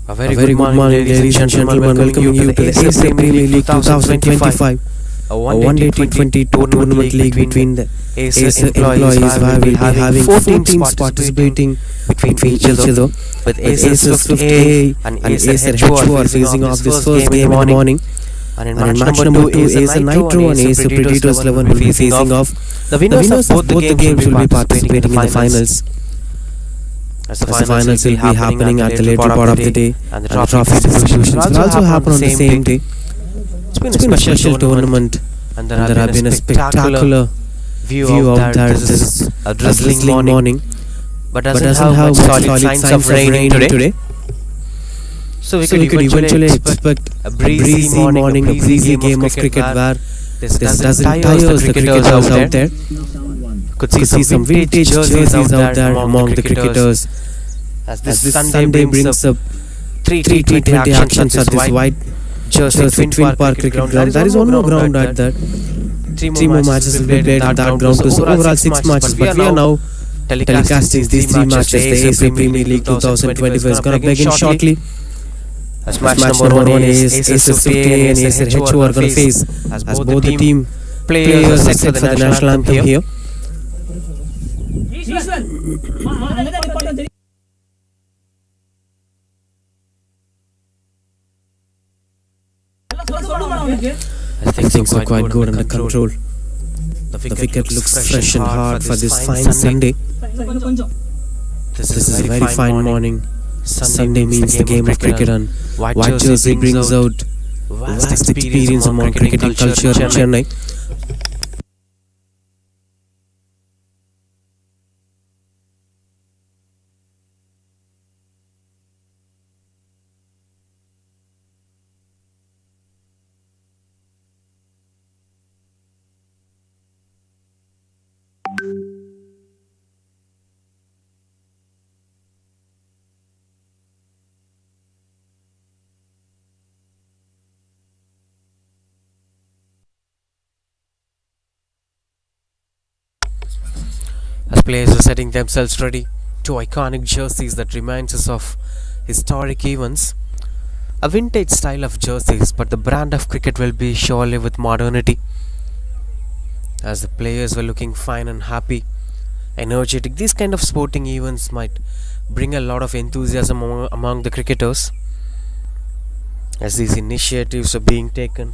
A very good morning, ladies and gentlemen. Welcoming you to the Acer Premier League 2025, a one-day T20 tournament league between the Acer employees, where we'll be having 14 teams participating between each other, with Acer Swift A and Acer H who are facing off this first game in the morning. And in match number 2, Acer Nitro and Acer Predators 11 will be facing off. The winners of both the games will be participating in the finals. As the finals will be happening at the later part of the day, and the trophy distributions will also happen on the same day. It's been a special tournament, and there have been a spectacular view out there. This is a drizzling morning, but doesn't have much solid signs of raining today. So we could eventually expect a breezy morning, a breezy game of cricket where this doesn't tire the cricketers out there. Could see some vintage jerseys out there among the cricketers, as this Sunday brings up three T20 actions at this white jersey Twin Park cricket ground. There is one more ground at that. Three more matches will be played at that ground. So overall 6 matches, but we are now telecasting these 3 matches. The Acer Premier League 2025 is going to begin shortly. As match number 1 is Acer Swift A and Acer H who are going to face, as both the team players are set for the national anthem here. I think things are quite good under control. The wicket looks fresh and hard for this fine Sunday. This is a very fine morning. Sunday means the game of cricket, and white jersey brings out vast experience among cricketing culture in Chennai. As players are setting themselves ready, 2 iconic jerseys that reminds us of historic events. A vintage style of jerseys, but the brand of cricket will be surely with modernity. As the players were looking fine and happy, energetic, these kind of sporting events might bring a lot of enthusiasm among the cricketers. As these initiatives are being taken,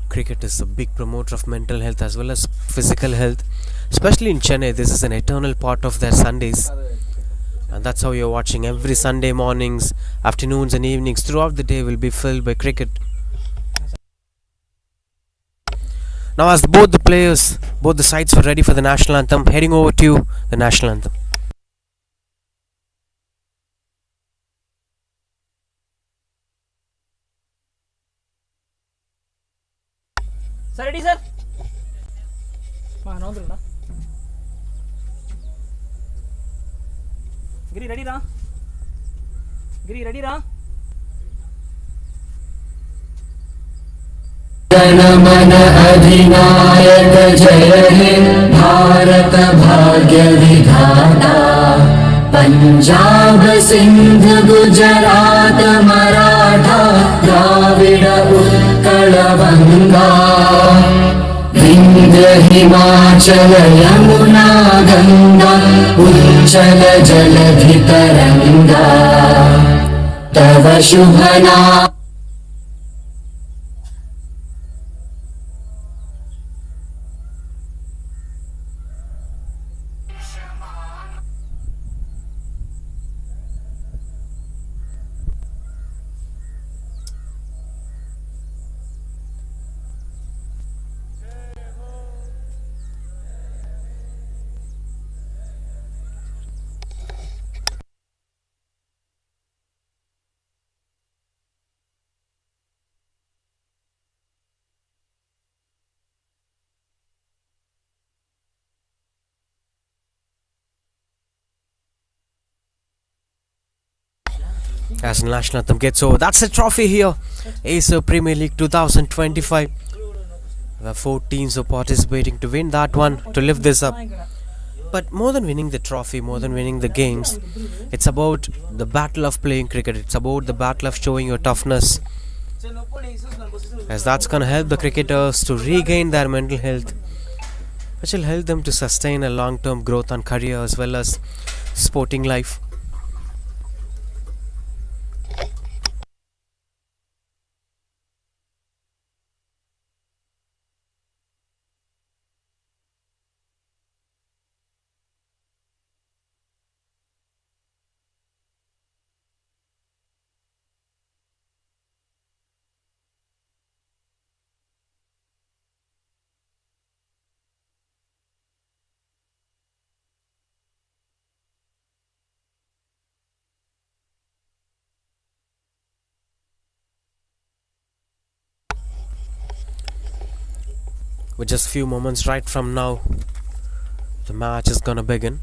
cricket is a big promoter of mental health as well as physical health. Especially in Chennai, this is an eternal part of their Sundays, and that's how you're watching every Sunday mornings, afternoons and evenings throughout the day will be filled by cricket. Now as both the sides were ready for the national anthem, heading over to the national anthem. Sir, ready, sir? Giri, ready, ra? Giri, ready, ra? जनमन अधिनायक जय हे भारत भाग्य विधाता पंजाब सिंध गुजरात मराठा द्राविड उत्कल बंगा विंध्य हिमाचल यमुना गंगा उच्चल जलधि तरंगा तव शुभ नाम। As the national anthem gets over, that's the trophy here. Acer Premier League 2025. Where 4 teams are participating to win that one, to lift this up. But more than winning the trophy, more than winning the games, it's about the battle of playing cricket. It's about the battle of showing your toughness, as that's gonna help the cricketers to regain their mental health, which will help them to sustain a long-term growth and career as well as sporting life. With just few moments right from now, the match is gonna begin.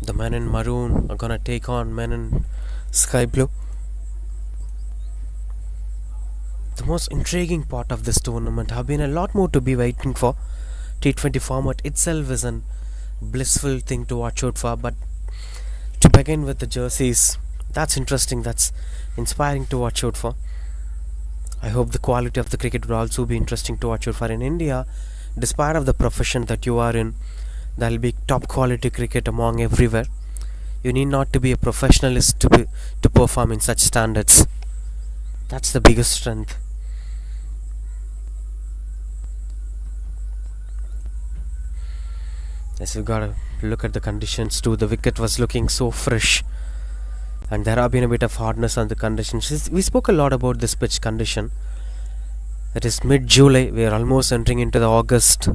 The men in maroon are gonna take on men in sky blue. The most intriguing part of this tournament have been a lot more to be waiting for. T20 format itself is an blissful thing to watch out for, but to begin with the jerseys, that's interesting, that's inspiring to watch out for. I hope the quality of the cricket will also be interesting to watch out for. In India, despite of the profession that you are in, there will be top quality cricket among everywhere. You need not to be a professionalist to perform in such standards. That's the biggest strength. Yes, you gotta look at the conditions too. The wicket was looking so fresh, and there have been a bit of hardness on the conditions. We spoke a lot about this pitch condition. It is mid-July. We are almost entering into the August.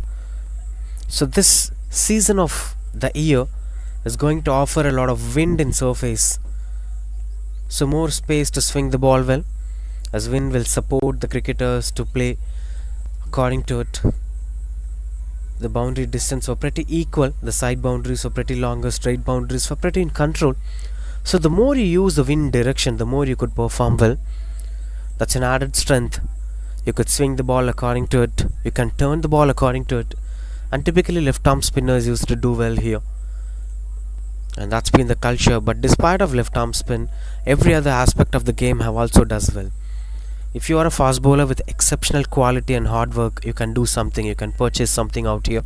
So this season of the year is going to offer a lot of wind in surface. So more space to swing the ball well, as wind will support the cricketers to play according to it. The boundary distance were pretty equal. The side boundaries were pretty longer. Straight boundaries were pretty in control. So the more you use the wind direction, the more you could perform well. That's an added strength. You could swing the ball according to it. You can turn the ball according to it. And typically left arm spinners used to do well here. And that's been the culture. But despite of left arm spin, every other aspect of the game have also does well. If you are a fast bowler with exceptional quality and hard work, you can do something. You can purchase something out here.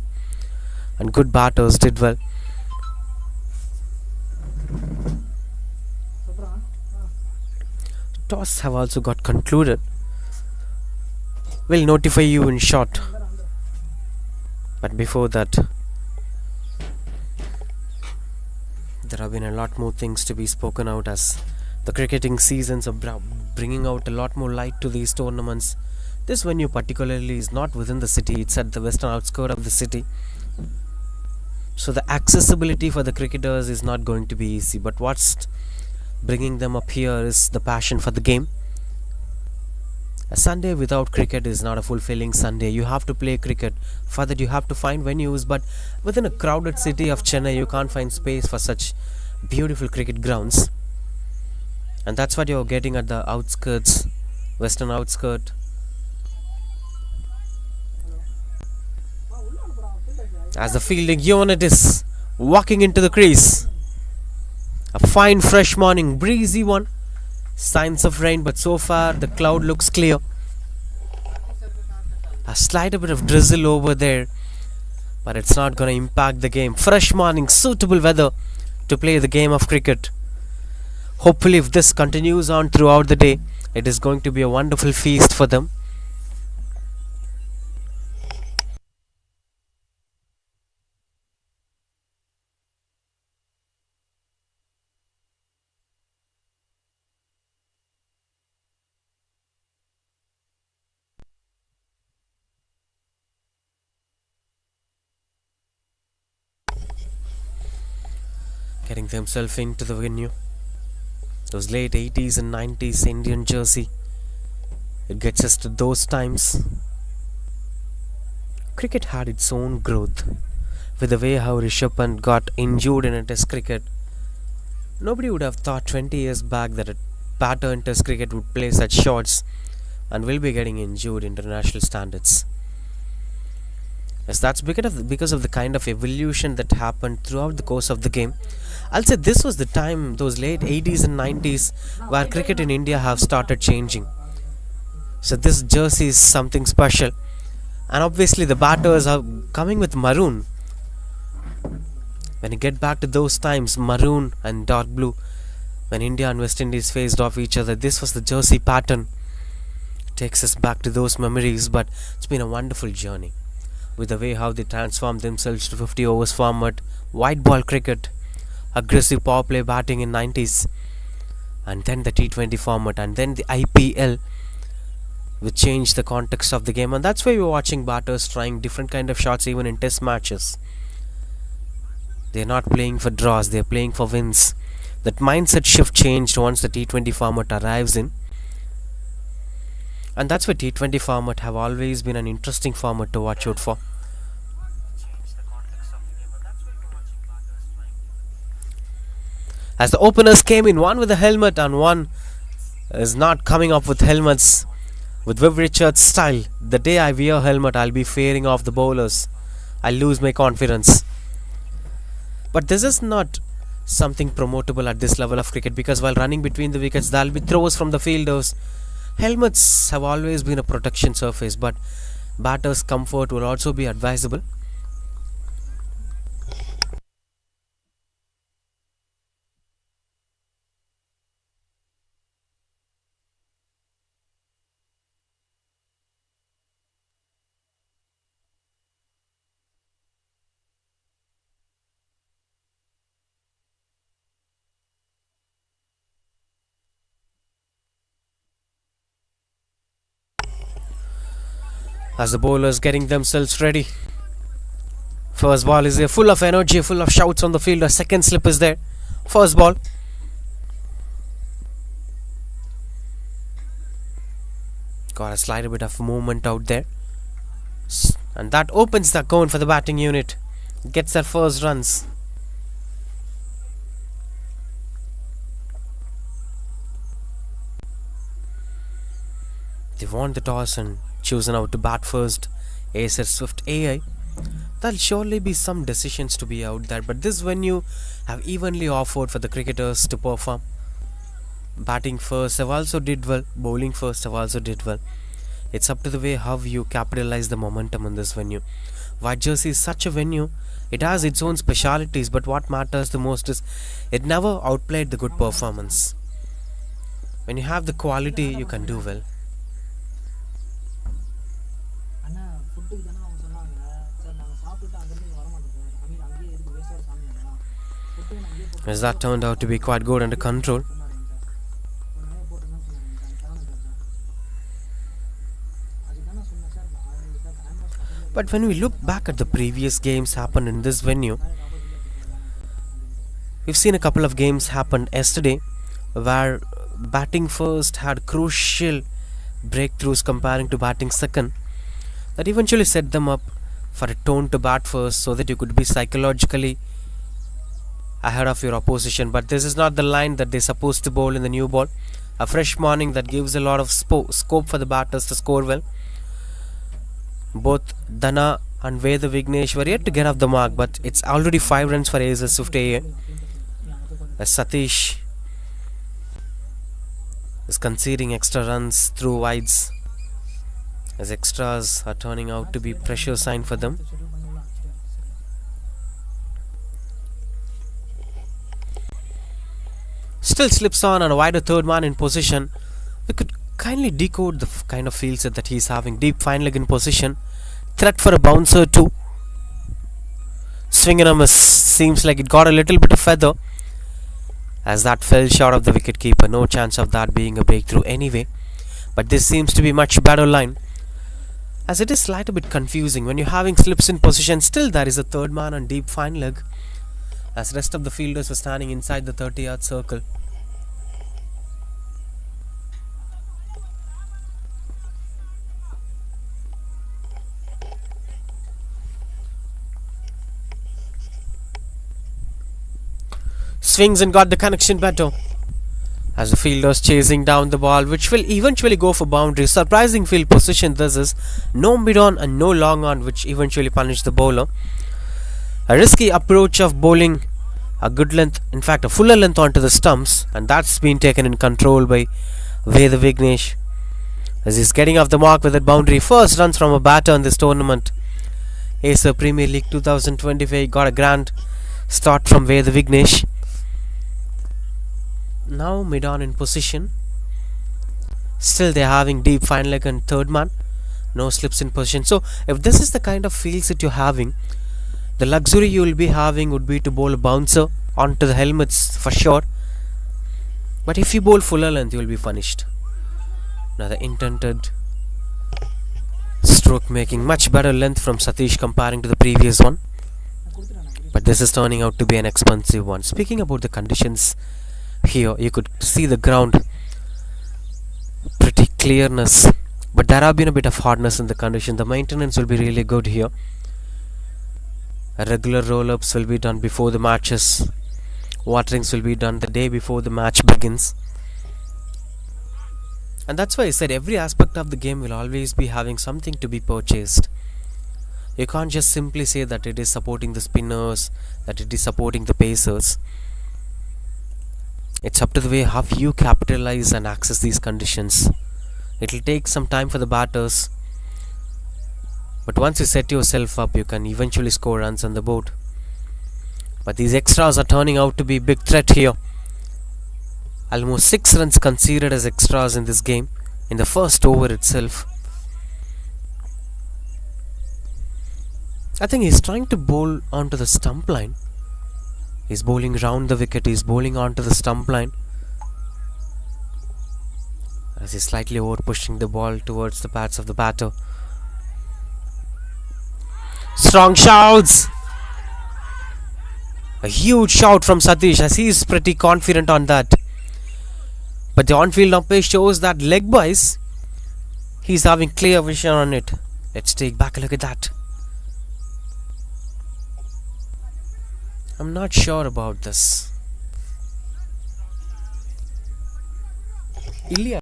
And good batters did well. Toss have also got concluded. We'll notify you in short. But before that, there have been a lot more things to be spoken out, as the cricketing seasons are bringing out a lot more light to these tournaments. This venue particularly is not within the city. It's at the western outskirts of the city. So the accessibility for the cricketers is not going to be easy. But what's bringing them up here is the passion for the game. A Sunday without cricket is not a fulfilling Sunday. You have to play cricket. For that you have to find venues, but within a crowded city of Chennai, you can't find space for such beautiful cricket grounds. And that's what you're getting at the outskirts, western outskirt. As the fielding unit is walking into the crease. A fine fresh morning, breezy one. Signs of rain, but so far the cloud looks clear. A slight bit of drizzle over there, but it's not going to impact the game. Fresh morning, suitable weather to play the game of cricket. Hopefully if this continues on throughout the day, it is going to be a wonderful feast for them. Getting themselves into the venue. Those late 80s and 90s Indian jersey. It gets us to those times. Cricket had its own growth. With the way how Rishabh Pant got injured in a test cricket. Nobody would have thought 20 years back that a batter in test cricket would play such shots and will be getting injured international standards. Yes, that's because of the kind of evolution that happened throughout the course of the game. I'll say this was the time, those late 80s and 90s, where cricket in India have started changing. So this jersey is something special. And obviously the batters are coming with maroon. When you get back to those times, maroon and dark blue, when India and West Indies faced off each other, this was the jersey pattern. It takes us back to those memories, but it's been a wonderful journey. With the way how they transformed themselves to 50 overs format, white ball cricket, aggressive power play batting in 90s, and then the T20 format, and then the IPL, which changed the context of the game. And that's why we're watching batters trying different kind of shots even in test matches. They're not playing for draws, they're playing for wins. That mindset shift changed once the T20 format arrives in. And that's why T20 format have always been an interesting format to watch out for. As the openers came in, one with a helmet and one is not coming up with helmets. With Viv Richards' style, the day I wear a helmet, I'll be fearing off the bowlers. I'll lose my confidence. But this is not something promotable at this level of cricket, because while running between the wickets, there'll be throws from the fielders. Helmets have always been a protection surface, but batters' comfort will also be advisable. As the bowlers getting themselves ready. First ball is there, full of energy, full of shouts on the field. A second slip is there. First ball. Got a slight bit of movement out there. And that opens the account for the batting unit. Gets their first runs. They won the toss and chosen out to bat first. Acer Swift AI. There'll surely be some decisions to be out there, but this venue have evenly offered for the cricketers to perform. Batting first have also did well, bowling first have also did well. It's up to the way how you capitalize the momentum in this venue. White jersey is such a venue, it has its own specialities, but what matters the most is it never outplayed the good performance. When you have the quality, you can do well. As that turned out to be quite good under control. But when we look back at the previous games happened in this venue, we've seen a couple of games happen yesterday where batting first had crucial breakthroughs comparing to batting second, that eventually set them up for a tone to bat first so that you could be psychologically ahead of your opposition. But this is not the line that they're supposed to bowl in the new ball. A fresh morning that gives a lot of scope for the batters to score well. Both Dana and Veda Vignesh were yet to get off the mark, but it's already 5 runs for Acer Swift AA. As Satish is conceding extra runs through wides, as extras are turning out to be pressure sign for them. Still slips on and a wider third man in position. We could kindly decode the kind of field set that he's having. Deep fine leg in position. Threat for a bouncer too. Swing and a miss. Seems like it got a little bit of feather, as that fell short of the wicket keeper. No chance of that being a breakthrough anyway. But this seems to be much better line, as it is slightly bit confusing when you're having slips in position. Still there is a third man on deep fine leg, as rest of the fielders were standing inside the 30-yard circle. Swings and got the connection better, as the fielders chasing down the ball, which will eventually go for boundary. Surprising field position this is. No mid-on and no long-on, which eventually punish the bowler. A risky approach of bowling a good length, in fact a fuller length onto the stumps, and that's been taken in control by Veda Vignesh, as he's getting off the mark with that boundary. First runs from a batter in this tournament. Acer Premier League 2025 got a grand start from Veda Vignesh. Now mid-on in position. Still they're having deep fine leg and third man. No slips in position. So if this is the kind of fields that you're having, the luxury you will be having would be to bowl a bouncer onto the helmets for sure. But if you bowl fuller length, you will be punished. Now the intended stroke making much better length from Satish comparing to the previous one. But this is turning out to be an expensive one. Speaking about the conditions here, you could see the ground pretty clearness, but there have been a bit of hardness in the condition. The maintenance will be really good here. Regular roll-ups will be done before the matches. Waterings will be done the day before the match begins. And that's why I said every aspect of the game will always be having something to be purchased. You can't just simply say that it is supporting the spinners, that it is supporting the pacers. It's up to the way how you capitalize and access these conditions. It will take some time for the batters, but once you set yourself up, you can eventually score runs on the board. But these extras are turning out to be a big threat here. Almost 6 runs conceded as extras in this game, in the first over itself. I think he's trying to bowl onto the stump line. He's bowling round the wicket, he's bowling onto the stump line, as he's slightly over pushing the ball towards the pads of the batter. Strong shouts! A huge shout from Satish, as he is pretty confident on that. But the on-field umpire shows that leg-wise, he's having clear vision on it. Let's take back a look at that. I'm not sure about this. Ilya.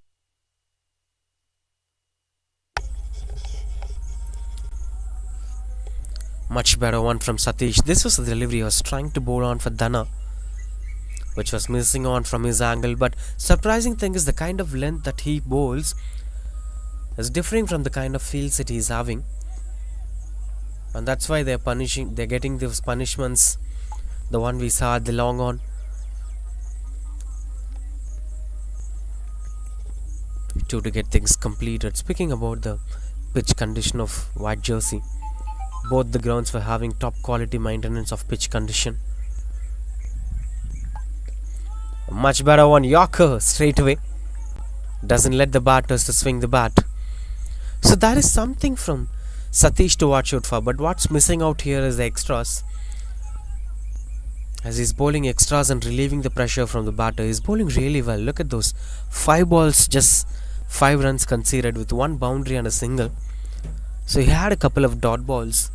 Much better one from Satish. This was the delivery. He was trying to bowl on for Dana, which was missing on from his angle. But surprising thing is the kind of length that he bowls is differing from the kind of fields that he's having, and that's why they're getting those punishments. The one we saw at the long on. To get things completed. Speaking about the pitch condition of white jersey, both the grounds were having top quality maintenance of pitch condition. A much better one. Yorker straight away. Doesn't let the batters to swing the bat. So that is something from Satish to watch out for. But what's missing out here is the extras. As he's bowling extras and relieving the pressure from the batter, he's bowling really well. Look at those 5 balls, just 5 runs conceded with 1 boundary and a single. So he had a couple of dot balls.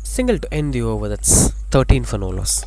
Single to end the over. That's 13 for no loss.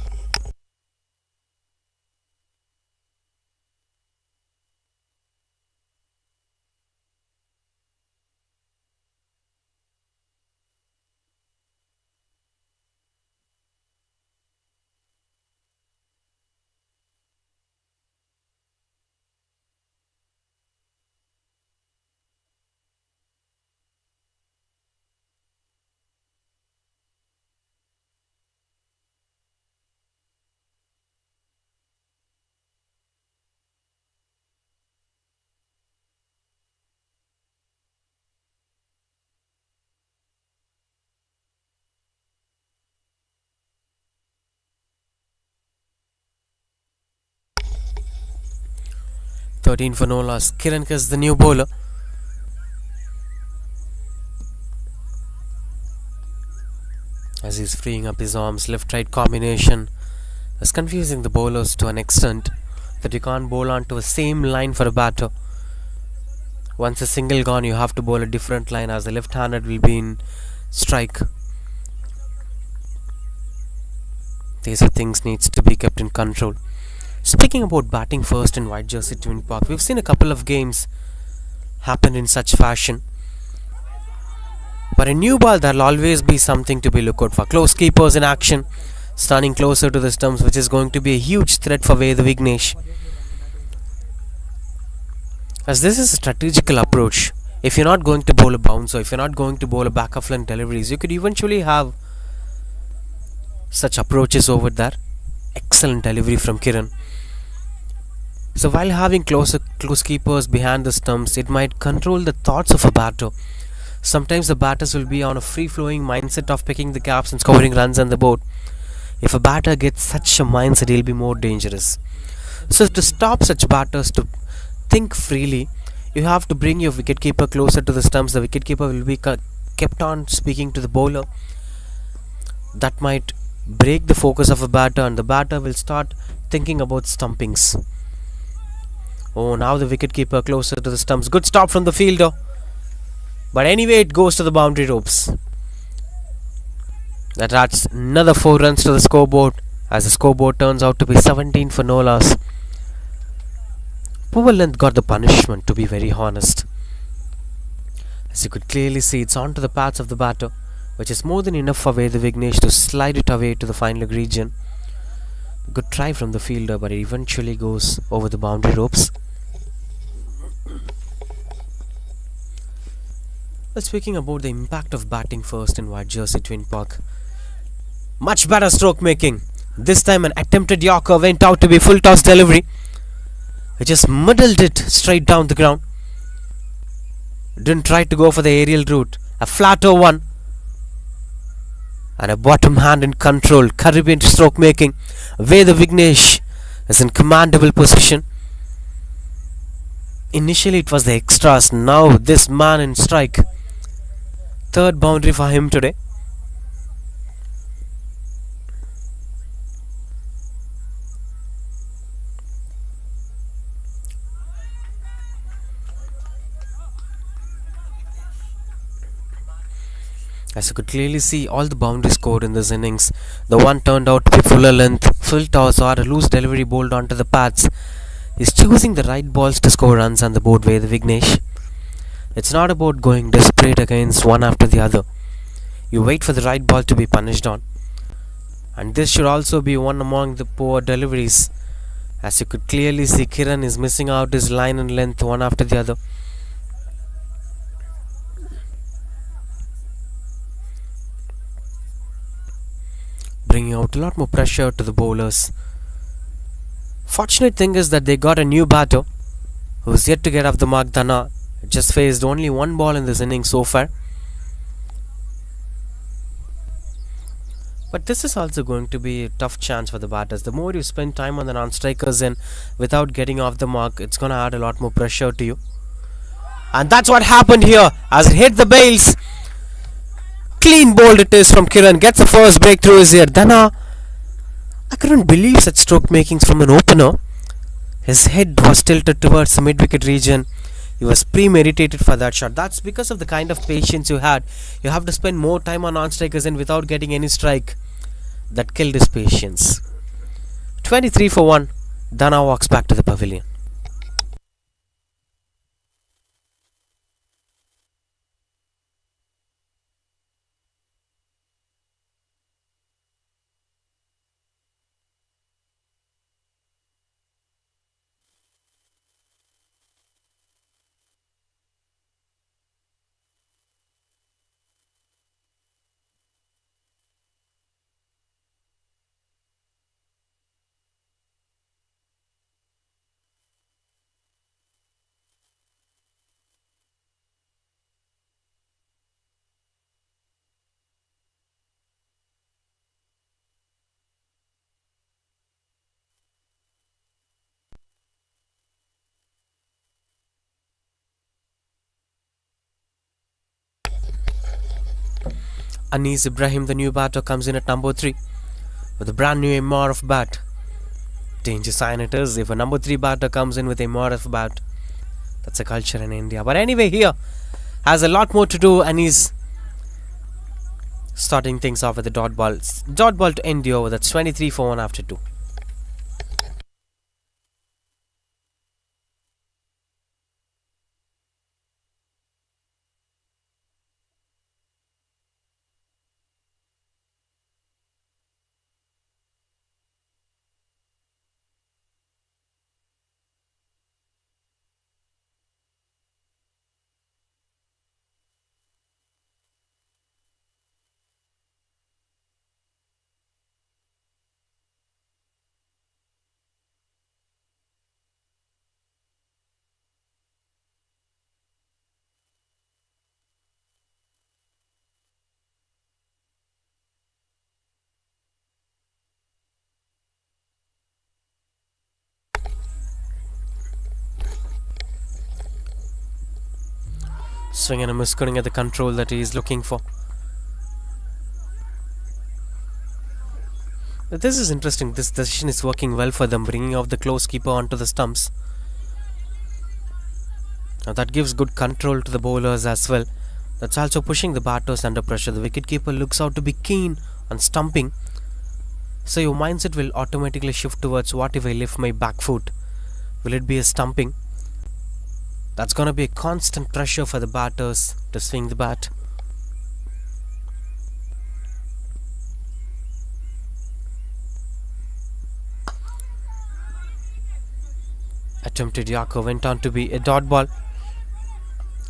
For no loss. Kiran is the new bowler. as he's freeing up his arms. Left-right combination is confusing the bowlers to an extent that you can't bowl onto a same line for a batter. Once a single gone, you have to bowl a different line as the left-handed will be in strike. These are things needs to be kept in control. Speaking about batting first in White Jersey Twin Park, we've seen a couple of games happen in such fashion. But a new ball, there'll always be something to be looked out for. Close keepers in action, standing closer to the stumps, which is going to be a huge threat for Veda Vignesh. As this is a strategical approach, if you're not going to bowl a bounce or if you're not going to bowl a back of length deliveries, you could eventually have such approaches over there. Excellent delivery from Kiran. So while having close keepers behind the stumps, it might control the thoughts of a batter. Sometimes the batters will be on a free-flowing mindset of picking the caps and scoring runs on the board. If a batter gets such a mindset, he'll be more dangerous. So to stop such batters to think freely, you have to bring your wicketkeeper closer to the stumps. The wicketkeeper will be kept on speaking to the bowler. That might break the focus of a batter, and the batter will start thinking about stumpings. Oh, now the wicketkeeper closer to the stumps. Good stop from the fielder. But anyway, it goes to the boundary ropes. That adds another 4 runs to the scoreboard, as the scoreboard turns out to be 17 for no loss. Poor length got the punishment, to be very honest. As you could clearly see, it's onto the pads of the batter, which is more than enough for Veda Vignesh to slide it away to the fine leg region. Good try from the fielder, but it eventually goes over the boundary ropes. Well, speaking about the impact of batting first in White Jersey Twin Park, much better stroke making. This time an attempted Yorker went out to be full toss delivery. He just muddled it straight down the ground. Didn't try to go for the aerial route. A flatter one. And a bottom hand in control. Caribbean stroke making. Veda Vignesh is in commandable position. Initially it was the extras. Now this man in strike. Third boundary for him today. As you could clearly see, all the boundaries scored in this innings. The one turned out to be fuller length, full toss or a loose delivery bowled onto the pads. He's choosing the right balls to score runs on the board with Vignesh. It's not about going desperate against one after the other. You wait for the right ball to be punished on. And this should also be one among the poor deliveries. As you could clearly see, Kiran is missing out his line and length one after the other. Bringing out a lot more pressure to the bowlers. Fortunate thing is that they got a new batter who's yet to get off the mark. Dana just faced only one ball in this inning so far. But this is also going to be a tough chance for the batters. The more you spend time on the non-strikers and without getting off the mark, it's going to add a lot more pressure to you. And that's what happened here as it hit the bails. Clean bowled it is from Kiran. Gets the first breakthrough is here. Dana, I couldn't believe such stroke makings from an opener. His head was tilted towards the mid-wicket region. He was premeditated for that shot. That's because of the kind of patience you had. You have to spend more time on non-strikers and without getting any strike. That killed his patience. 23 for 1. Dana walks back to the pavilion. Anis Ibrahim, the new batter, comes in at number 3 with a brand new MR of bat. Danger sign it is if a number 3 batter comes in with a MR of bat. That's a culture in India. But anyway, here has a lot more to do, and he's starting things off with a dot ball. Dot ball to end the over. That's 23 for 1 after 2. Swing and a miss, couldn't get the control that he is looking for. But this is interesting. This decision is working well for them, bringing off the close keeper onto the stumps. Now that gives good control to the bowlers as well. That's also pushing the batters under pressure. The wicketkeeper looks out to be keen on stumping. So your mindset will automatically shift towards, what if I lift my back foot? Will it be a stumping? That's going to be a constant pressure for the batters to swing the bat. Attempted Yorker went on to be a dot ball,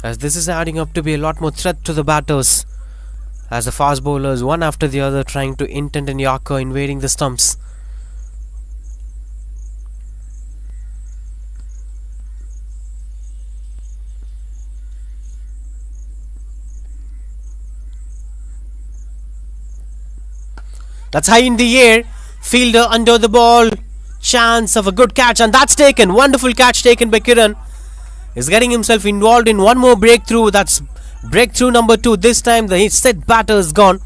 as this is adding up to be a lot more threat to the batters, as the fast bowlers one after the other trying to intent an Yorker invading the stumps. That's high in the air. Fielder under the ball. Chance of a good catch, and that's taken. Wonderful catch taken by Kiran. He's getting himself involved in one more breakthrough. That's breakthrough number 2. This time the set batter is gone.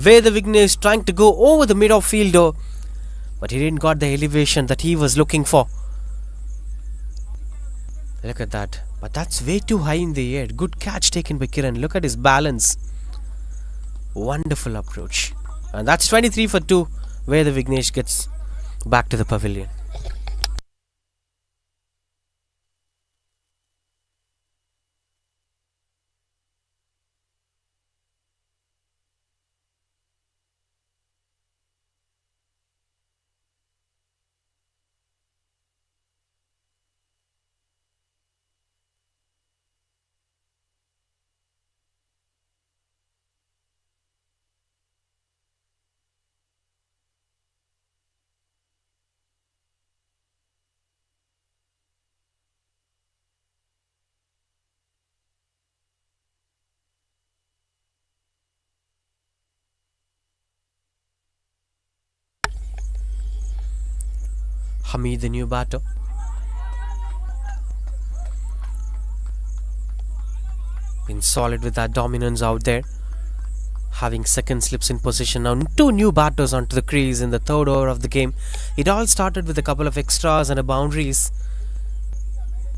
Where the Vignesh trying to go over the mid-off fielder, but he didn't got the elevation that he was looking for. Look at that. But that's way too high in the air. Good catch taken by Kiran. Look at his balance. Wonderful approach. And that's 23 for 2, where the Vignesh gets back to the pavilion. Hamid, the new batter. Been solid with that dominance out there. Having second slips in position. Now 2 new batters onto the crease in the 3rd over of the game. It all started with a couple of extras and a boundaries,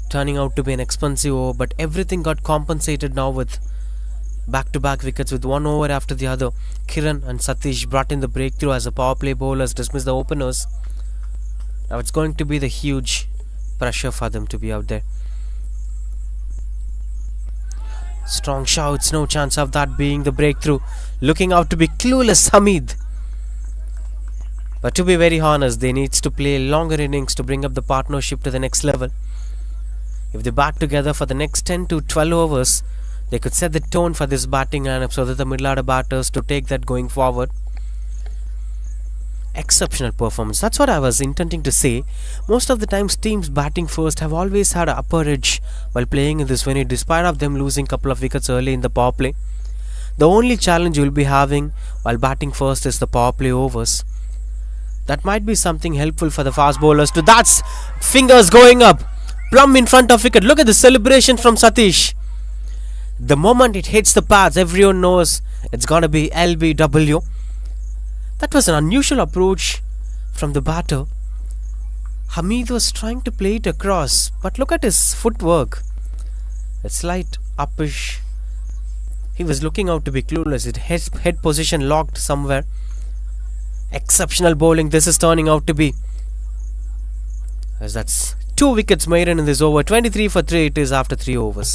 turning out to be an expensive over, but everything got compensated now with back-to-back wickets with 1 over after the other. Kiran and Satish brought in the breakthrough as the power play bowlers dismissed the openers. Now it's going to be the huge pressure for them to be out there. Strong shouts, no chance of that being the breakthrough. Looking out to be clueless Hamid. But to be very honest, they need to play longer innings to bring up the partnership to the next level. If they bat together for the next 10 to 12 overs, they could set the tone for this batting lineup so that the middle order batters to take that going forward. Exceptional performance. That's what I was intending to say. Most of the times teams batting first have always had an upper edge while playing in this venue, despite of them losing a couple of wickets early in the power play. The only challenge you'll be having while batting first is the power play overs. That might be something helpful for the fast bowlers too. That's fingers going up, plumb in front of wicket. Look at the celebration from Satish. The moment it hits the pads, everyone knows it's gonna be LBW. That was an unusual approach from the batter. Hamid was trying to play it across, but look at his footwork. A slight uppish. He was looking out to be clueless. His head position locked somewhere. Exceptional bowling this is turning out to be. As that's 2 wickets made in this over. 23 for 3 it is after 3 overs.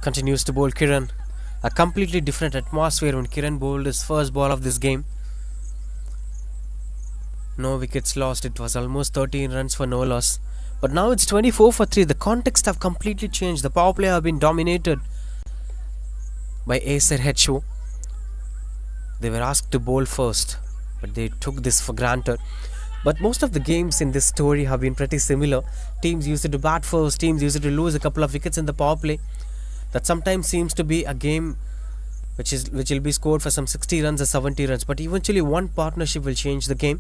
Continues to bowl Kiran. A completely different atmosphere when Kiran bowled his first ball of this game. No wickets lost. It was almost 13 runs for no loss. But now it's 24 for 3. The context have completely changed. The power play have been dominated by Acer HO. They were asked to bowl first, but they took this for granted. But most of the games in this story have been pretty similar. Teams used to bat first. Teams used to lose a couple of wickets in the power play. That sometimes seems to be a game which will be scored for some 60 runs or 70 runs, but eventually one partnership will change the game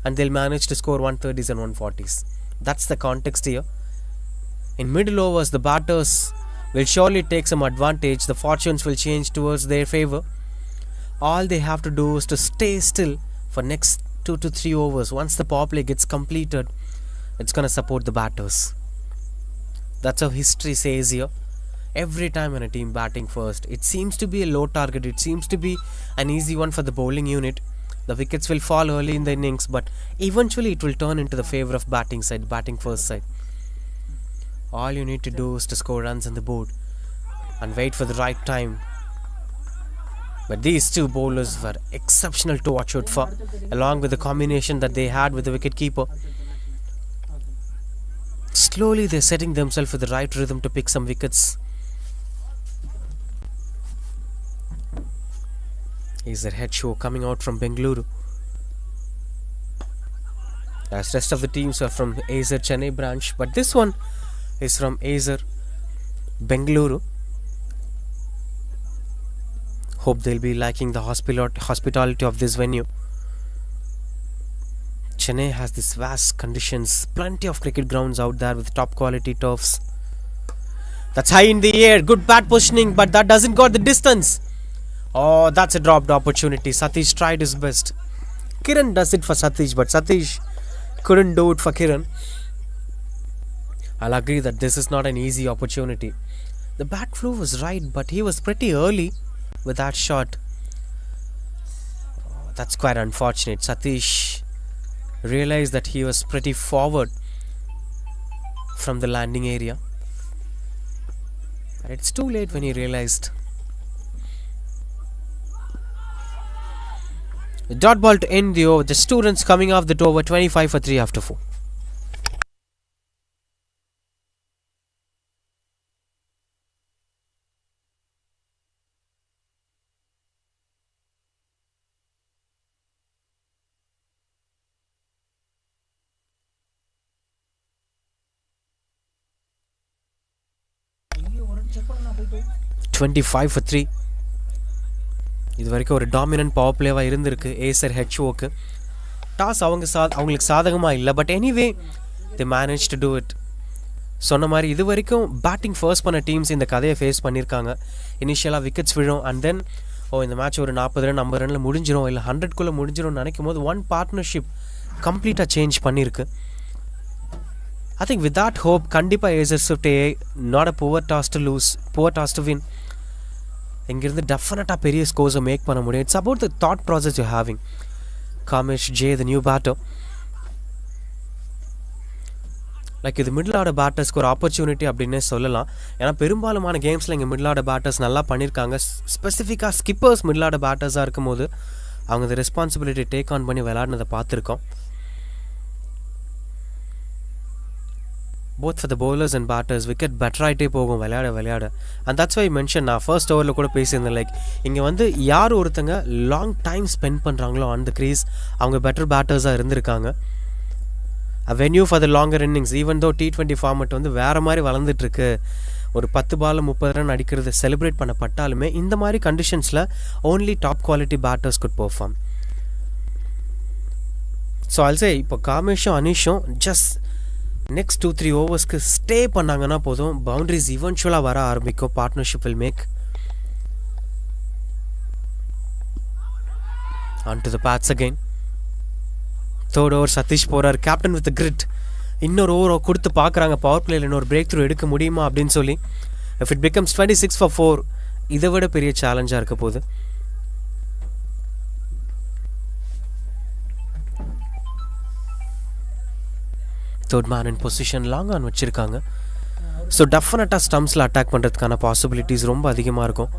and they'll manage to score 130s and 140s. That's the context here. In middle overs, the batters will surely take some advantage. The fortunes will change towards their favor. All they have to do is to stay still for next 2 to 3 overs. Once the power play gets completed, it's going to support the batters. That's how history says here. Every time when a team batting first, it seems to be a low target. It seems to be an easy one for the bowling unit. The wickets will fall early in the innings, but eventually it will turn into the favor of batting first side. All you need to do is to score runs on the board and wait for the right time. But these two bowlers were exceptional to watch out for, along with the combination that they had with the wicketkeeper. Slowly they're setting themselves with the right rhythm to pick some wickets. Is their head show coming out from Bengaluru. As rest of the teams are from Acer Chennai branch, but this one is from Acer Bengaluru. Hope they'll be liking the hospitality of this venue. Chennai has this vast conditions, plenty of cricket grounds out there with top quality turfs. That's high in the air, good bat positioning, but that doesn't got the distance. Oh, that's a dropped opportunity. Satish tried his best. Kiran does it for Satish, but Satish couldn't do it for Kiran. I'll agree that this is not an easy opportunity. The bat flow was right, but he was pretty early with that shot. Oh, that's quite unfortunate. Satish realized that he was pretty forward from the landing area. But it's too late when he realized. The dot ball to end the over. Just 2 runs coming off the over. 25 for 3 after 4. Check பண்ணா போயிட்டு 25 for 3. இது வரைக்கும் ஒரு dominant power பிளேவாக இருந்திருக்கு Acer ஹெச்ஓக்கு. Toss அவங்களுக்கு சாதகமாக இல்லை, but anyway they manage to do it. சொன்ன மாதிரி இது வரைக்கும் பேட்டிங் ஃபர்ஸ்ட் பண்ண டீம்ஸ் இந்த கதையை ஃபேஸ் பண்ணியிருக்காங்க. இனிஷியலாக விக்கெட்ஸ் விழும் அண்ட் தென் இந்த மேட்ச் ஒரு 40 ரன் 50 ரனில் முடிஞ்சிடும் இல்லை 100க்குள்ளே முடிஞ்சிடும்னு நினைக்கும் போது ஒன் பார்ட்னர்ஷிப் கம்ப்ளீட்டாக சேஞ்ச் பண்ணியிருக்கு. I think with that hope, Kandipa Acer Swift AI, not a poor toss to lose, poor toss to win. இங்கிருந்து டெஃபினட்டாக பெரிய ஸ்கோர்ஸை மேக் பண்ண முடியும். It's about the thought process you having. Kamesh J the new batter. Like இது middle order பேட்டர்ஸ்க்கு ஒரு opportunity அப்படின்னே சொல்லலாம். ஏன்னா பெரும்பாலுமான கேம்ஸில் இங்கே மிடில் ஆர்டர் பேட்டர்ஸ் நல்லா பண்ணியிருக்காங்க. ஸ்பெசிஃபிக்காக ஸ்கிப்பர்ஸ் மிடில் ஆர்டர் பேட்டர்ஸாக இருக்கும்போது அவங்க இந்த ரெஸ்பான்சிபிலிட்டி டேக் ஆன் பண்ணி விளையாடினதை பார்த்துருக்கோம். both for the bowlers and batters wicket better ஆகிட்டே போகும் விளையாட. அண்ட் தட்ஸ் வை மென்ஷன் நான் ஃபர்ஸ்ட் ஓவரில் கூட பேசியிருந்தேன். லைக் இங்கே வந்து யார் ஒருத்தங்க லாங் டைம் ஸ்பெண்ட் பண்ணுறாங்களோ ஆன் த க்ரீஸ் அவங்க பெட்டர் பேட்டர்ஸாக இருந்திருக்காங்க. Venue for the longer innings even though T20 format வந்து வேறு மாதிரி வளர்ந்துட்டுருக்கு. ஒரு 10 பால் 30 ரன் அடிக்கிறது செலிப்ரேட் பண்ணப்பட்டாலுமே இந்த மாதிரி கண்டிஷன்ஸில் only top quality batters good perform. So also இப்போ காமேஷும் அனீஷும் ஜஸ்ட் நெக்ஸ்ட் 2-3 ஓவர்ஸ்க்கு ஸ்டே பண்ணாங்கன்னா போதும், பவுண்டரிஸ் இவென்ச்சுவலாக வர ஆரம்பிக்கும். Partnership will make. On to the bats again. Third over Sathish போகிறார், கேப்டன் வித் கிரிட். இன்னொரு ஓவர் கொடுத்து பார்க்குறாங்க பவர் பிளேயில் இன்னொரு பிரேக் த்ரூ எடுக்க முடியுமா அப்படின்னு சொல்லி. இஃப் இட் பிகம்ஸ் 26 for 4 இதை விட பெரிய சேலஞ்சாக இருக்க போகுது. Third man in position long on வச்சுருக்காங்க. ஸோ டெஃபினட்டாக ஸ்டம்ப்ஸில் அட்டாக் பண்ணுறதுக்கான பாசிபிலிட்டிஸ் ரொம்ப அதிகமாக இருக்கும்.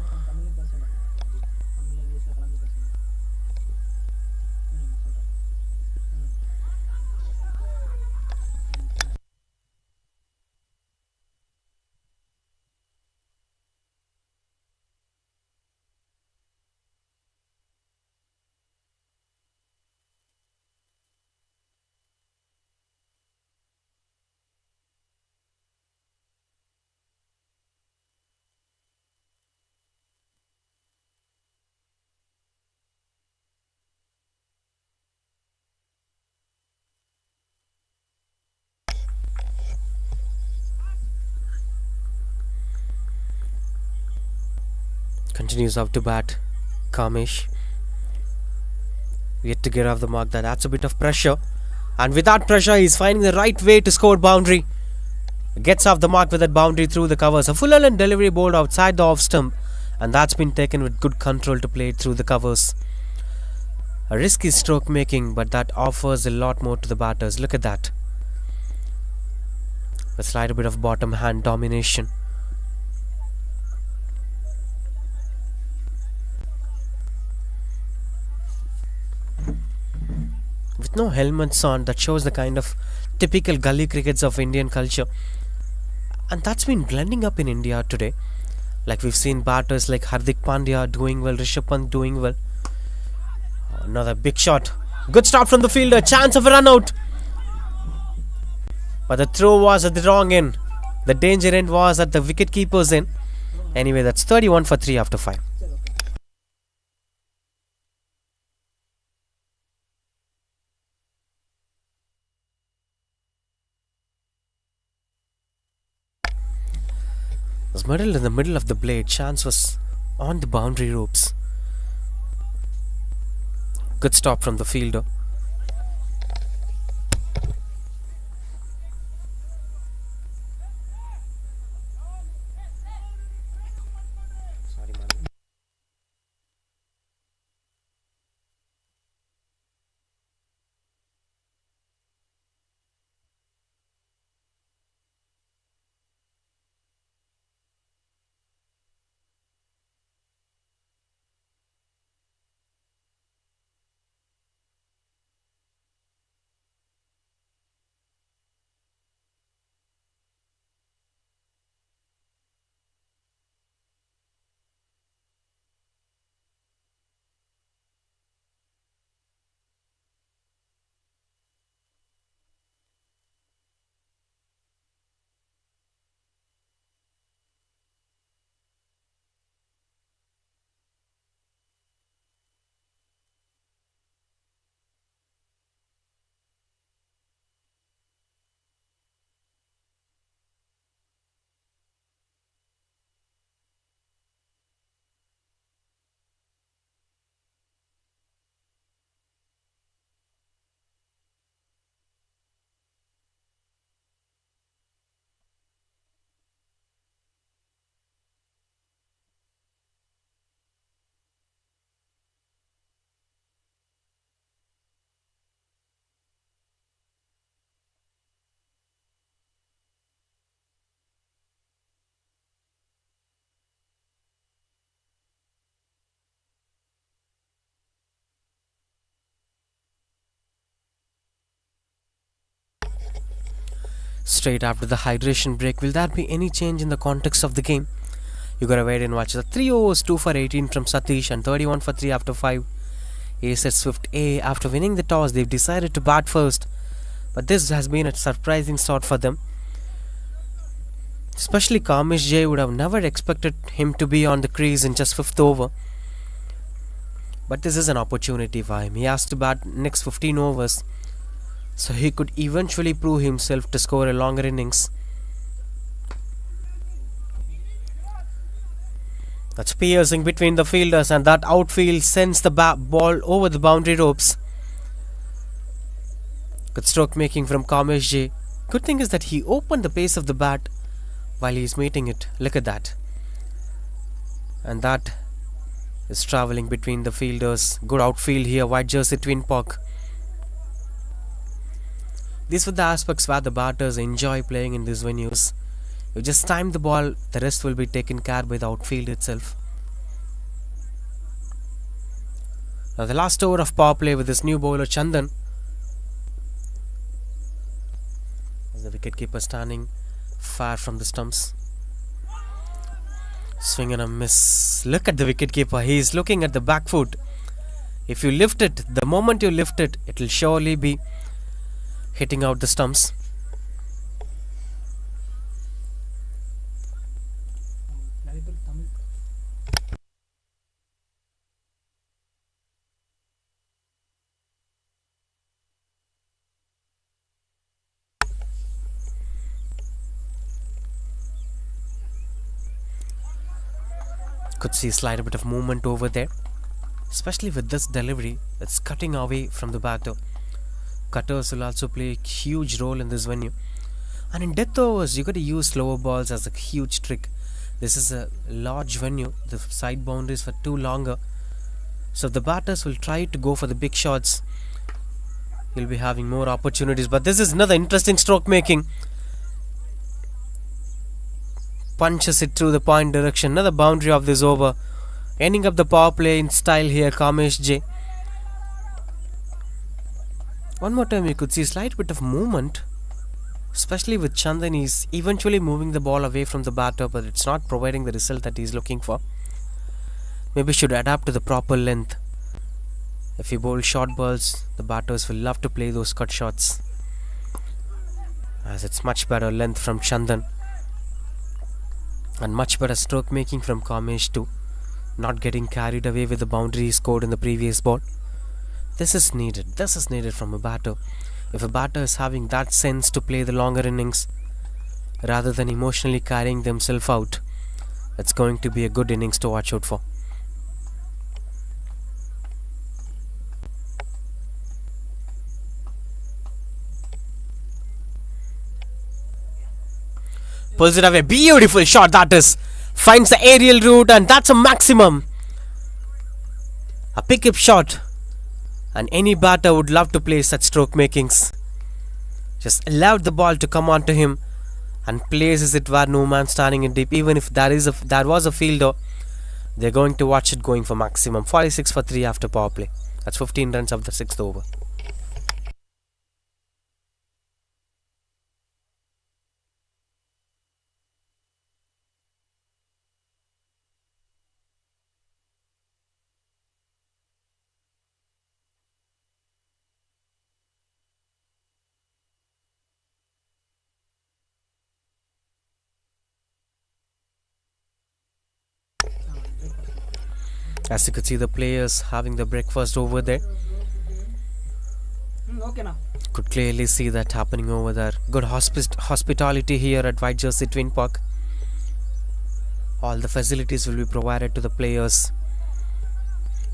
Continues out to bat Kamesh. Yet to get off the mark. That's a bit of pressure. And with that pressure, he's finding the right way to score boundary. Gets off the mark with that boundary through the covers. A full and delivery bowled outside the off stump. And that's been taken with good control to play it through the covers. A risky stroke making, but that offers a lot more to the batters. Look at that. A slight bit of bottom hand domination. With no helmets on, that shows the kind of typical gully crickets of Indian culture. And that's been blending up in India today. Like we've seen batters like Hardik Pandya doing well, Rishabh Pant doing well. Another big shot. Good stop from the fielder. Chance of a run out. But the throw was at the wrong end. The danger end was at the wicket keeper's end. Anyway, that's 31 for 3 after 5. Was muddled in the middle of the blade. Chance was on the boundary ropes. Good stop from the fielder. straight after the hydration break. Will there be any change in the context of the game? You gotta wait and watch. The 3 overs, 2 for 18 from Satish and 31 for 3 after 5. Acer Swift A, after winning the toss, they've decided to bat first. But this has been a surprising start for them. Especially Kamesh J would have never expected him to be on the crease in just 5th over. But this is an opportunity for him. He has to bat next 15 overs, so he could eventually prove himself to score a longer innings. That's piercing between the fielders, and that outfield sends the ball over the boundary ropes. Good stroke making from Kamesh J. Good thing is that he opened the pace of the bat while he's meeting it. Look at that. And that is travelling between the fielders. Good outfield here, white jersey twin park. These were the aspects where the batters enjoy playing in these venues. You just time the ball, the rest will be taken care by the outfield itself. Now the last over of power play with this new bowler Chandan. As the wicketkeeper standing far from the stumps. Swing and a miss. Look at the wicketkeeper. He is looking at the back foot. If you lift it, the moment you lift it, it will surely be hitting out the stumps. Could see a slight bit of movement over there, especially with this delivery that's cutting away from the batter. Cutters will also play a huge role in this venue, and in death overs you got to use slower balls as a huge trick. This is a large venue, the side boundaries were too longer, so the batters will try to go for the big shots. You'll be having more opportunities, but this is another interesting stroke making. Punches it through the point direction. Another boundary of this over, ending up the power play in style here, Kamesh J. One more time you could see a slight bit of movement, especially with Chandan. He's eventually moving the ball away from the batter, but it's not providing the result that he's looking for. Maybe should adapt to the proper length. If you bowl short balls, the batters will love to play those cut shots, as it's much better length from Chandan. And much better stroke making from Kamesh too. Not getting carried away with the boundary he scored in the previous ball. This is needed. This is needed from a batter. If a batter is having that sense to play the longer innings rather than emotionally carrying themselves out, it's going to be a good innings to watch out for. Pulls it away. Beautiful shot that is. Finds the aerial route, and that's a maximum. A pick-up shot. And any batter would love to play such stroke makings. Just allowed the ball to come onto him and places it where no man standing in deep. Even if there was a fielder, they're going to watch it going for maximum. 46 for 3 after power play. That's 15 runs of the 6th over. As you could see, the players having the breakfast over there. Okay, now. Could clearly see that happening over there. Good hospitality here at White Jersey Twin Park. All the facilities will be provided to the players.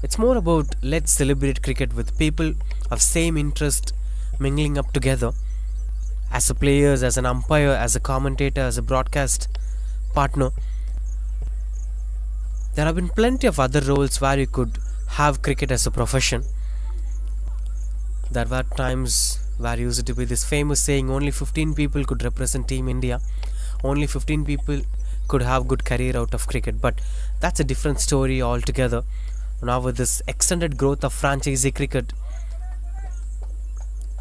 It's more about let's celebrate cricket with people of same interest mingling up together. As a players, as an umpire, as a commentator, as a broadcast partner. There have been plenty of other roles where you could have cricket as a profession. There were times where used to be this famous saying, only 15 people could represent Team India. Only 15 people could have good career out of cricket. But that's a different story altogether. Now with this extended growth of franchisee cricket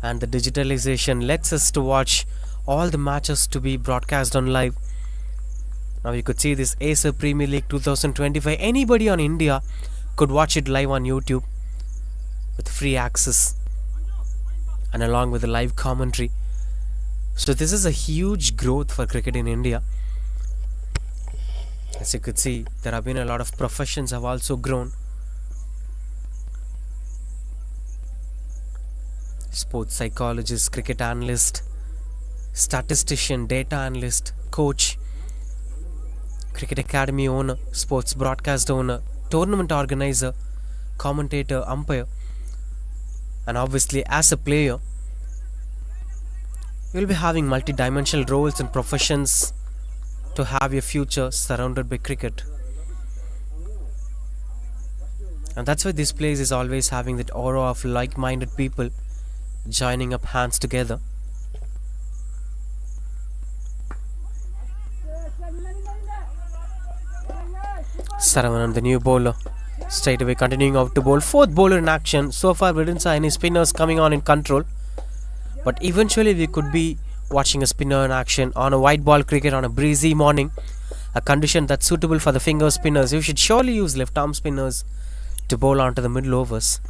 and the digitalization lets us to watch all the matches to be broadcast on live. Now you could see this Acer Premier League 2025. Anybody on India could watch it live on YouTube with free access and along with the live commentary. So this is a huge growth for cricket in India. As you could see, there have been a lot of professions have also grown. Sports psychologist, cricket analyst, statistician, data analyst, coach, cricket academy owner, sports broadcast owner, tournament organizer, commentator, umpire, and obviously as a player you will be having multi-dimensional roles and professions to have your future surrounded by cricket. And that's why this place is always having that aura of like-minded people joining up hands together. Saravanan, the new bowler, straight away continuing out to bowl. Fourth bowler in action. So far we didn't see any spinners coming on in control, but eventually we could be watching a spinner in action on a white ball cricket on a breezy morning, a condition that's suitable for the finger spinners. You should surely use left arm spinners to bowl onto the middle overs.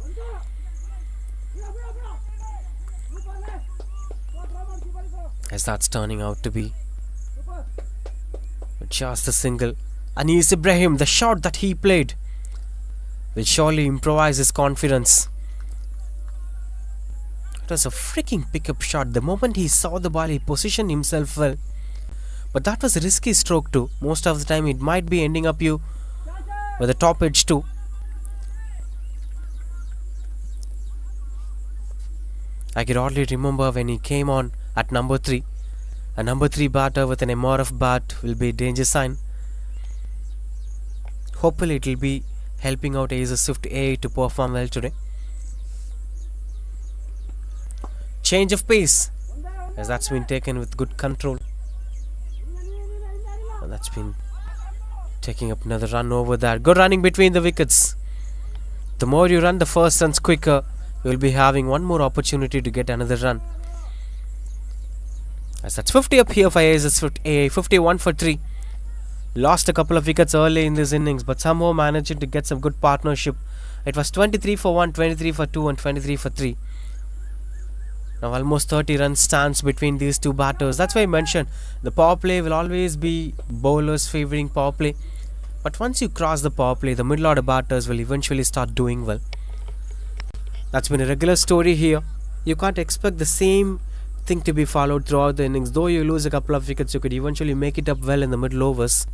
As that's turning out to be just a single. Anis Ibrahim, the shot that he played will surely improvise his confidence. It was a freaking pickup shot. The moment he saw the ball, he positioned himself well. But that was a risky stroke too. Most of the time it might be ending up you with a top edge too. I could hardly remember when he came on at number 3. A number 3 batter with an MRF bat will be a danger sign. Hopefully it will be helping out Acer Swift AA to perform well today. Change of pace, as that's been taken with good control. And that's been taking up another run over that. Good running between the wickets. The more you run the first runs quicker, you will be having one more opportunity to get another run. As that's 50 up here for Acer Swift AA, 51 for 3. Lost a couple of wickets early in this innings, but somehow managed to get some good partnership. It was 23 for 1, 23 for 2 and 23 for 3. Now almost 30 runs stands between these two batters. That's why I mentioned the power play will always be bowlers favouring power play. But once you cross the power play, the middle order batters will eventually start doing well. That's been a regular story here. You can't expect the same thing to be followed throughout the innings. Though you lose a couple of wickets, you could eventually make it up well in the middle overs.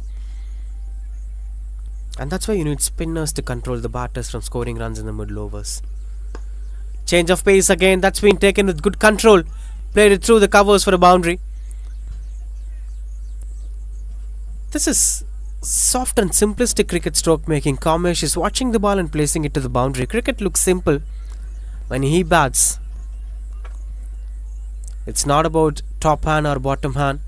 And that's why you need spinners to control the batters from scoring runs in the middle overs. Change of pace again. That's been taken with good control. Played it through the covers for a boundary. This is soft and simplistic cricket stroke making. Kamesh is watching the ball and placing it to the boundary. Cricket looks simple when he bats. It's not about top hand or bottom hand.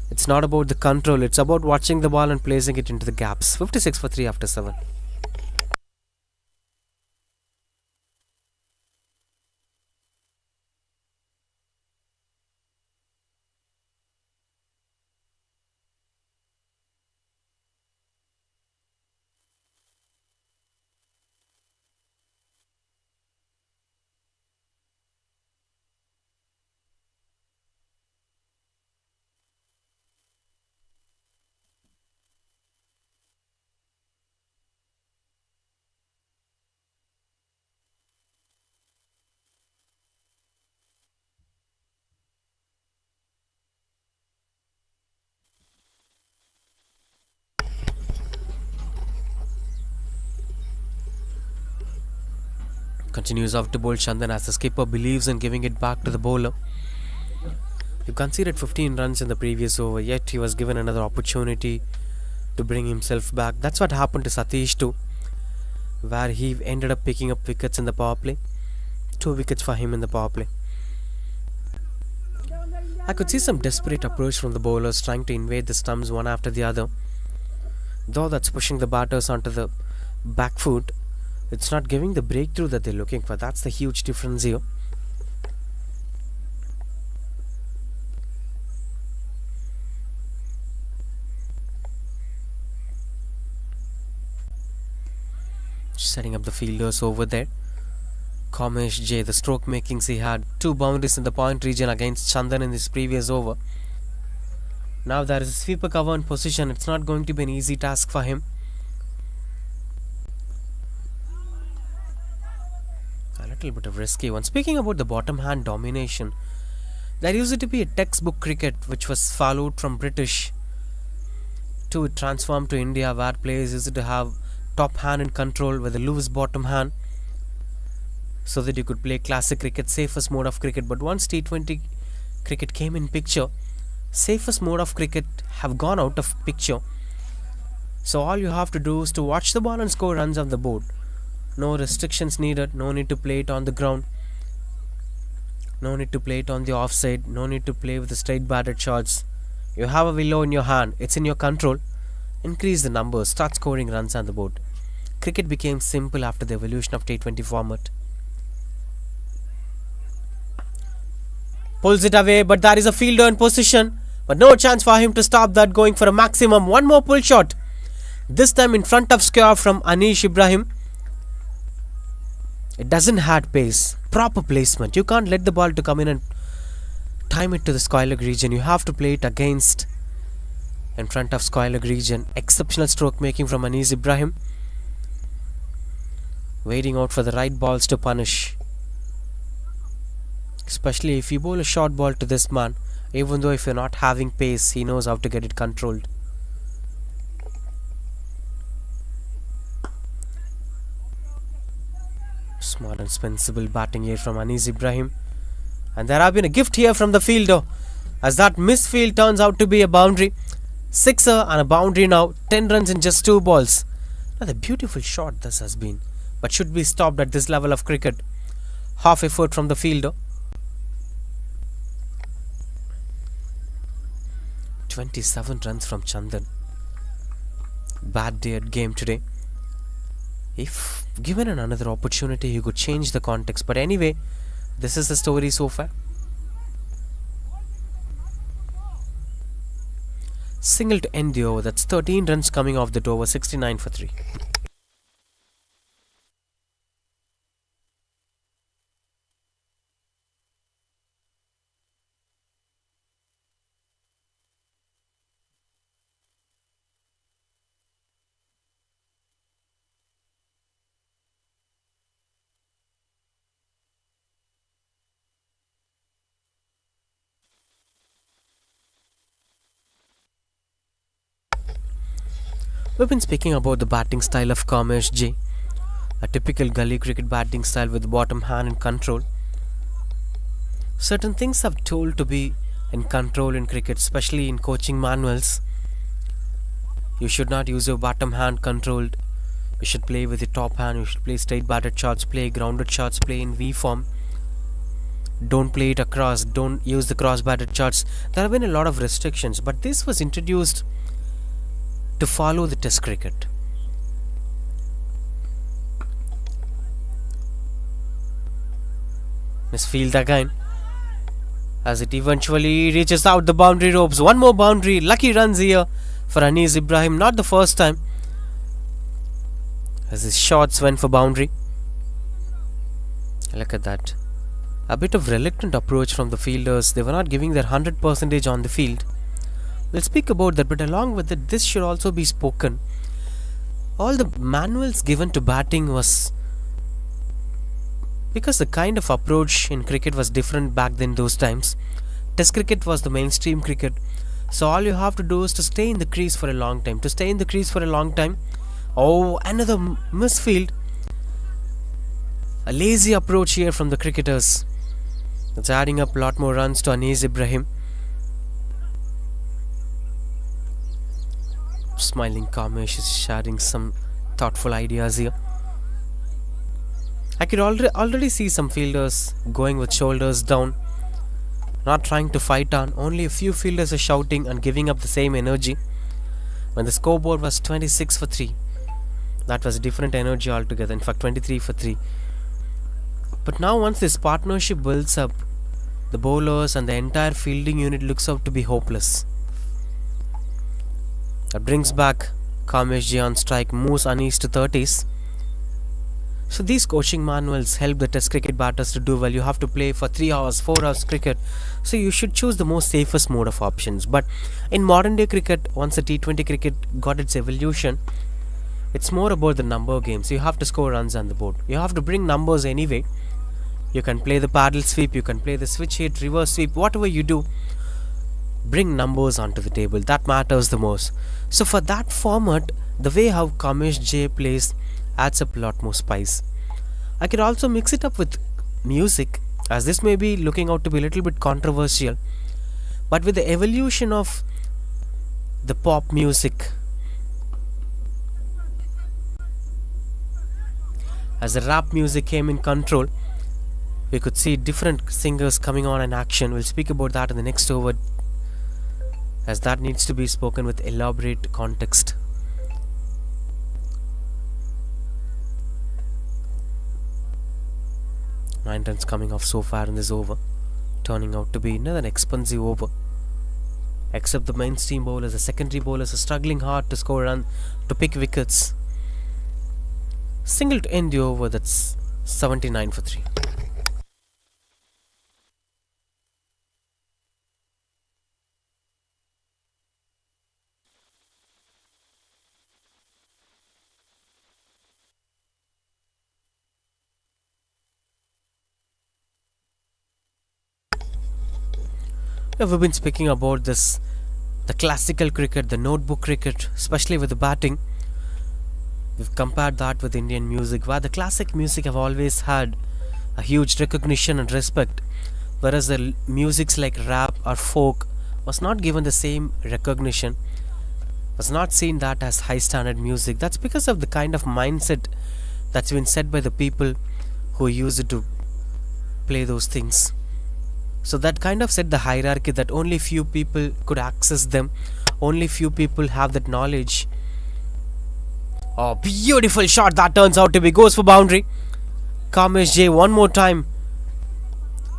It's not about the control. It's about watching the ball and placing it into the gaps. 56 for 3 after 7. Continues off to bowl Chandan as the skipper believes in giving it back to the bowler. He conceded 15 runs in the previous over, yet he was given another opportunity to bring himself back. That's what happened to Satish too, where he ended up picking up wickets in the power play. 2 wickets for him in the power play. I could see some desperate approach from the bowlers trying to invade the stumps one after the other. Though that's pushing the batters onto the back foot, it's not giving the breakthrough that they're looking for. That's the huge difference here. Setting up the fielders over there. Kamesh J, the stroke makings, he had 2 boundaries in the point region against Chandan in his previous over. Now there is a sweeper cover in position. It's not going to be an easy task for him. A little bit of risky one. Speaking about the bottom hand domination, there used to be a textbook cricket which was followed from British to transform to India, where players used to have top hand in control with a loose bottom hand, so that you could play classic cricket, safest mode of cricket. But once T20 cricket came in picture, safest mode of cricket have gone out of picture. So all you have to do is to watch the ball and score runs on the board. No restrictions needed. No need to play it on the ground. No need to play it on the offside. No need to play with the straight batted shots. You have a willow in your hand. It's in your control. Increase the numbers. Start scoring runs on the board. Cricket became simple after the evolution of T20 format. Pulls it away, but there is a fielder in position. But no chance for him to stop that, going for a maximum. One more pull shot. This time in front of square from Anish Ibrahim. It doesn't have pace. Proper placement. You can't let the ball to come in and time it to the square leg region. You have to play it against in front of square leg region. Exceptional stroke making from Anish Ibrahim. Waiting out for the right balls to punish. Especially if you bowl a short ball to this man. Even though if you're not having pace, he knows how to get it controlled. Smart and sensible batting here from Anish Ibrahim. And there have been a gift here from the fielder, as that misfield turns out to be a boundary. Sixer and a boundary now. 10 runs in just 2 balls. Another beautiful shot this has been, but should be stopped at this level of cricket. Half effort from the fielder. 27 runs from Chandan. Bad day at game today. If given another opportunity, he could change the context. But anyway, this is the story so far. Single to end the over. That's 13 runs coming off the over. 69 for 3. We've been speaking about the batting style of Kamesh J. A typical gully cricket batting style with the bottom hand in control. Certain things are told to be in control in cricket, especially in coaching manuals. You should not use your bottom hand controlled. You should play with your top hand. You should play straight batted shots, play grounded shots, play in V form. Don't play it across. Don't use the cross batted shots. There have been a lot of restrictions, but this was introduced to follow the test cricket. Misfield again, as it eventually reaches out the boundary ropes. One more boundary. Lucky runs here for Anish Ibrahim. Not the first time, as his shots went for boundary. Look at that. A bit of reluctant approach from the fielders. They were not giving their 100% on the field. We'll speak about that, but along with it, this should also be spoken. All the manuals given to batting was because the kind of approach in cricket was different back then those times. Test cricket was the mainstream cricket. So all you have to do is to stay in the crease for a long time. Oh, another misfield. A lazy approach here from the cricketers. It's adding up a lot more runs to Anish Ibrahim. Smiling Kamesh is sharing some thoughtful ideas here. I could already see some fielders going with shoulders down, not trying to fight on. Only a few fielders are shouting and giving up the same energy. When the scoreboard was 26 for 3, that was a different energy altogether. In fact, 23 for 3. But now once this partnership builds up, the bowlers and the entire fielding unit looks out to be hopeless. That brings back Kamesh J on strike, moves Anish to 30s. So these coaching manuals help the test cricket batters to do well. You have to play for 3 hours, 4 hours cricket. So you should choose the most safest mode of options. But in modern day cricket, once the T20 cricket got its evolution, it's more about the number games. You have to score runs on the board. You have to bring numbers anyway. You can play the paddle sweep, you can play the switch hit, reverse sweep, whatever you do, bring numbers onto the table. That matters the most. So for that format, the way how Kamesh J plays adds up a lot more spice. I could also mix it up with music, as this may be looking out to be a little bit controversial. But with the evolution of the pop music, as the rap music came in control, we could see different singers coming on in action. We'll speak about that in the next over, as that needs to be spoken with elaborate context. 9 runs coming off so far in this over, turning out to be another expensive over. Except the mainstream bowlers, the secondary bowlers are struggling hard to score run, to pick wickets. Single to end the over, that's 79 for 3. Yeah, we've been speaking about this, the classical cricket, the notebook cricket, especially with the batting. We've compared that with Indian music, where the classic music have always had a huge recognition and respect, whereas the musics like rap or folk was not given the same recognition, was not seen that as high standard music. That's because of the kind of mindset that's been set by the people who use it to play those things. So that kind of set the hierarchy that only few people could access them, only few people have that knowledge. Oh, beautiful shot that turns out to be, goes for boundary. Kamesh J one more time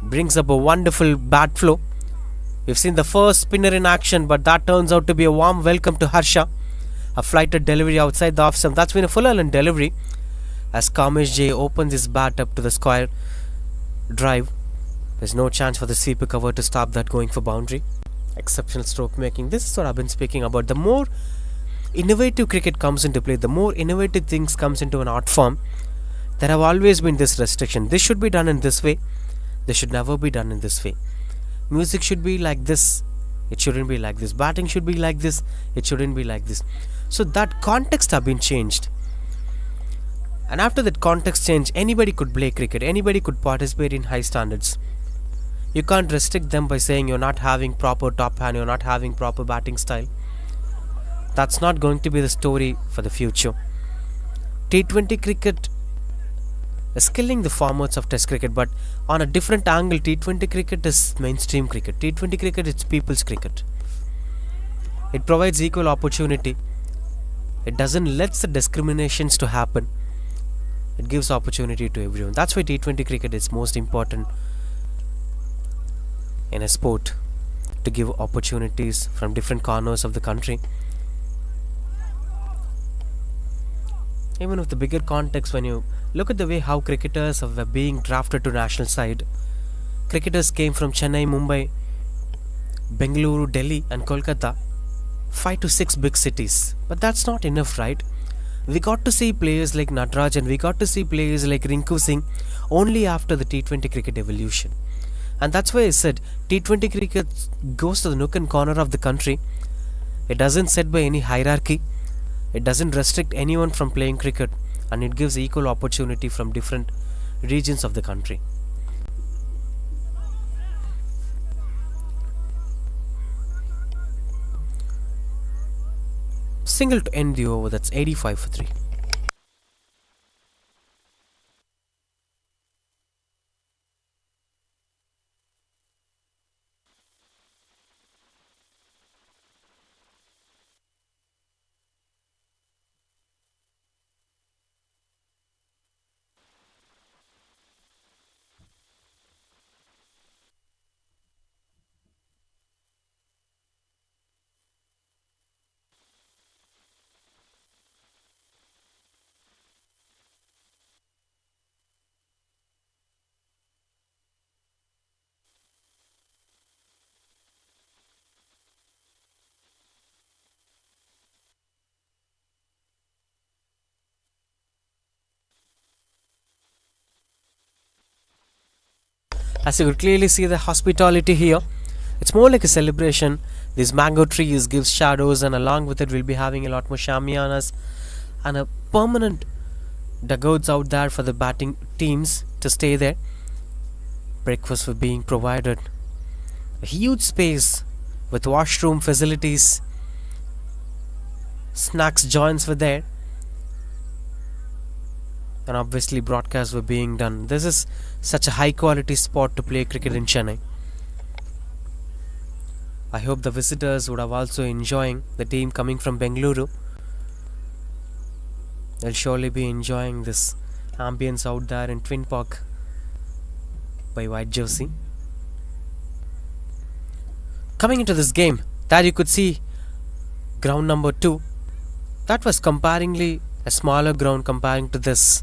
brings up a wonderful bat flow. We've seen the first spinner in action, but that turns out to be a warm welcome to Harsha. A flighted delivery outside the off stump. That's been a full island delivery as Kamesh J opens his bat up to the square drive. There's no chance for the sweeper cover to stop that going for boundary. Exceptional stroke making. This is what I've been speaking about. The more innovative cricket comes into play, the more innovative things comes into an art form, there have always been this restriction. This should be done in this way. This should never be done in this way. Music should be like this. It shouldn't be like this. Batting should be like this. It shouldn't be like this. So that context have been changed. And after that context change, anybody could play cricket. Anybody could participate in high standards. You can't restrict them by saying you're not having proper top hand, you're not having proper batting style. That's not going to be the story for the future. T20 cricket is killing the formats of test cricket, but on a different angle. T20 cricket is mainstream cricket. T20 cricket is people's cricket. It provides equal opportunity. It doesn't let the discriminations to happen. It gives opportunity to everyone. That's why T20 cricket is most important in a sport, to give opportunities from different corners of the country. Even with the bigger context, when you look at the way how cricketers were being drafted to national side, cricketers came from Chennai, Mumbai, Bengaluru, Delhi and Kolkata, 5 to 6 big cities. But that's not enough, right? We got to see players like Nataraj and we got to see players like Rinku Singh only after the T20 cricket evolution. And that's why I said T20 cricket goes to the nook and corner of the country. It doesn't set by any hierarchy. It doesn't restrict anyone from playing cricket, and it gives equal opportunity from different regions of the country. Single to end the over, that's 85 for 3. As you could clearly see the hospitality here, it's more like a celebration. These mango trees gives shadows, and along with it we'll be having a lot more shamianas and a permanent dugouts out there for the batting teams to stay there. Breakfast were being provided. A huge space with washroom facilities. Snacks joints were there. And obviously broadcasts were being done. This is such a high quality spot to play cricket in Chennai. I hope the visitors would have also enjoying the team coming from Bengaluru. They'll surely be enjoying this ambience out there in Twin Park by White Jersey. Coming into this game, there you could see ground number 2. That was comparatively a smaller ground comparing to this.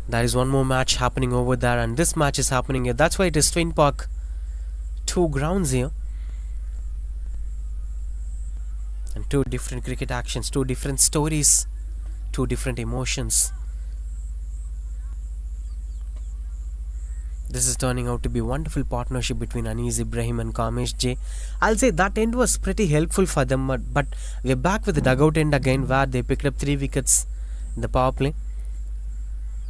There is one more match happening over there, and this match is happening here. That's why it is Twin Park 2 grounds here. And 2 different cricket actions, 2 different stories, 2 different emotions. This is turning out to be a wonderful partnership between Anis Ibrahim and Kamesh J. I'll say that end was pretty helpful for them, but we're back with the dugout end again, where they picked up 3 wickets in the power play.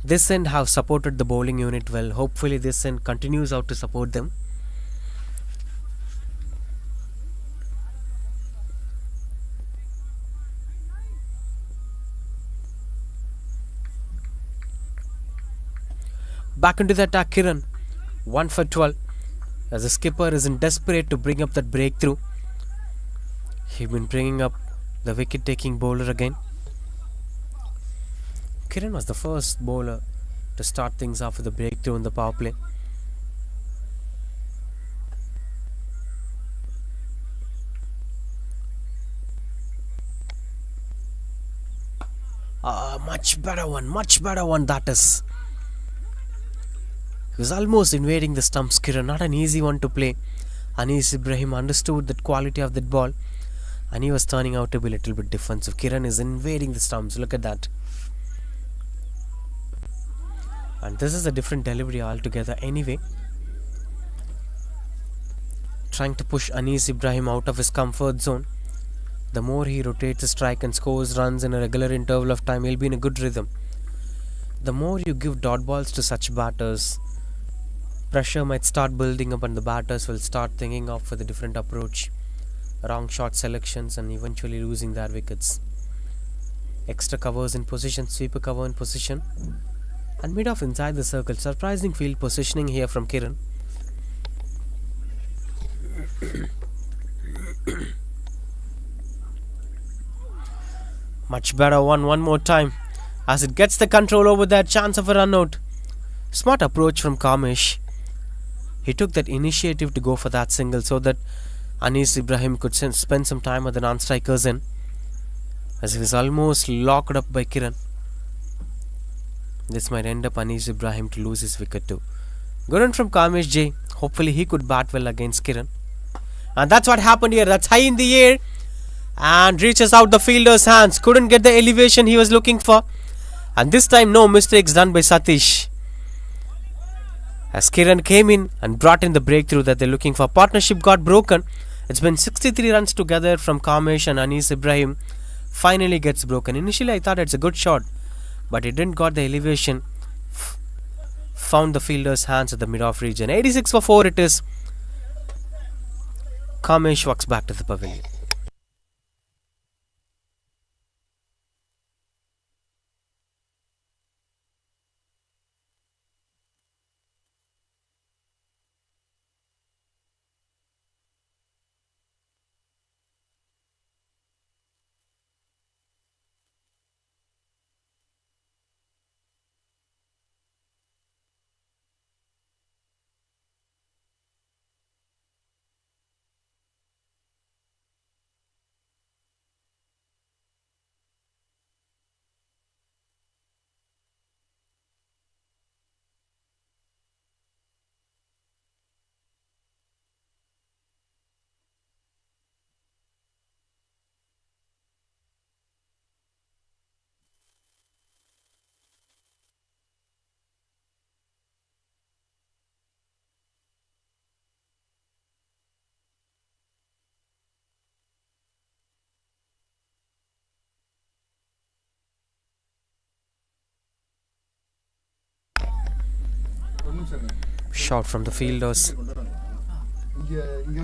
This end have supported the bowling unit well. Hopefully this end continues out to support them. Back into the attack, Kiran. 1 for 12. As the skipper is in desperate to bring up that breakthrough. He's been bringing up the wicket taking bowler again. Kiran was the first bowler to start things off with a breakthrough in the power play. Much better one that is. He was almost invading the stumps, Kiran. Not an easy one to play. Anis Ibrahim understood the quality of that ball, and he was turning out to be a little bit defensive. Kiran is invading the stumps. Look at that. And this is a different delivery altogether anyway. Trying to push Anis Ibrahim out of his comfort zone. The more he rotates his strike and scores runs in a regular interval of time, he'll be in a good rhythm. The more you give dot balls to such batters, pressure might start building up and the batters will start thinking of for the different approach, wrong shot selections, and eventually losing their wickets. Extra covers in position, sweeper cover in position, and mid off inside the circle. Surprising field positioning here from Kiran. Much better one more time. As it gets the control over that, chance of a run out. Smart approach from Kamesh. He took that initiative to go for that single so that Anis Ibrahim could spend some time at the non-strikers in, as he was almost locked up by Kiran. This might end up Anis Ibrahim to lose his wicket too. Good run from Kamesh J. Hopefully he could bat well against Kiran. And that's what happened here. That's high in the air and reaches out the fielder's hands. Couldn't get the elevation he was looking for. And this time no mistakes done by Satish, as Kiran came in and brought in the breakthrough that they're looking for. Partnership got broken. It's been 63 runs together from Kamesh, and Anis Ibrahim finally gets broken. Initially I thought it's a good shot, but it didn't got the elevation. Found the fielder's hands at the mid-off region. 86 for 4 it is. Kamesh walks back to the pavilion. Shot from the fielders. இங்க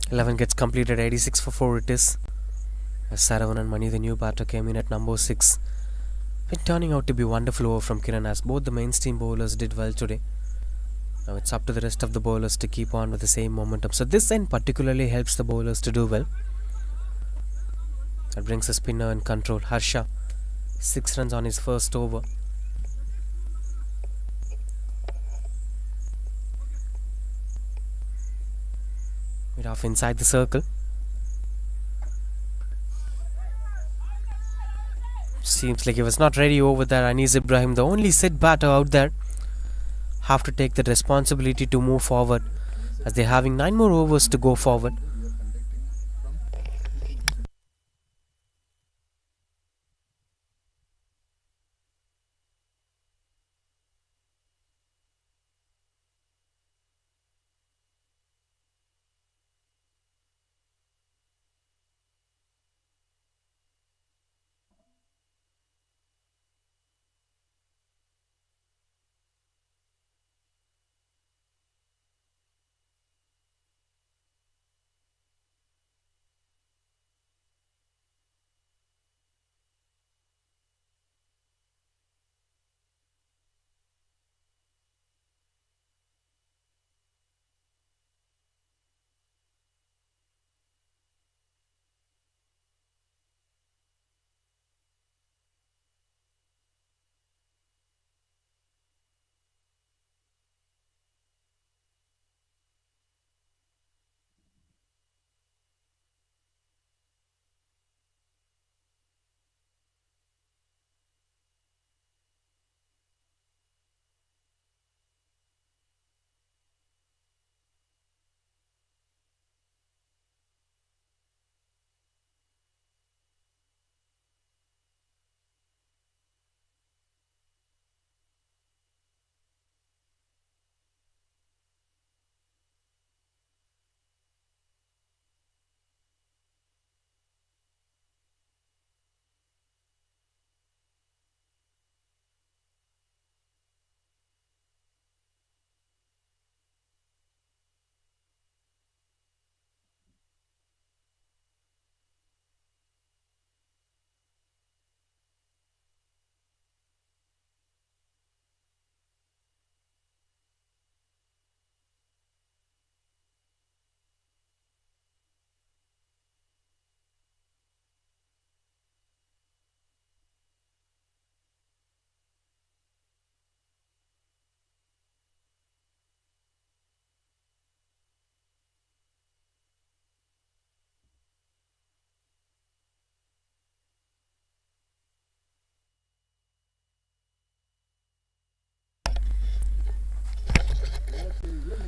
11 gets completed, 86 for 4 it is. As Saravanan Mani, the new batter, came in at number 6. It turning out to be a wonderful over from Kiran, as both the mainstream bowlers did well today. Now it's up to the rest of the bowlers to keep on with the same momentum. So this end particularly helps the bowlers to do well. That brings a spinner in control, Harsha. 6 runs on his first over. Mid off inside the circle. Seems like he was not ready over there. Anis Ibrahim, the only sit batter out there, have to take the responsibility to move forward, as they're having 9 more overs to go forward.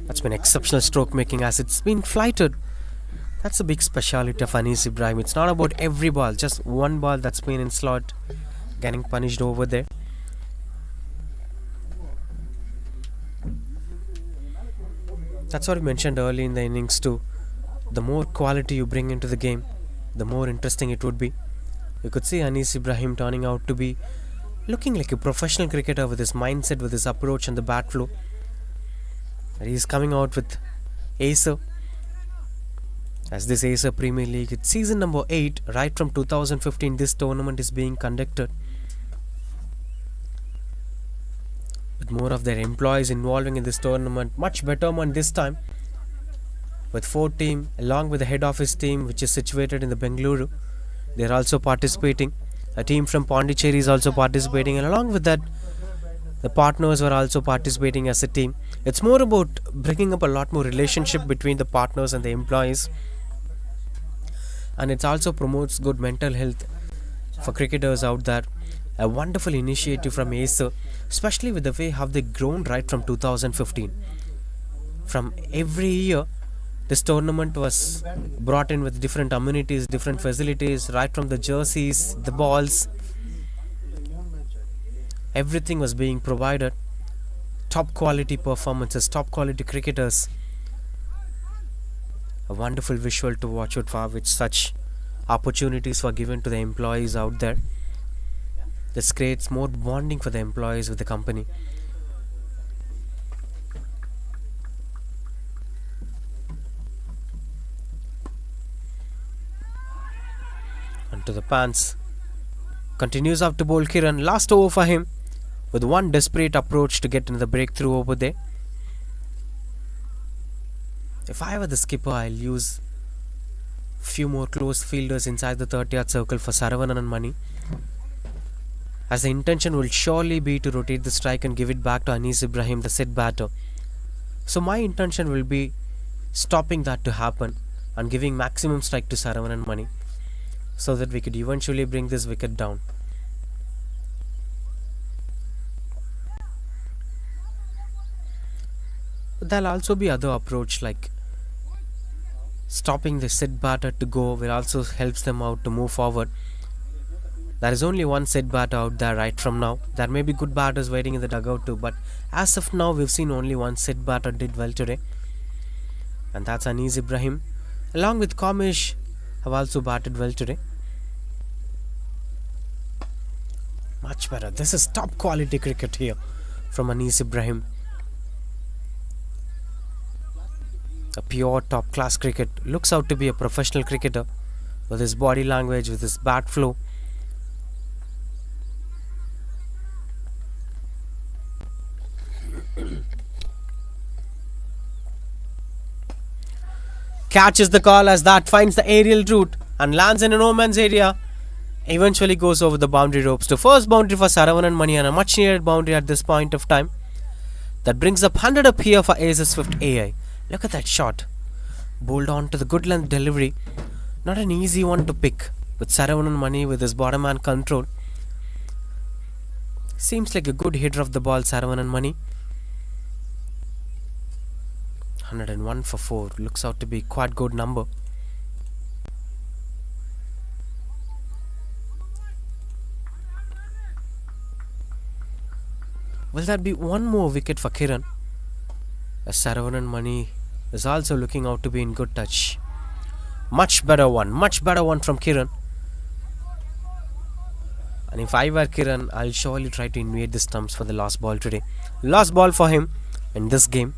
That's been exceptional stroke making, as it's been flighted. That's a big speciality of Anis Ibrahim. It's not about every ball, just one ball that's been in slot, getting punished over there. That's what I mentioned early in the innings too. The more quality you bring into the game, the more interesting it would be. You could see Anis Ibrahim turning out to be looking like a professional cricketer with his mindset, with his approach and the bat flow. He's coming out with Acer, as this Acer Premier League, it's season number 8. Right from 2015 this tournament is being conducted, with more of their employees involving in this tournament. Much better one this time, with 4 teams along with the head office team, which is situated in the Bengaluru. They're also participating, A team from Pondicherry is also participating, and along with that, the partners were also participating as a team. It's more about bringing up a lot more relationship between the partners and the employees, and it also promotes good mental health for cricketers out there. A wonderful initiative from Acer, especially with the way how they've grown right from 2015. From every year, this tournament was brought in with different amenities, different facilities, right from the jerseys, the balls, everything was being provided. Top quality performances, top quality cricketers. A wonderful visual to watch out for, which such opportunities were given to the employees out there. This creates more bonding for the employees with the company. Onto the pants. Continues up to bowl Kiran. Last over for him, with one desperate approach to get into the breakthrough over there. If I were the skipper, I'll use few more close fielders inside the 30-yard circle for Saravanan and Mani, as the intention will surely be to rotate the strike and give it back to Anis Ibrahim, the set batter. So my intention will be stopping that to happen and giving maximum strike to Saravanan and Mani, so that we could eventually bring this wicket down. But there'll also be other approach, like stopping the set batter to go will also helps them out to move forward. There is only one set batter out there right from now. There may be good batters waiting in the dugout too, but as of now we've seen only one set batter did well today, and that's Anis Ibrahim. Along with Komish have also batted well today. Much better. This is top quality cricket here from Anis Ibrahim. A pure top class cricket. Looks out to be a professional cricketer with his body language, with his bat flow. Catches the call as that finds the aerial route and lands in a no man's area. Eventually goes over the boundary ropes to first boundary for Saravanan and Mani, and a much needed boundary at this point of time. That brings up 100 up here for Acer Swift AI. Look at that shot. Bowled on to the good length delivery. Not an easy one to pick, with Saravanan and Mani with his bottom hand control. Seems like a good hitter of the ball, Saravanan and Mani. 101 for 4. Looks out to be quite good number. Will that be one more wicket for Kiran? As Saravanan and Mani is also looking out to be in good touch. Much better one from Kiran. And if I were Kiran, I'll surely try to invade the stumps for the last ball today. Last ball for him in this game.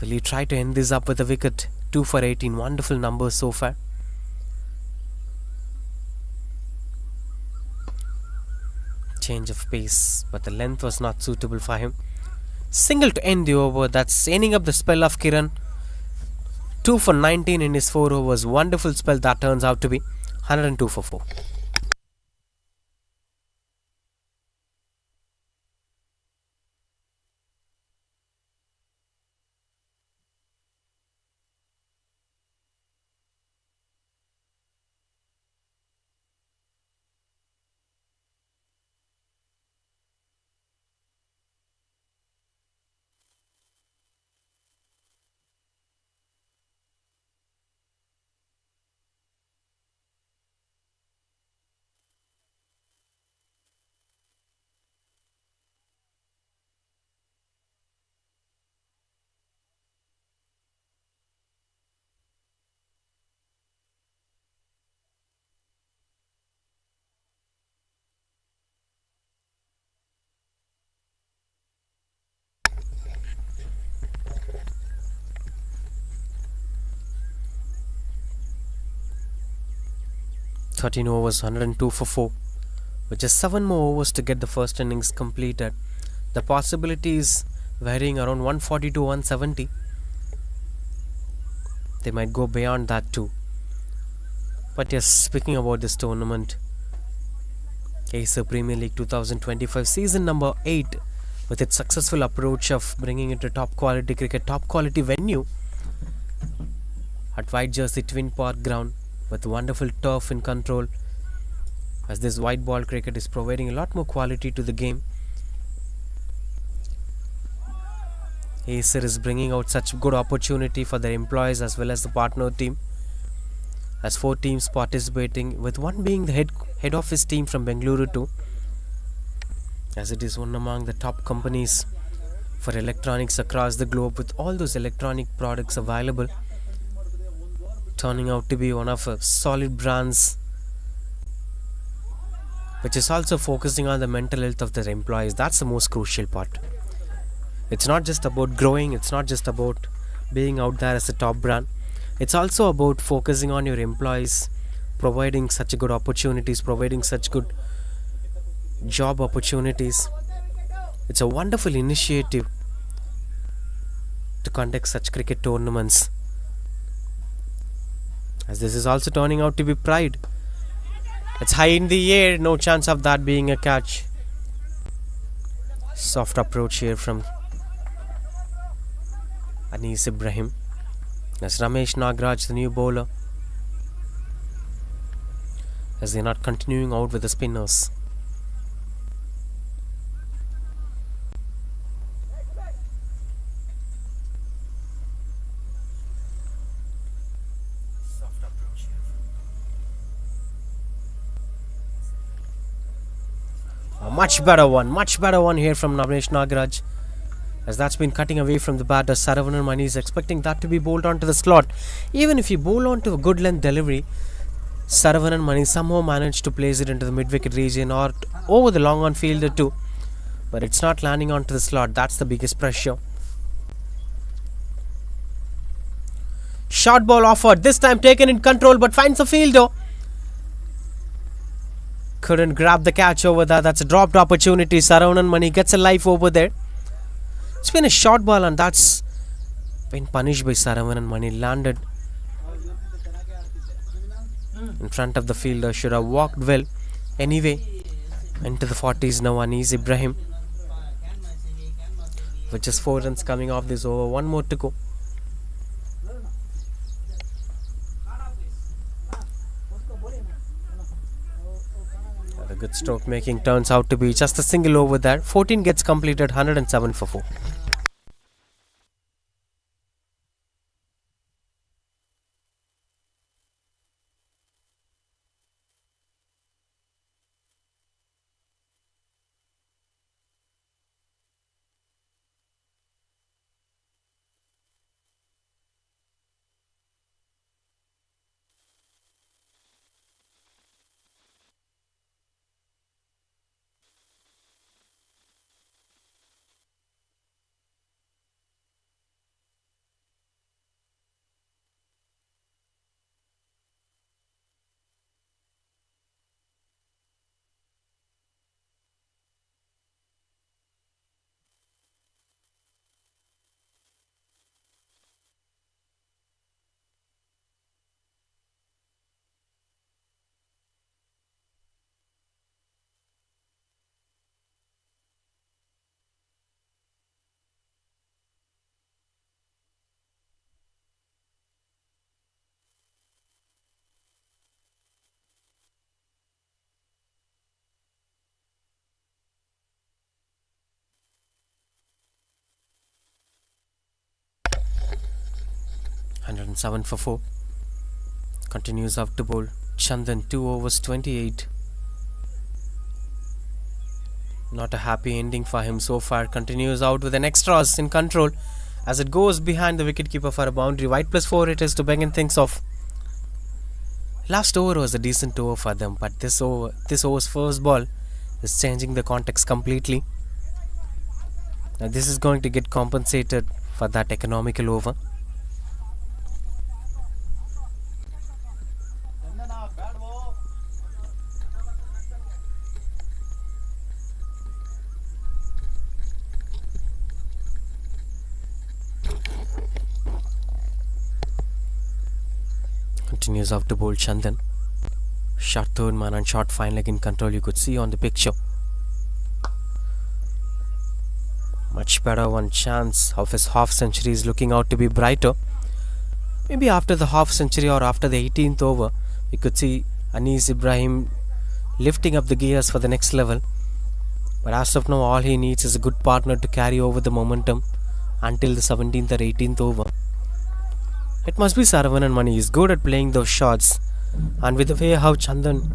Will he try to end this up with a wicket? 2 for 18. Wonderful numbers so far. Change of pace, but the length was not suitable for him. Single to end the over. That's ending up the spell of Kiran. 2 for 19 in his 4 overs. Wonderful spell that turns out to be. 102 for 4. (13 overs, 102 for 4. With just 7 more overs to get the first innings completed. The possibilities varying around 140 to 170. They might go beyond that too. But yes, speaking about this tournament, Acer Premier League 2025 season number 8, with its successful approach of bringing it to top quality cricket, top quality venue at White Jersey Twin Park ground with wonderful turf in control, as this white ball cricket is providing a lot more quality to the game. Acer is bringing out such good opportunity for their employees as well as the partner team, as 4 teams participating, with one being the head office team from Bengaluru too, as it is one among the top companies for electronics across the globe, with all those electronic products available, turning out to be one of a solid brands, which is also focusing on the mental health of their employees. That's the most crucial part. It's not just about growing, it's not just about being out there as a top brand. It's also about focusing on your employees, providing such good opportunities, providing such good job opportunities. It's a wonderful initiative to conduct such cricket tournaments, as this is also turning out to be pride. It's high in the air, no chance of that being a catch. Soft approach here from Anis Ibrahim, as Ramesh Nagraj, the new bowler, as they're not continuing out with the spinners. A much better one here from Ramesh Nagraj, as that's been cutting away from the batter. Saravanan Mani is expecting that to be bowled onto the slot. Even if you bowl onto a good length delivery, Saravanan Mani somehow managed to place it into the mid-wicket region or over the long on fielder too, but it's not landing onto the slot. That's the biggest pressure. Short ball offered, this time taken in control, but finds the fielder. Couldn't grab the catch over there. That's a dropped opportunity. Saravanan Mani gets a life over there. It's been a short ball and that's been punished by Saravanan Mani. Landed in front of the fielder. Should have walked well. Anyway, into the 40s now Anis Ibrahim, with just 4 runs coming off this over. One more to go. The good stroke making turns out to be just a single over there. 14 gets completed, 107 for 4. Seven for 4. Continues out to bowl Chandan, 2 overs 28. Not a happy ending for him so far. Continues out with an extras in control as it goes behind the wicketkeeper for a boundary. White plus 4 it is to begin things off. Last over was a decent over for them, but this over's first ball is changing the context completely. Now this is going to get compensated for that economical over. Continues out to bowl Chandan. Shot third man and shot fine leg in control, you could see on the picture. Much better, one chance of his half century is looking out to be brighter. Maybe after the half century or after the 18th over, we could see Anis Ibrahim lifting up the gears for the next level. But as of now, all he needs is a good partner to carry over the momentum until the 17th or 18th over. It must be Saravanan Mani. He's good at playing those shots, and with the way how Chandan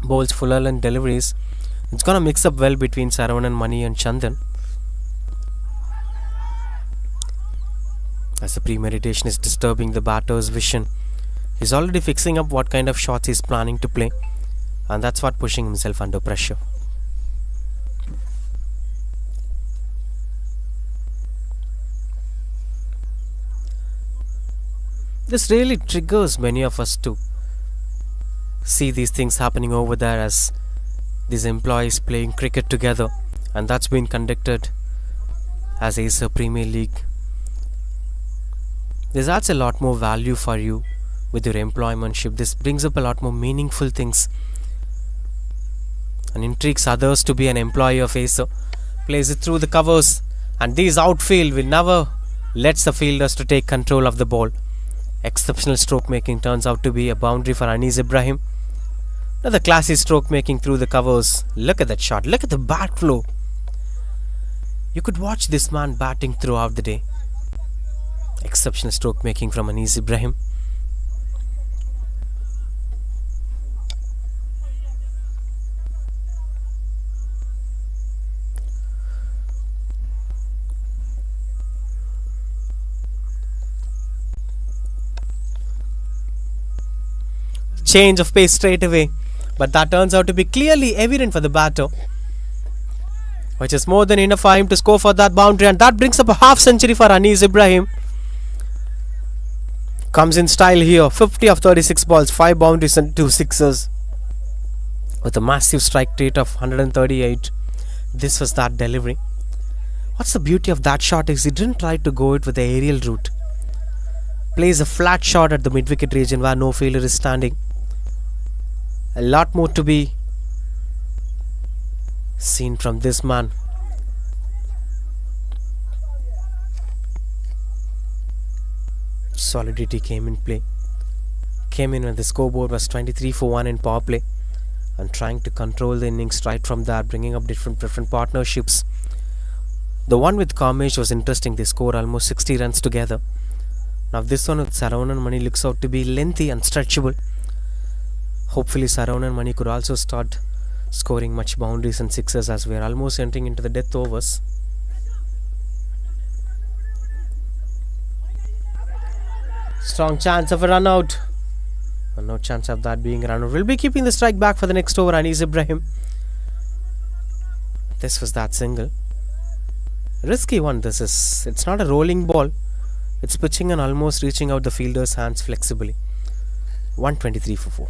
bowls full and deliveries, it's gonna mix up well between Saravanan Mani and Chandan. As the premeditation is disturbing the batter's vision, he's already fixing up what kind of shots he's planning to play, and that's what pushing himself under pressure. This really triggers many of us to see these things happening over there, as these employees playing cricket together, and that's been conducted as Acer Premier League. This adds a lot more value for you with your employmentship. This brings up a lot more meaningful things and intrigues others to be an employee of Acer. Plays it through the covers, and these outfield will never lets the fielders to take control of the ball. Exceptional stroke making turns out to be a boundary for Anis Ibrahim. Another classy stroke making through the covers. Look at that shot. Look at the bat flow. You could watch this man batting throughout the day. Exceptional stroke making from Anis Ibrahim. Change of pace straight away, but that turns out to be clearly evident for the batter, which is more than enough for him to score for that boundary, and that brings up a half century for Anis Ibrahim. Comes in style here, 50 of 36 balls, 5 boundaries and 2 sixes, with a massive strike rate of 138. This was that delivery. What's the beauty of that shot is he didn't try to go it with the aerial route. Plays a flat shot at the mid-wicket region where no fielder is standing. A lot more to be seen from this man. Solidity came in play. Came in when the scoreboard was 23 for 1 in power play, and trying to control the innings right from there, bringing up different partnerships. The one with Kamesh was interesting. They scored almost 60 runs together. Now this one with Saravanan Mani looks out to be lengthy and stretchable. Hopefully Saravanan Mani could also start scoring much boundaries and sixes, as we are almost entering into the death overs. Strong chance of a run out. No chance of that being a run out. We'll be keeping the strike back for the next over. Anis Ibrahim. This was that single. Risky one this is. It's not a rolling ball. It's pitching and almost reaching out the fielder's hands flexibly. 123 for 4.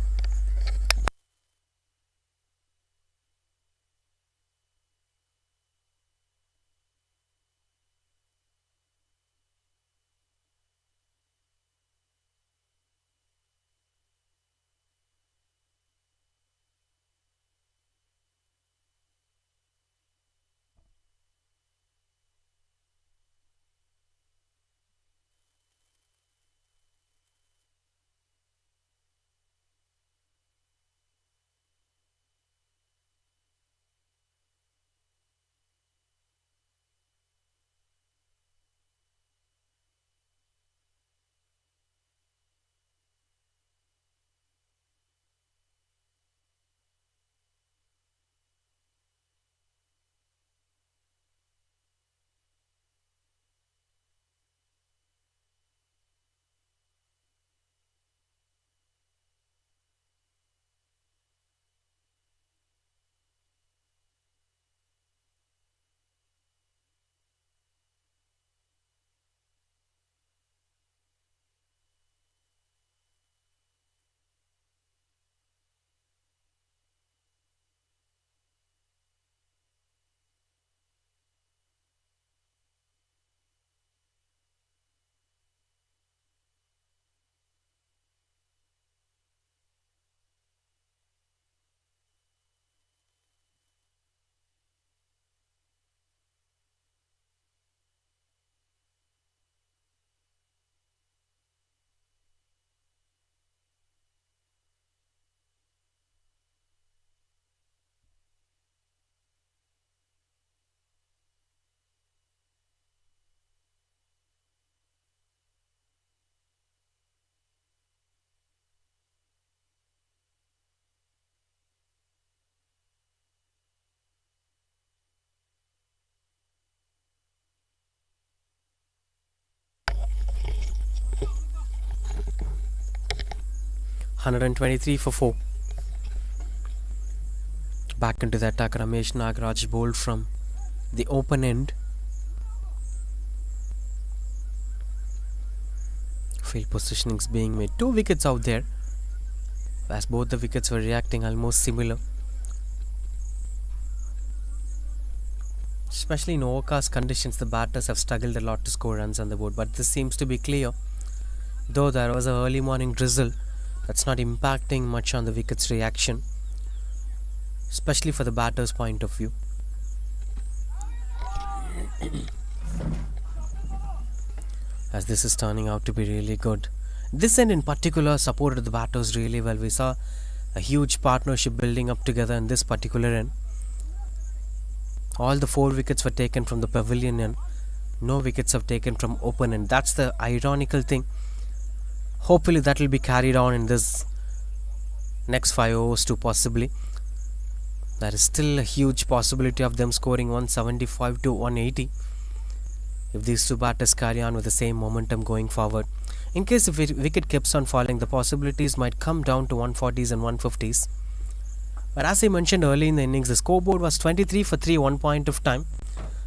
123 for 4. Back into the attack. Ramesh Nagaraj bowled from the open end. Field positionings being made. 2 wickets out there, as both the wickets were reacting almost similar. Especially in overcast conditions, the batters have struggled a lot to score runs on the board, but this seems to be clear. Though there was an early morning drizzle, that's not impacting much on the wicket's reaction, especially for the batter's point of view. As this is turning out to be really good. This end in particular supported the batters really well. We saw a huge partnership building up together in this particular end. All the 4 wickets were taken from the pavilion end. No wickets have taken from open end. That's the ironical thing. Hopefully that will be carried on in this next 5 overs too, possibly. There is still a huge possibility of them scoring 175 to 180 if these 2 batters carry on with the same momentum going forward. In case if wicket keeps on falling, the possibilities might come down to 140s and 150s. But as I mentioned early in the innings, the scoreboard was 23 for 3 one point of time.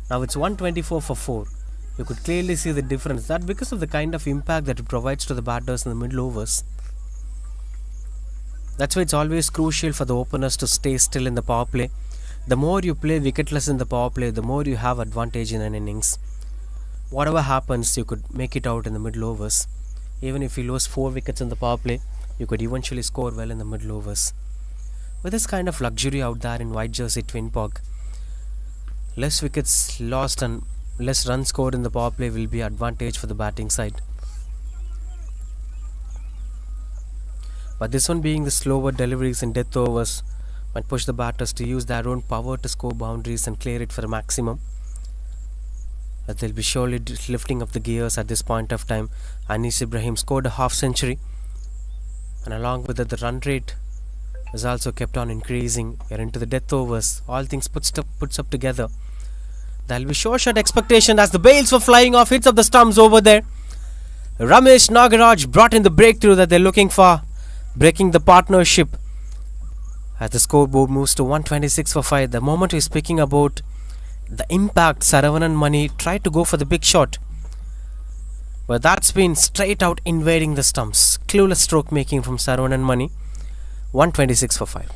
Now it's 124 for 4. You could clearly see the difference. That because of the kind of impact that it provides to the batters in the middle overs. That's why it's always crucial for the openers to stay still in the power play. The more you play wicketless in the power play, the more you have advantage in an innings. Whatever happens, you could make it out in the middle overs. Even if you lose 4 wickets in the power play, you could eventually score well in the middle overs. With this kind of luxury out there in white jersey twin pog, less wickets lost and less runs scored in the power play will be advantage for the batting side. But this one being the slower deliveries in death overs might push the batters to use their own power to score boundaries and clear it for a maximum. But they'll be surely lifting up the gears at this point of time. Anis Ibrahim scored a half century, and along with it the run rate is also kept on increasing. We're into the death overs. All things puts up together. There'll be sure shot expectation as the bails were flying off, hits up the stumps over there. Ramesh Nagaraj brought in the breakthrough that they're looking for, breaking the partnership as the scoreboard moves to 126 for 5. The moment we're speaking about the impact, Saravanan Mani tried to go for the big shot, but that's been straight out invading the stumps. Clueless stroke making from Saravanan Mani. 126 for 5.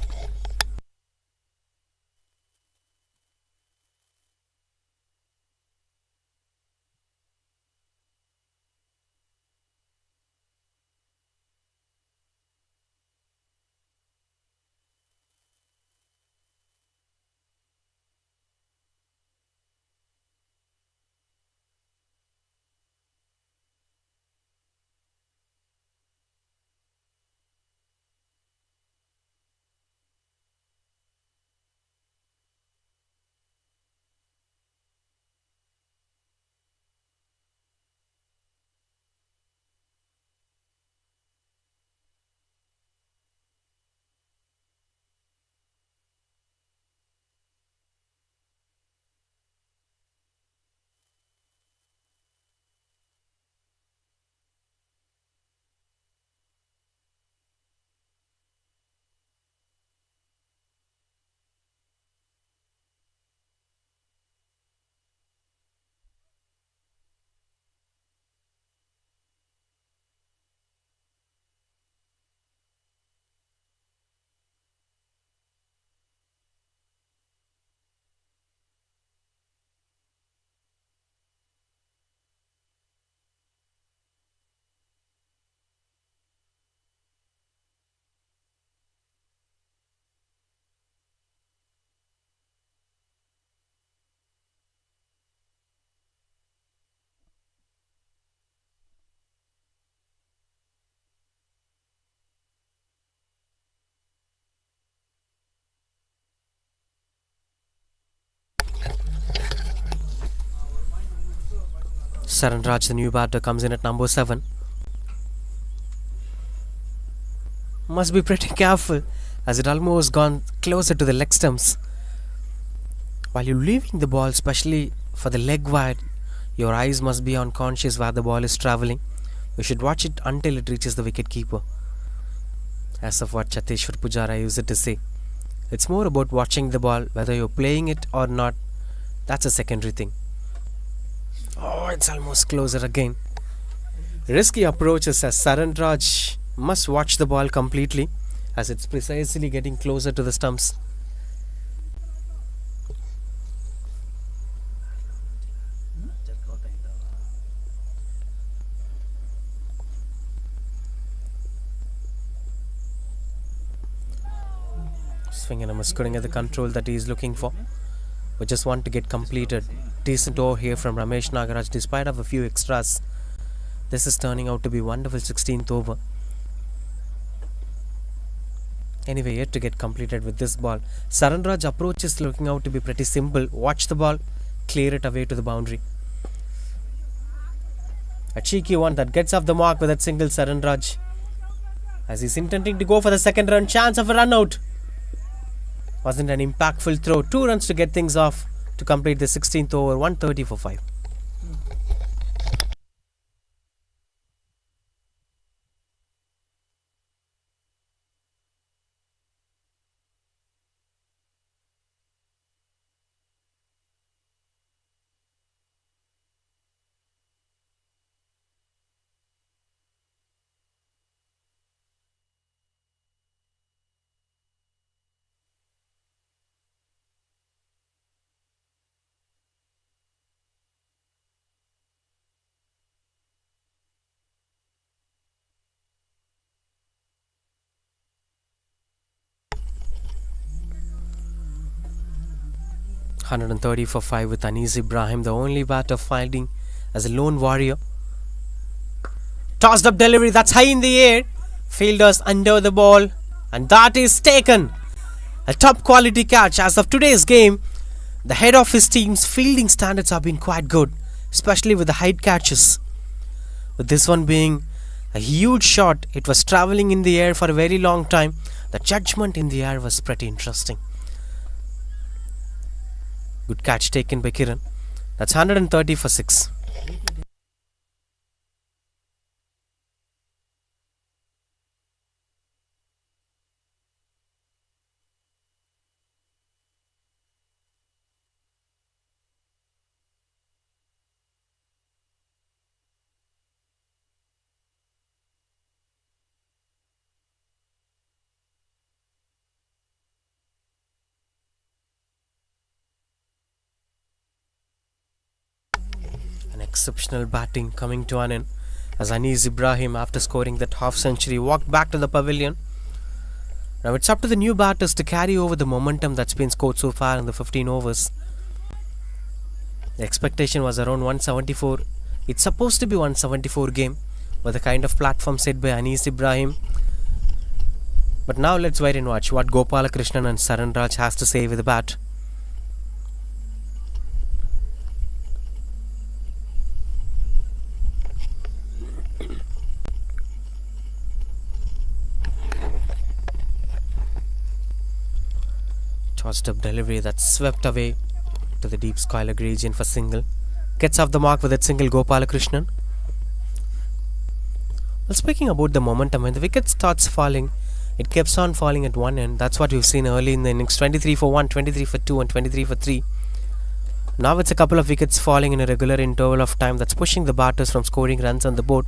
Saran Raj, the new batter, comes in at number 7. Must be pretty careful as it almost gone closer to the leg stumps. While you're leaving the ball, especially for the leg wide, your eyes must be unconscious where the ball is travelling. You should watch it until it reaches the wicket keeper. As of what Chateshwar Pujara used to say, it's more about watching the ball, whether you're playing it or not. That's a secondary thing. Oh, it's almost closer again. Risky approaches as Saranraj must watch the ball completely as it's precisely getting closer to the stumps. Swing and a miss, couldn't get the control that he is looking for. We just want to get completed. Decent over here from Ramesh Nagaraj despite of a few extras. This is turning out to be wonderful 16th over. Anyway, yet to get completed with this ball. Saranraj approach is looking out to be pretty simple. Watch the ball, clear it away to the boundary. A cheeky one that gets off the mark with that single Saranraj. As he's intending to go for the second run, chance of a run out. Wasn't an impactful throw. 2 runs to get things off to complete the 16th over, 130 for 5. $130 for 5 with Anis Ibrahim, the only batter fielding as a lone warrior. Tossed up delivery, that's high in the air. Fielders under the ball, and that is taken. A top quality catch. As of today's game, the head office team's fielding standards have been quite good, especially with the height catches. With this one being a huge shot, it was travelling in the air for a very long time. The judgment in the air was pretty interesting. Good catch taken by Kiran. That's 130 for 6. Exceptional batting coming to an end as Anis Ibrahim, after scoring that half century, walked back to the pavilion. Now it's up to the new batters to carry over the momentum that's been scored so far in the 15 overs. The expectation was around 174. It's supposed to be 174 game with the kind of platform set by Anis Ibrahim. But now let's wait and watch what Gopalakrishnan and Saranraj has to say with the bat. Tossed up delivery that swept away to the deep skylar region for single. Gets off the mark with that single, Gopalakrishnan. Well, speaking about the momentum, when the wicket starts falling, it keeps on falling at one end. That's what we've seen early in the innings. 23 for 1, 23 for 2 and 23 for 3. Now it's a couple of wickets falling in a regular interval of time that's pushing the batters from scoring runs on the board.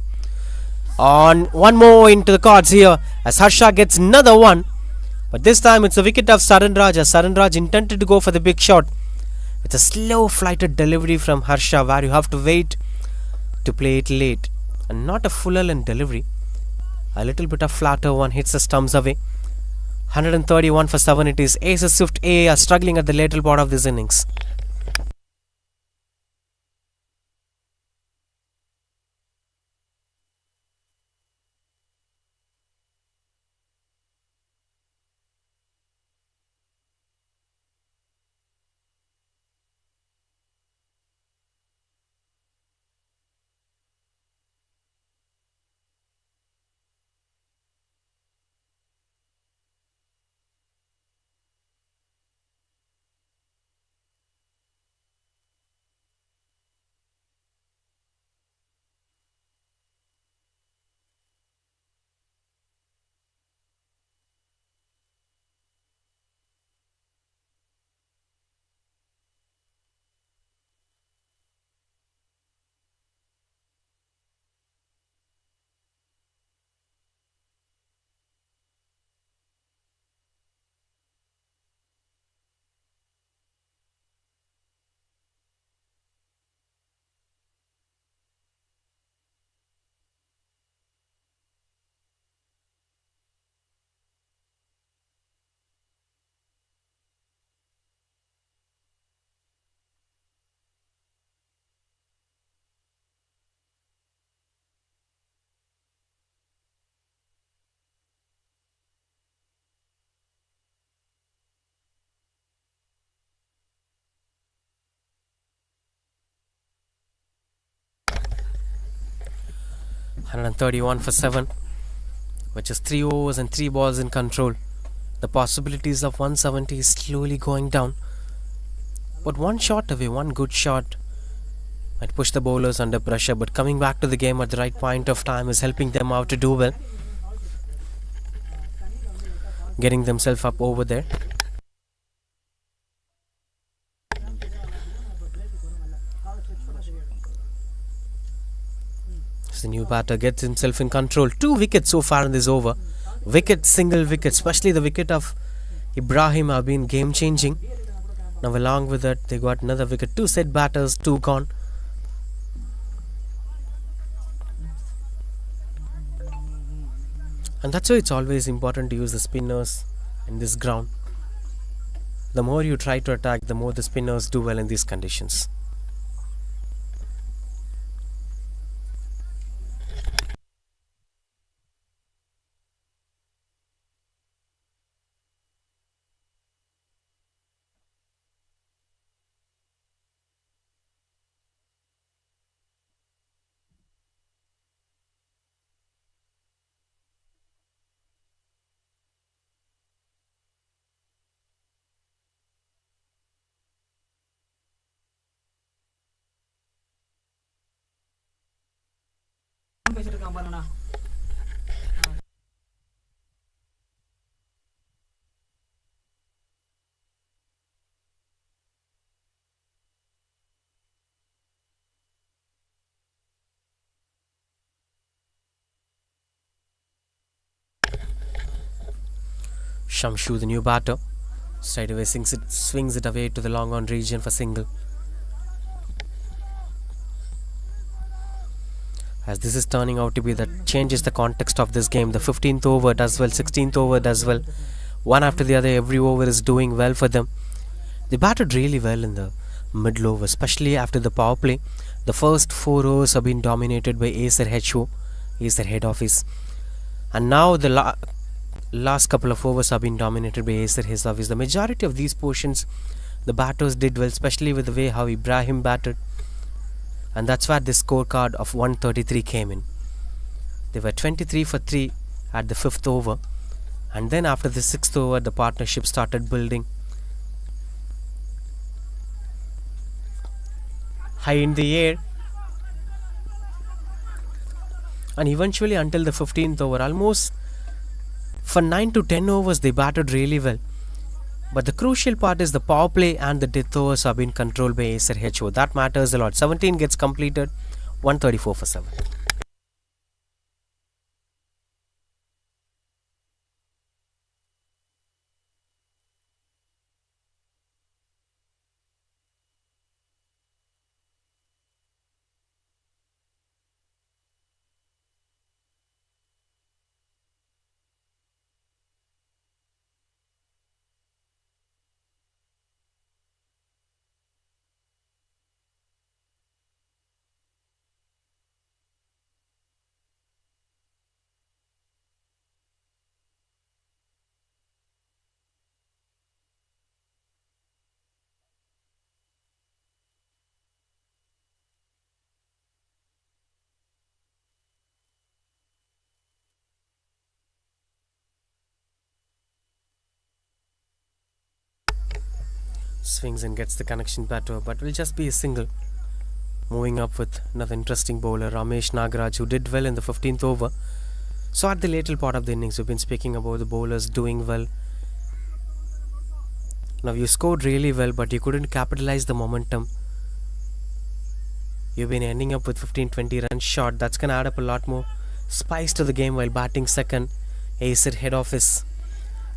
On one more into the cards here as Harsha gets another one. But this time it's the wicket of Saranraj as Saranraj intended to go for the big shot. It's a slow flighted delivery from Harsha where you have to wait to play it late. And not a full and delivery. A little bit of flatter one hits the stumps away. 131 for 7 it is. Acer Swift A are struggling at the lateral part of this innings. 131 for 7, which is 3 overs and 3 balls in control. The possibilities of 170 is slowly going down. But one shot away, one good shot might push the bowlers under pressure, but coming back to the game at the right point of time is helping them out to do well. Getting themselves up over there. As the new batter gets himself in control. 2 wickets so far in this over. Wicket, single wicket, especially the wicket of Ibrahim have been game changing. Now along with that they got another wicket. 2 set batters, 2 gone. And that's why it's always important to use the spinners in this ground. The more you try to attack, the more the spinners do well in these conditions. Shamshu, the new batter, straight away swings it away to the long on region for single. As this is turning out to be that changes the context of this game. The 15th over does well, 16th over does well. One after the other, every over is doing well for them. They batted really well in the middle over, especially after the power play. The first 4 overs have been dominated by Acer HO, Acer head office. And now the last couple of overs have been dominated by Acer his office. The majority of these portions, the batters did well, especially with the way how Ibrahim batted. And that's where the scorecard of 133 came in. They were 23 for 3 at the 5th over. And then after the 6th over, the partnership started building. High in the air. And eventually until the 15th over, almost for 9 to 10 overs, they batted really well. But the crucial part is the power play and the death overs have been controlled by Acer HO. That matters a lot. 17 gets completed, 134 for 7. Swings and gets the connection batter, but will just be a single. Moving up with another interesting bowler, Ramesh Nagaraj, who did well in the 15th over. So at the later part of the innings, we've been speaking about the bowlers doing well. Now you scored really well, but you couldn't capitalize the momentum. You've been ending up with 15-20 runs short. That's going to add up a lot more spice to the game while batting second. Acer head office,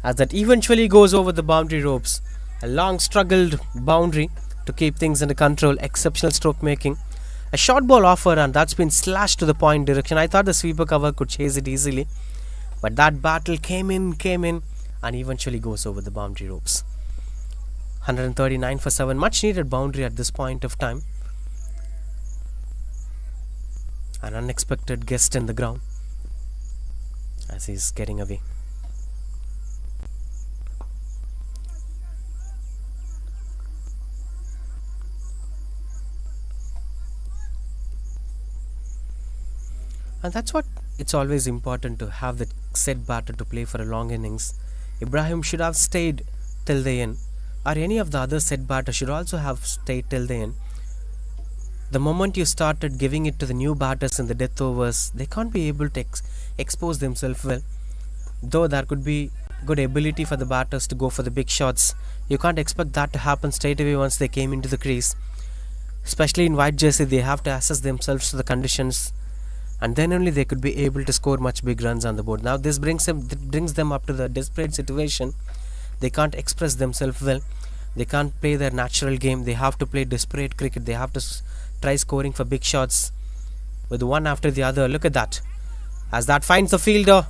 as that eventually goes over the boundary ropes. A long struggled boundary to keep things under control. Exceptional stroke making. A short ball offer, and that's been slashed to the point direction. I thought the sweeper cover could chase it easily, but that battle came in and eventually goes over the boundary ropes. 139 for 7. Much needed boundary at this point of time. An unexpected guest in the ground as he's getting away. And that's what it's always important to have that set batter to play for a long innings. Ibrahim should have stayed till the end, or any of the other set batters should also have stayed till the end. The moment you started giving it to the new batters in the death overs, they can't be able to expose themselves well. Though there could be good ability for the batters to go for the big shots, you can't expect that to happen straight away once they came into the crease. Especially in white jersey, they have to assess themselves to the conditions, and then only they could be able to score much big runs on the board. Now this brings them up to the desperate situation. They can't express themselves well. They can't play their natural game. They have to play desperate cricket. They have to try scoring for big shots with one after the other. Look at that. As that finds the fielder,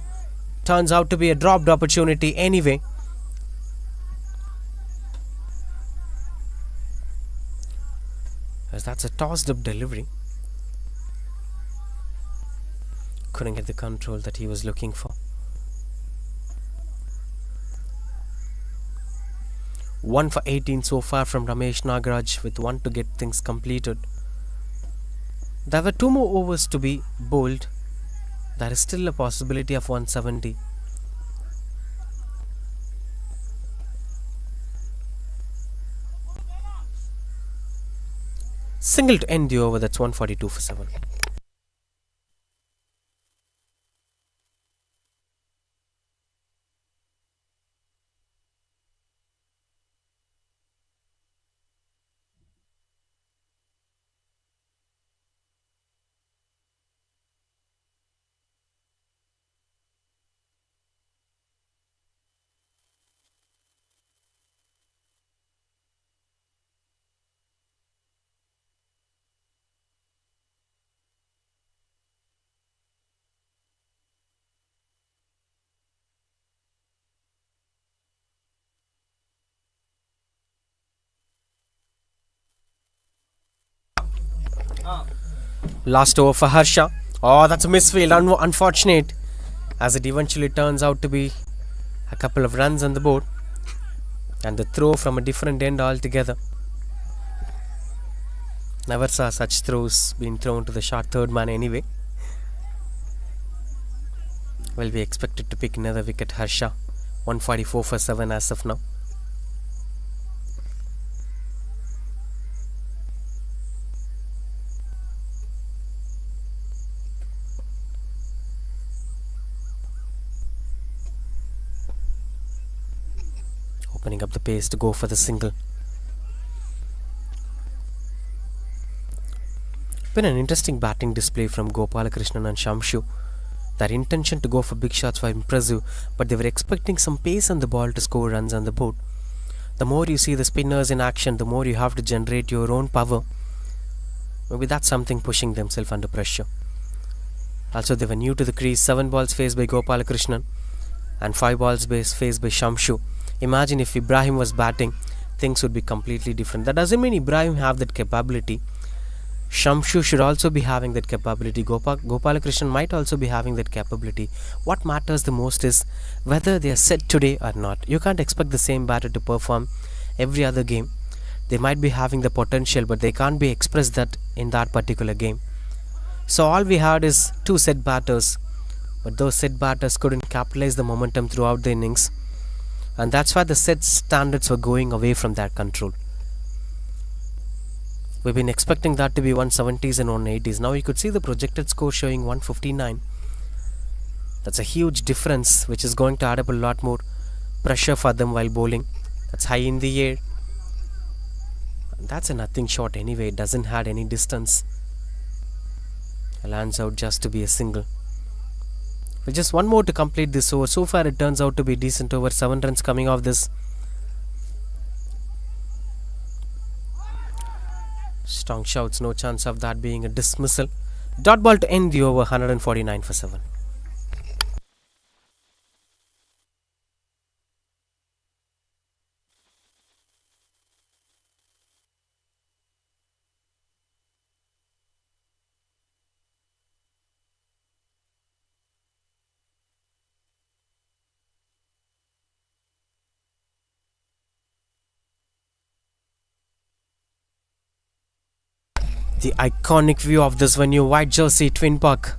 turns out to be a dropped opportunity anyway. As that's a tossed up delivery. Couldn't get the control that he was looking for. 1 for 18 so far from Ramesh Nagaraj, with 1 to get things completed. There were 2 more overs to be bowled. There is still a possibility of 170. Single to end the over, that's 142 for 7. Last over for Harsha. Oh, that's a misfield. Unfortunate. As it eventually turns out to be a couple of runs on the board. And the throw from a different end altogether. Never saw such throws being thrown to the short third man anyway. Well, we expected to pick another wicket, Harsha. 144 for 7 as of now. Opening up the pace to go for the single. Been an interesting batting display from Gopalakrishnan and Shamshu. Their intention to go for big shots was impressive, but they were expecting some pace on the ball to score runs on the board. The more you see the spinners in action, the more you have to generate your own power. Maybe that's something pushing themselves under pressure. Also, they were new to the crease. 7 balls faced by Gopalakrishnan and 5 balls faced by Shamshu. Imagine if Ibrahim was batting, things would be completely different. That doesn't mean Ibrahim have that capability. Shamshu should also be having that capability. Gopalakrishnan might also be having that capability. What matters the most is whether they are set today or not. You can't expect the same batter to perform every other game. They might be having the potential, but they can't be expressed that in that particular game. So all we had is 2 set batters, but those set batters couldn't capitalize the momentum throughout the innings. And that's why the set standards were going away from that control. We've been expecting that to be 170s and 180s. Now you could see the projected score showing 159. That's a huge difference, which is going to add up a lot more pressure for them while bowling. That's high in the air. That's a nothing shot anyway. It doesn't have any distance. It lands out just to be a single. With just 1 more to complete this over. So far it turns out to be decent over. 7 runs coming off this. Strong shouts, no chance of that being a dismissal. Dot ball to end the over, 149 for 7. The iconic view of this venue, white jersey, Twin Park.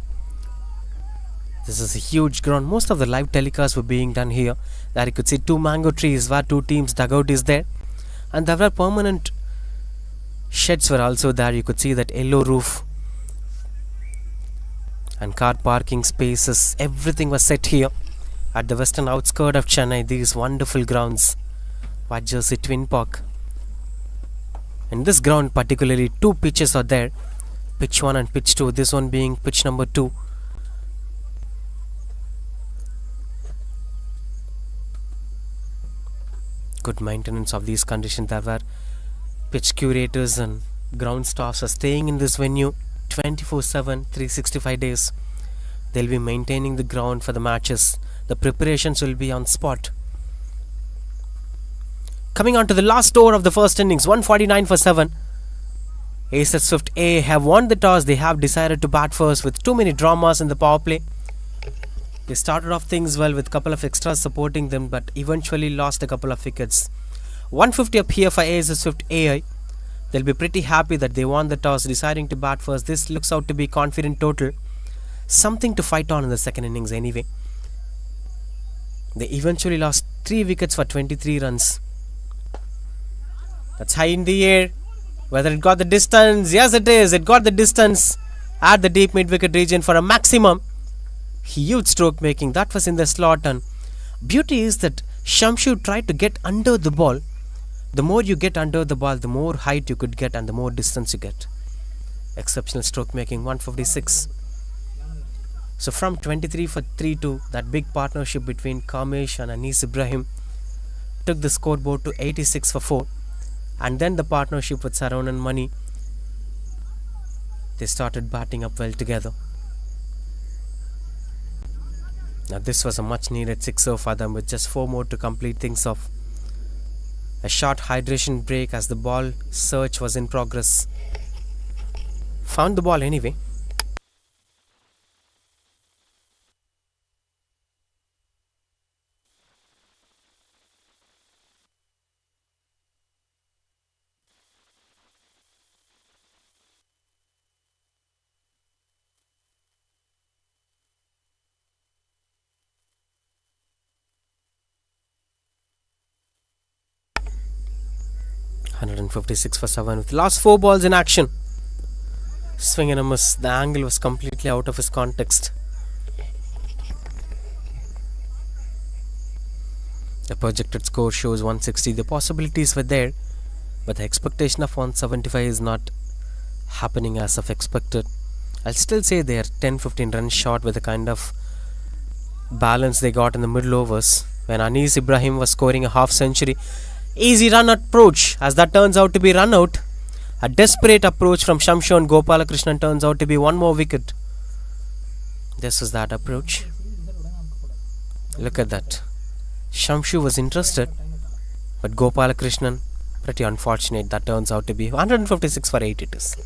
This is a huge ground. Most of the live telecasts were being done here. There you could see 2 mango trees where 2 teams dugout is there. And there were permanent sheds were also there. You could see that yellow roof. And car parking spaces. Everything was set here. At the western outskirts of Chennai. These wonderful grounds. White Jersey Twin Park. In this ground particularly 2 pitches are there. Pitch 1 and pitch 2. This one being pitch number 2. Good maintenance of these conditions. There were pitch curators and ground staffs are staying in this venue 24/7, 365 days. They'll be maintaining the ground for the matches. The preparations will be on spot. Coming on to the last over of the first innings, 149 for 7. Acer Swift A have won the toss. They have decided to bat first with too many dramas in the power play. They started off things well with a couple of extras supporting them, but eventually lost a couple of wickets. 150 up here for Acer Swift AI. They'll be pretty happy that they won the toss, deciding to bat first. This looks out to be confident total. Something to fight on in the second innings anyway. They eventually lost 3 wickets for 23 runs. That's high in the air. Whether it got the distance? Yes, it is. It got the distance at the deep mid-wicket region for a maximum. Huge stroke making. That was in the slot. And beauty is that Shamshu tried to get under the ball. The more you get under the ball, the more height you could get and the more distance you get. Exceptional stroke making. 156. So from 23 for 3-2, that big partnership between Kamesh and Anis Ibrahim took the scoreboard to 86 for 4. And then the partnership with Saran and Mani, they started batting up well together. Now this was a much needed 6-0 for them with just 4 more to complete things off. A short hydration break as the ball search was in progress. Found the ball anyway. .156 for 7 with last 4 balls in action. Swing and a miss. The angle was completely out of his context. The projected score shows 160. The possibilities were there, but the expectation of 175 is not happening as of expected. I'll still say they are 10-15 runs short with the kind of balance they got in the middle overs when Anis Ibrahim was scoring a half century. Easy run approach as that turns out to be run out. A desperate approach from Shamshu and Gopalakrishnan turns out to be 1 more wicket. This was that approach. Look at that. Shamshu was interested, but Gopalakrishnan, pretty unfortunate. That turns out to be 156 for 8 it is.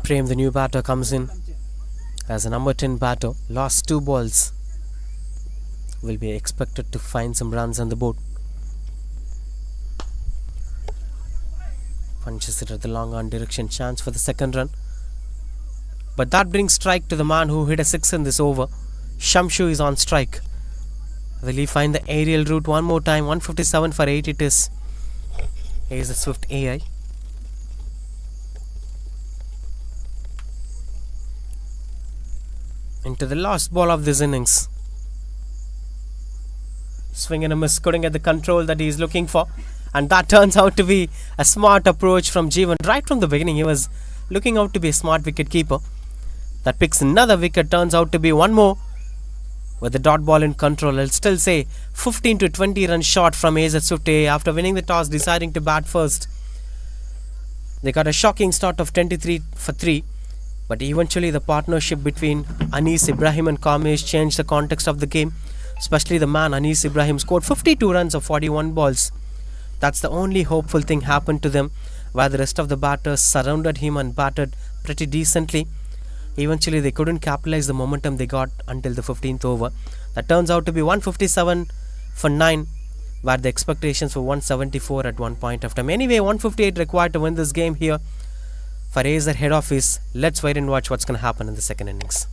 Prem, the new batter, comes in as a number 10 batter. Last 2 balls will be expected to find some runs on the board. Punches it at the long on direction. Chance for the second run. But that brings strike to the man who hit a 6 in this over. Shamshu is on strike. Will he find the aerial route one more time? 157 for 8 it is. Here's the Swift AI. Into the last ball of this innings. Swing and a miss, couldn't get the control that he is looking for. And that turns out to be a smart approach from Jeevan. Right from the beginning, he was looking out to be a smart wicket keeper. That picks another wicket, turns out to be one more. With the dot ball in control, I'll still say 15 to 20 runs short from Acer Swift after winning the toss, deciding to bat first. They got a shocking start of 23 for 3, but eventually the partnership between Anis Ibrahim and Kamesh changed the context of the game. Especially the man Anis Ibrahim scored 52 runs of 41 balls. That's the only hopeful thing happened to them, while the rest of the batters surrounded him and batted pretty decently. Eventually they couldn't capitalize the momentum they got until the 15th over. That turns out to be 157 for 9, where the expectations were 174 at one point of time. Anyway, 158 required to win this game here for Acer head office. Let's wait and watch what's going to happen in the second innings.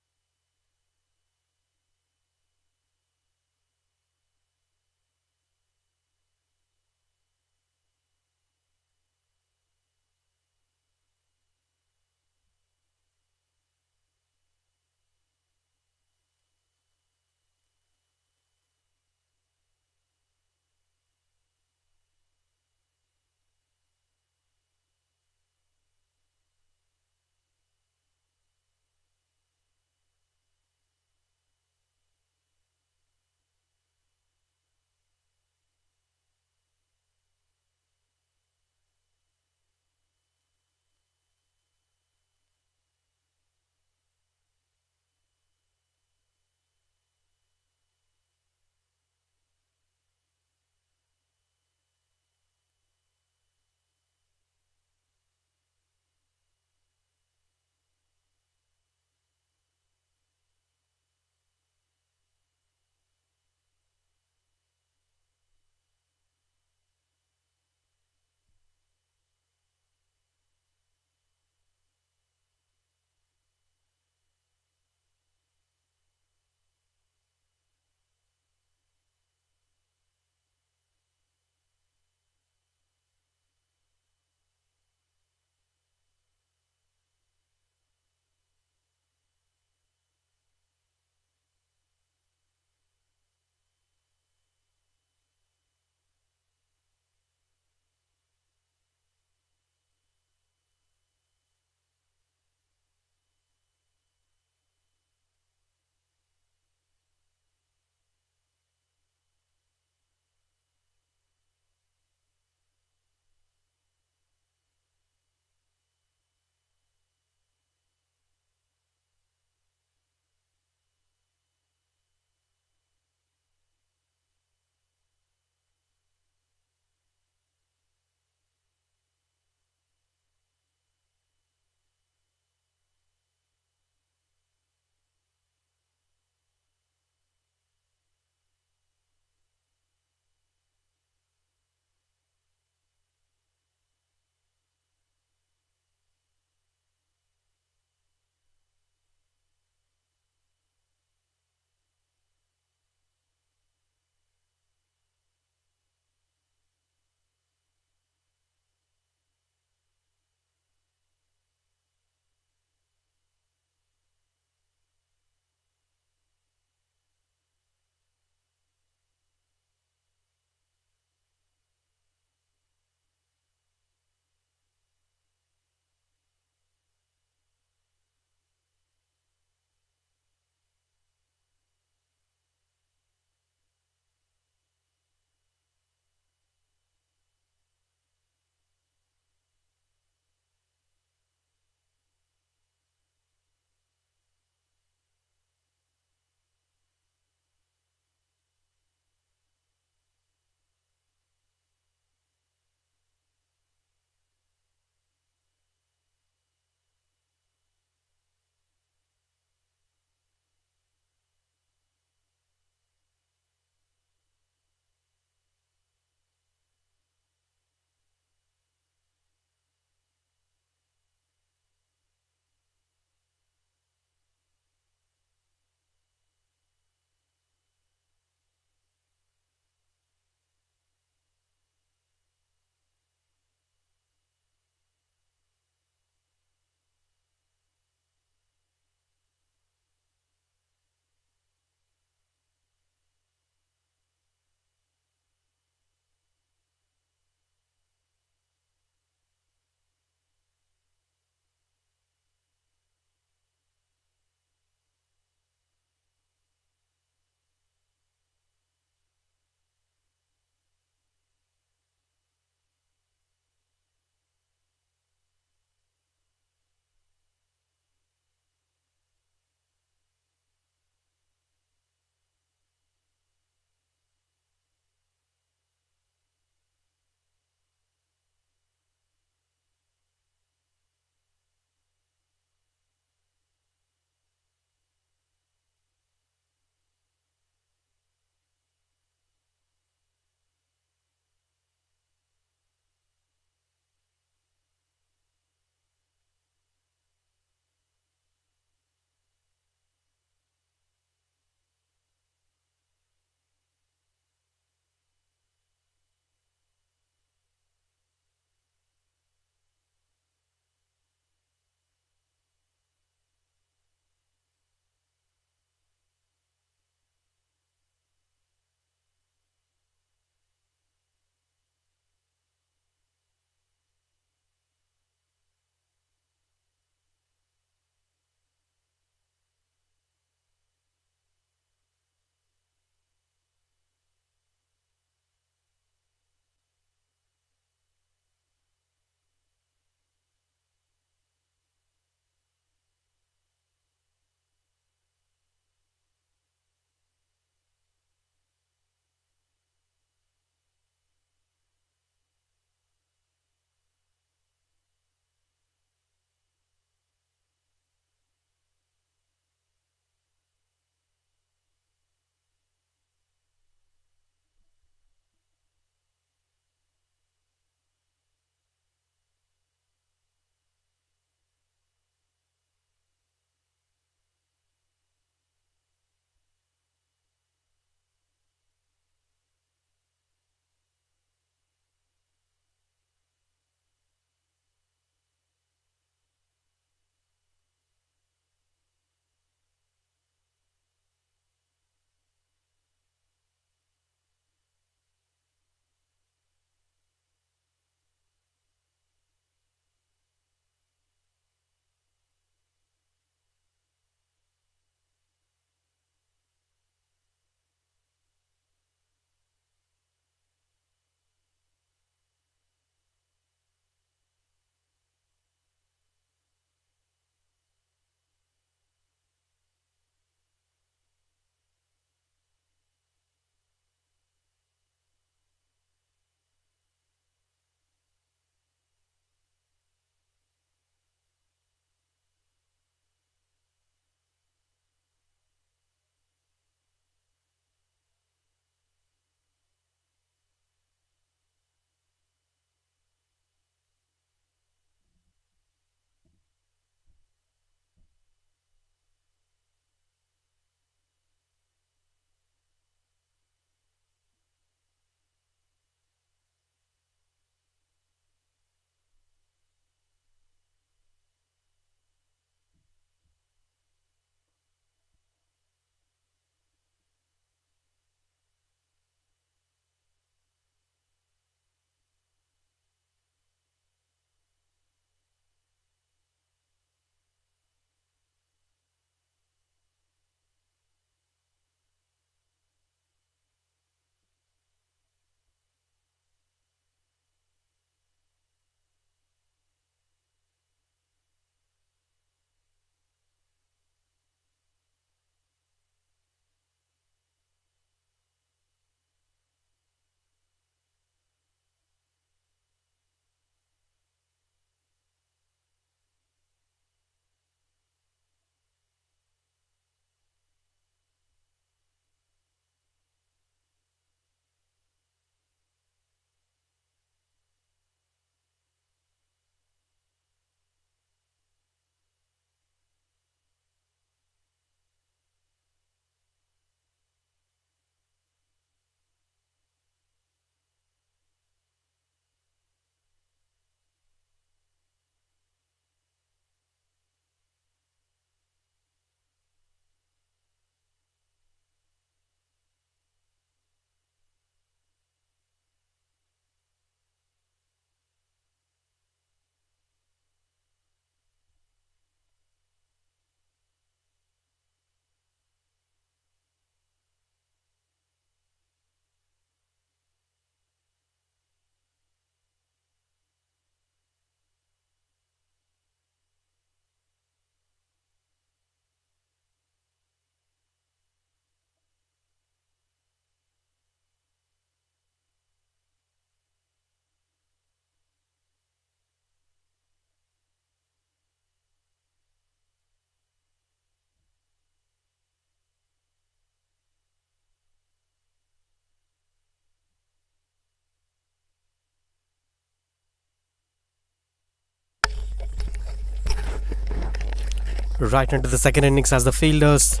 Right into the second innings as the fielders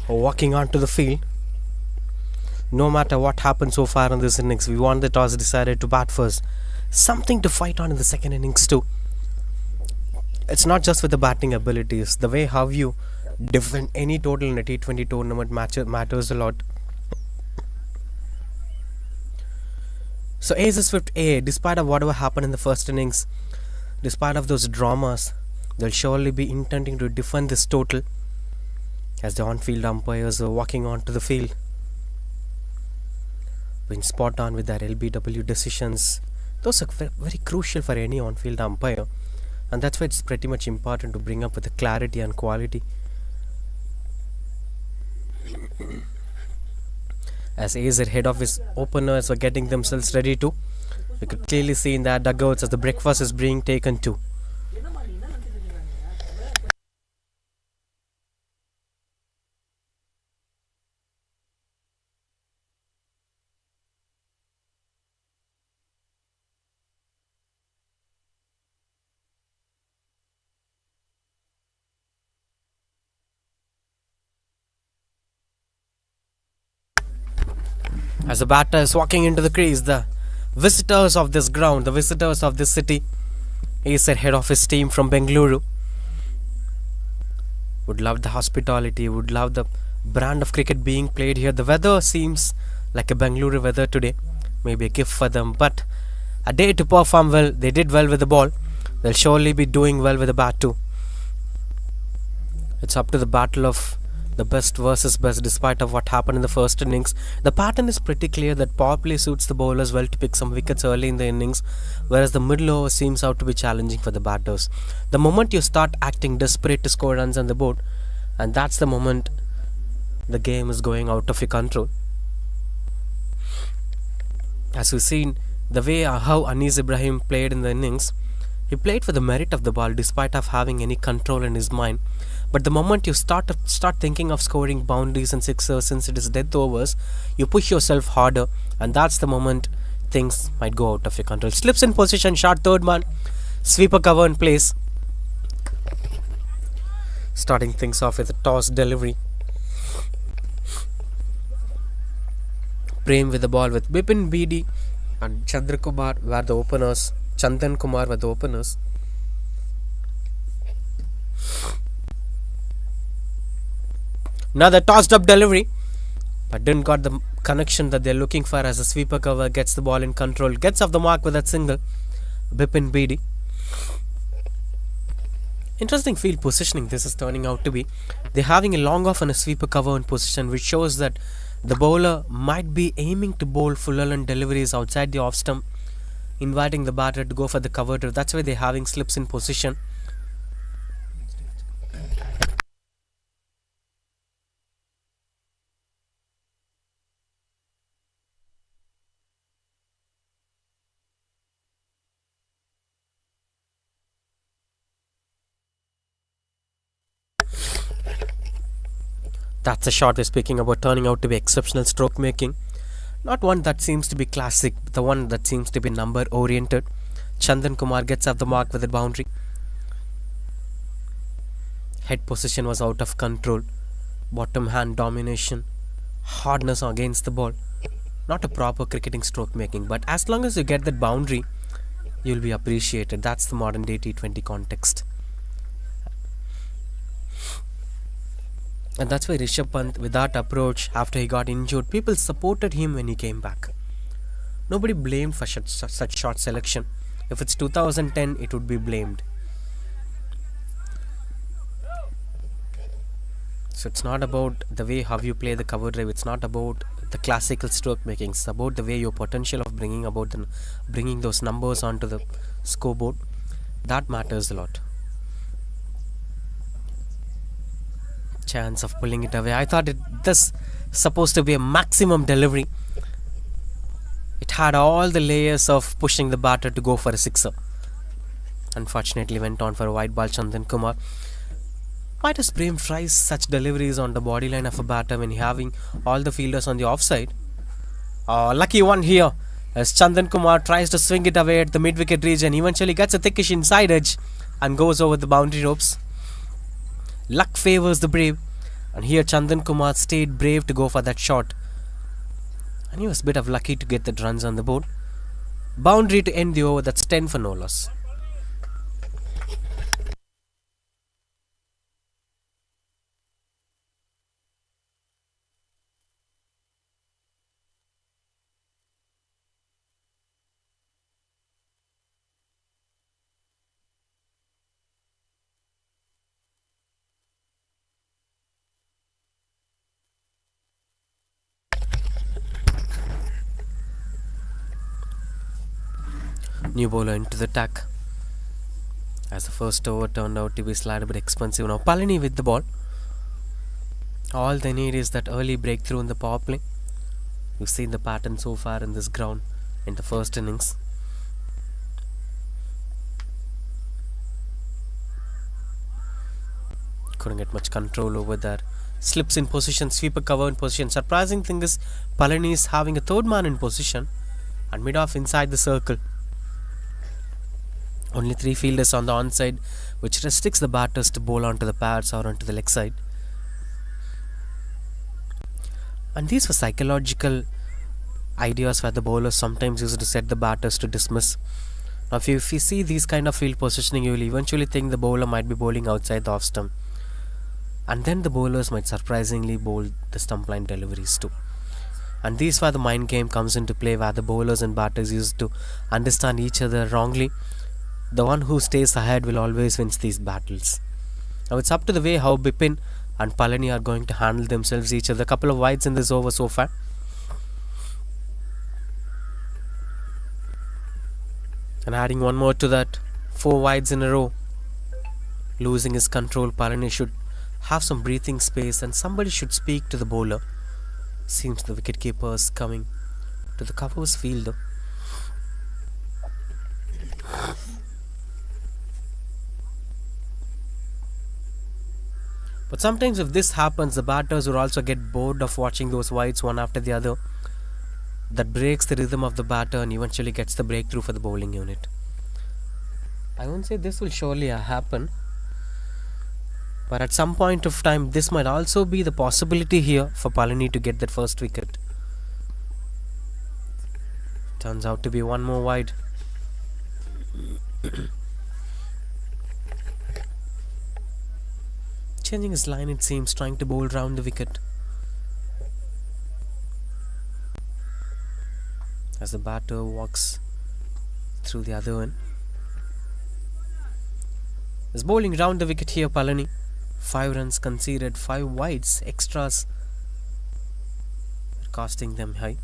are walking onto the field. No matter what happened so far in this innings, we won the toss, decided to bat first. Something to fight on in the second innings too. It's not just with the batting abilities. The way how you defend any total in a T20 tournament matters a lot. So Acer Swift A, despite of whatever happened in the first innings, despite of those dramas, they'll surely be intending to defend this total as the on-field umpires are walking onto the field. Being spot on with their LBW decisions. Those are very crucial for any on-field umpire, and that's why it's pretty much important to bring up with the clarity and quality. As Acer head of his openers are getting themselves ready to, we could clearly see in their dugouts as the breakfast is being taken too. As the batter is walking into the crease, the visitors of this ground, the visitors of this city, Acer head of his team from Bengaluru, would love the hospitality, would love the brand of cricket being played here. The weather seems like a Bengaluru weather today, maybe a gift for them, but a day to perform well. They did well with the ball. They'll surely be doing well with the bat too. It's up to the battle of the best versus best despite of what happened in the first innings. The pattern is pretty clear that power play suits the bowlers well to pick some wickets early in the innings, whereas the middle over seems out to be challenging for the batters. The moment you start acting desperate to score runs on the board, and that's the moment the game is going out of your control. As we've seen, the way how Anis Ibrahim played in the innings, he played for the merit of the ball despite of having any control in his mind. But the moment you start thinking of scoring boundaries and sixers, since it is death overs, you push yourself harder, and that's the moment things might go out of your control. Slips in position, shot third man, sweeper cover in place. Starting things off with a toss delivery. Prem with the ball with Bipin Bedi and Chandan Kumar were the openers. Another tossed up delivery, but didn't got the connection that they're looking for as the sweeper cover gets the ball in control, gets off the mark with that single. Bipin Bedi. Interesting field positioning this is turning out to be. They're having a long off and a sweeper cover in position, which shows that the bowler might be aiming to bowl full and deliveries outside the off stump, inviting the batter to go for the cover. That's why they're having slips in position. That's a shot we're speaking about, turning out to be exceptional stroke making. Not one that seems to be classic, but the one that seems to be number oriented. Chandan Kumar gets off the mark with a boundary. Head position was out of control. Bottom hand domination. Hardness against the ball. Not a proper cricketing stroke making, but as long as you get that boundary, you'll be appreciated. That's the modern day T20 context. And that's why Rishabh Pant, with that approach, after he got injured, people supported him when he came back. Nobody blamed for such short selection. If it's 2010, it would be blamed. So it's not about the way how you play the cover drive. It's not about the classical stroke making. It's about the way your potential of bringing those numbers onto the scoreboard. That matters a lot. Chance of pulling it away. I thought this supposed to be a maximum delivery. It had all the layers of pushing the batter to go for a sixer. Unfortunately went on for a wide ball. Chandan Kumar. Why does Prem try such deliveries on the body line of a batter when having all the fielders on the offside? Lucky one here as Chandan Kumar tries to swing it away at the mid-wicket region. Eventually gets a thickish inside edge and goes over the boundary ropes. Luck favors the brave, and here Chandan Kumar stayed brave to go for that shot. And he was a bit of lucky to get the runs on the board. Boundary to end the over, that's 10 for no loss. New bowler into the attack. As the first over turned out to be slightly bit expensive. Now Palani with the ball. All they need is that early breakthrough in the power play. You've seen the pattern so far in this ground in the first innings. Couldn't get much control over there. Slips in position, sweeper cover in position. Surprising thing is Palani is having a third man in position and mid-off inside the circle. Only 3 fielders on the onside, which restricts the batters to bowl onto the pads or onto the leg side. And these were psychological ideas where the bowlers sometimes used to set the batters to dismiss. Now if you see these kind of field positioning, you will eventually think the bowler might be bowling outside the off stump. And then the bowlers might surprisingly bowl the stump line deliveries too. And these where the mind game comes into play, where the bowlers and batters used to understand each other wrongly. The one who stays ahead will always win these battles. Now it's up to the way how Bipin and Palani are going to handle themselves each other. A couple of wides in this over so far. And adding one more to that, 4 wides in a row. Losing his control, Palani should have some breathing space and somebody should speak to the bowler. Seems the wicketkeeper is coming to the covers fielder. But sometimes if this happens, the batters will also get bored of watching those wides one after the other. That breaks the rhythm of the batter and eventually gets the breakthrough for the bowling unit. I won't say this will surely happen, but at some point of time this might also be the possibility here for Palani to get that first wicket. Turns out to be one more wide. Changing his line, it seems, trying to bowl round the wicket. As the batter walks through the other end. Is bowling round the wicket here, Palani. 5 runs conceded, 5 wides, extras costing them high.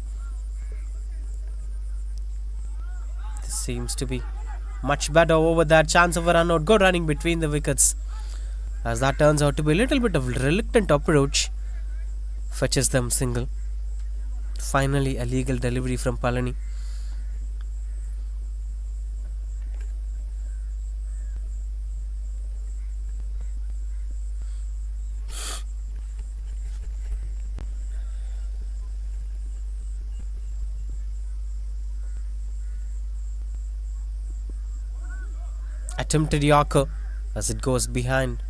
This seems to be much better over that. Chance of a run out. Good running between the wickets. As that turns out to be a little bit of reluctant approach. Fetches them single. Finally a legal delivery from Palani. Attempted Yorker as it goes behind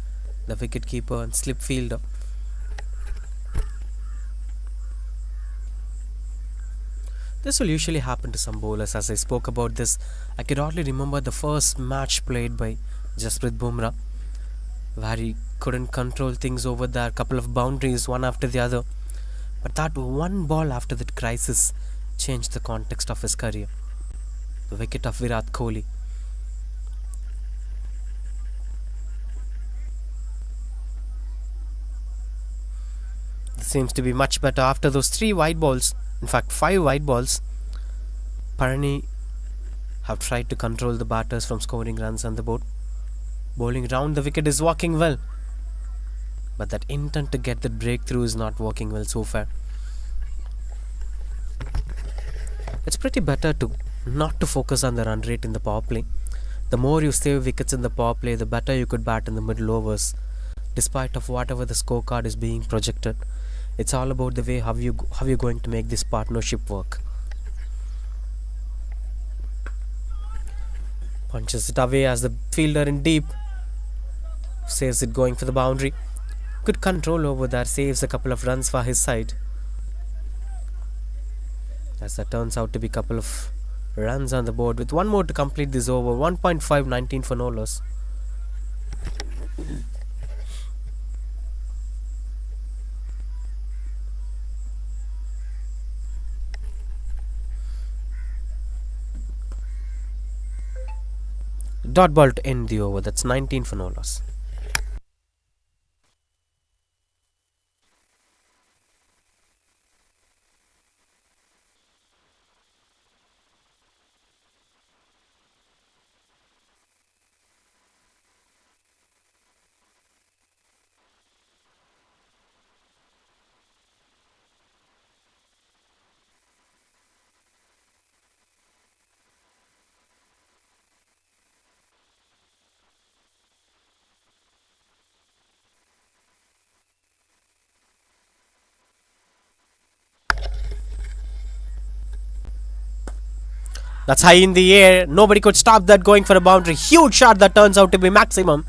the wicketkeeper and slip fielder. This will usually happen to some bowlers. As I spoke about this, I could hardly remember the first match played by Jasprit Bumrah, where he couldn't control things over there, couple of boundaries one after the other, but that one ball after that crisis changed the context of his career. The wicket of Virat Kohli. Seems to be much better after those 3 wide balls. In fact 5 wide balls. Palani have tried to control the batters from scoring runs on the board. Bowling round the wicket is working well, but that intent to get that breakthrough is not working well so far. It's pretty better to not to focus on the run rate in the power play. The more you save wickets in the power play, the better you could bat in the middle overs, despite of whatever the scorecard is being projected. It's all about the way how you're going to make this partnership work. Punches it away as the fielder in deep. Saves it going for the boundary. Good control over there, saves a couple of runs for his side. As that turns out to be a couple of runs on the board with one more to complete this over. 1.5, 19 for no loss. Dot ball to end the over. That's 19 for no loss. That's high in the air. Nobody could stop that going for a boundary. Huge shot that turns out to be maximum.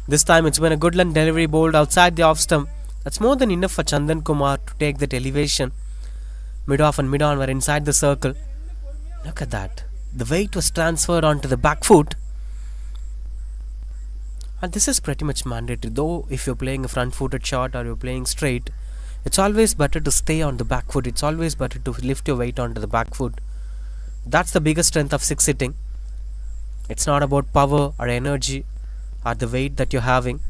This time it's been a good length delivery bowled outside the off stump. That's more than enough for Chandan Kumar to take that elevation. Mid off and mid on were inside the circle. Look at that. The weight was transferred onto the back foot. And this is pretty much mandatory. Though if you're playing a front footed shot or you're playing straight, it's always better to stay on the back foot. It's always better to lift your weight onto the back foot. That's the biggest strength of six hitting. It's not about power or energy or the weight that you're having.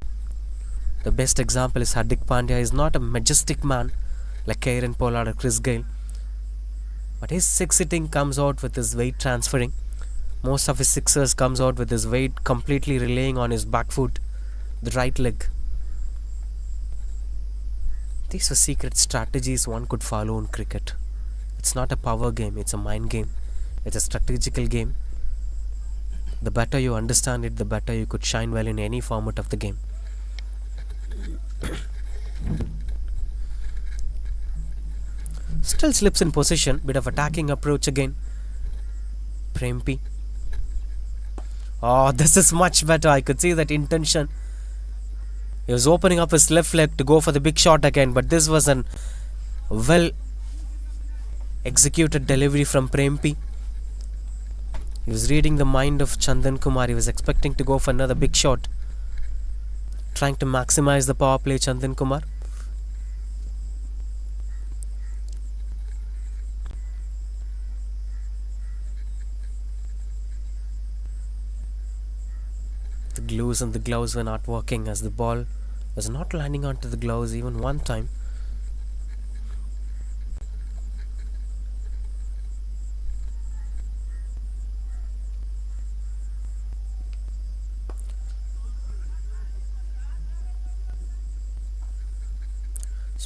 The best example is Hardik Pandya is not a majestic man like Kieran Pollard or Chris Gayle, but his six hitting comes out with his weight transferring. Most of his sixers comes out with his weight completely relying on his back foot, the right leg. These are secret strategies one could follow in cricket. It's not a power game, it's a mind game. It's a strategical game. The better you understand it, the better you could shine well in any format of the game. Still slips in position, bit of attacking approach again. Prempi. Oh, this is much better. I could see that intention. He was opening up his left leg to go for the big shot again, but this was an well executed delivery from Prempi. He was reading the mind of Chandan Kumar. He was expecting to go for another big shot. Trying to maximize the power play, Chandan Kumar. The glues and the gloves were not working as the ball was not landing onto the gloves even one time.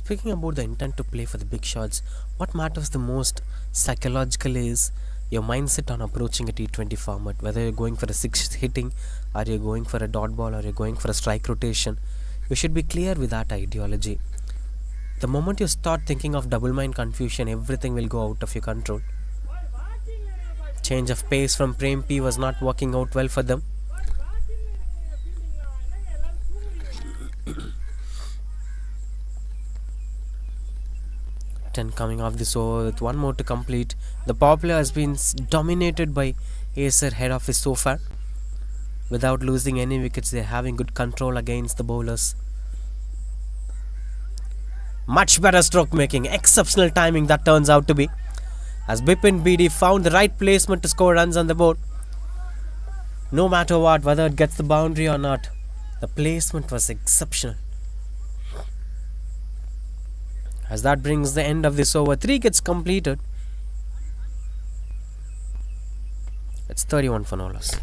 Speaking about the intent to play for the big shots, what matters the most psychologically is your mindset on approaching a T20 format. Whether you're going for a six hitting, or you're going for a dot ball, or you're going for a strike rotation, you should be clear with that ideology. The moment you start thinking of double mind confusion, everything will go out of your control. Change of pace from Prempi was not working out well for them. Coming off this over with one more to complete. The power play has been dominated by Acer head office so far. Without losing any wickets, they're having good control against the bowlers. Much better stroke making, exceptional timing that turns out to be. As Bipin BD found the right placement to score runs on the board. No matter what, whether it gets the boundary or not, the placement was exceptional. As that brings the end of this over, 3 gets completed. It's 31 for no loss.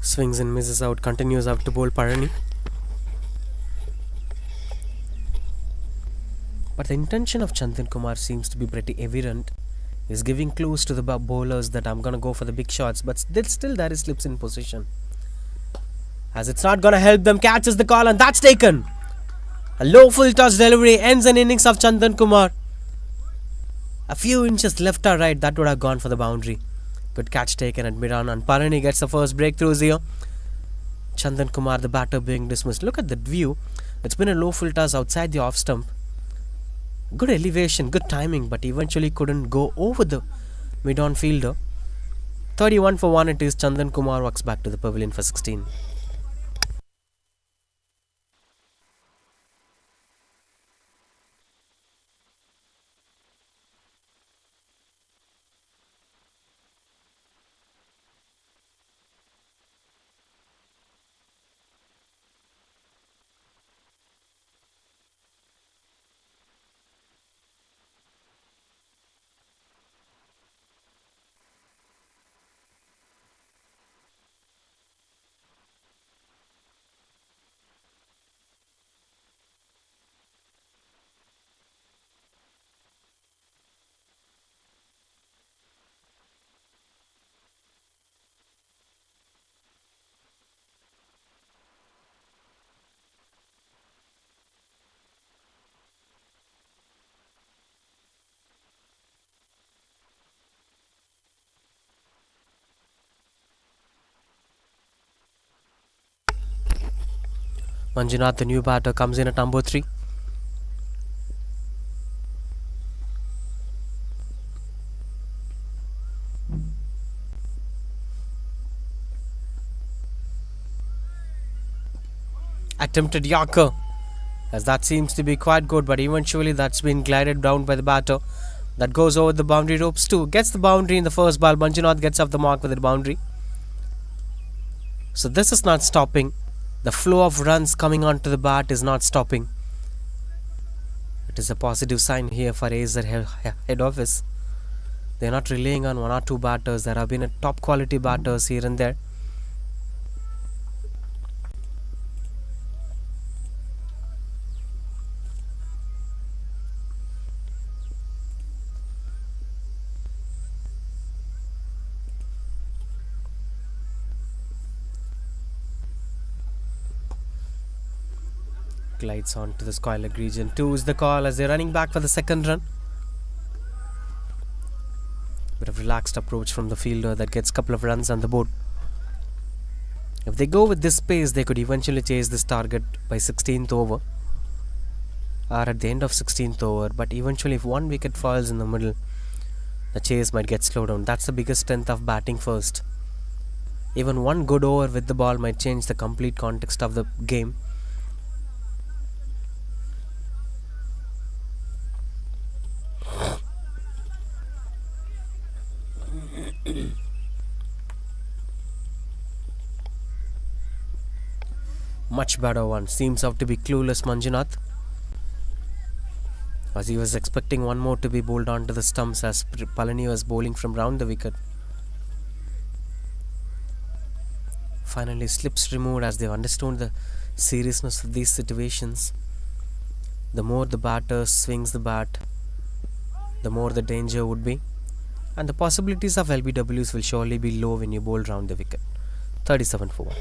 Swings and misses out, continues out to bowl Parani. But the intention of Chandan Kumar seems to be pretty evident. He's giving clues to the bowlers that I'm gonna go for the big shots, but still there is slips in position. As it's not gonna help them, catches the call and that's taken. A low full toss delivery ends an innings of Chandan Kumar. A few inches left or right, that would have gone for the boundary. Good catch taken at mid-on and Parani gets the first breakthroughs here. Chandan Kumar, the batter, being dismissed. Look at that view. It's been a low full toss outside the off stump. Good elevation, good timing, but eventually couldn't go over the mid-on fielder. 31 for 1 it is. Chandan Kumar walks back to the pavilion for 16. Manjunath, the new batter, comes in at number 3. Attempted Yorker, as that seems to be quite good, but eventually that's been glided down by the batter. That goes over the boundary ropes too. Gets the boundary in the first ball. Manjunath gets off the mark with the boundary. So this is not stopping. The flow of runs coming onto the bat is not stopping. It is a positive sign here for Acer head office. They are not relying on 1 or 2 batters. There have been a top quality batters here and there. Glides on to the square region. 2 is the call as they're running back for the second run. Bit of relaxed approach from the fielder that gets a couple of runs on the board. If they go with this pace, they could eventually chase this target by 16th over or at the end of 16th over. But eventually, if 1 wicket falls in the middle, the chase might get slowed down. That's the biggest strength of batting first. Even 1 good over with the ball might change the complete context of the game. Much better one. Seems out to be clueless Manjunath, as he was expecting 1 more to be bowled onto the stumps as Palani was bowling from round the wicket. Finally slips removed as they've understood the seriousness of these situations. The more the batter swings the bat, the more the danger would be, and the possibilities of LBWs will surely be low when you bowl round the wicket. 37 for 1.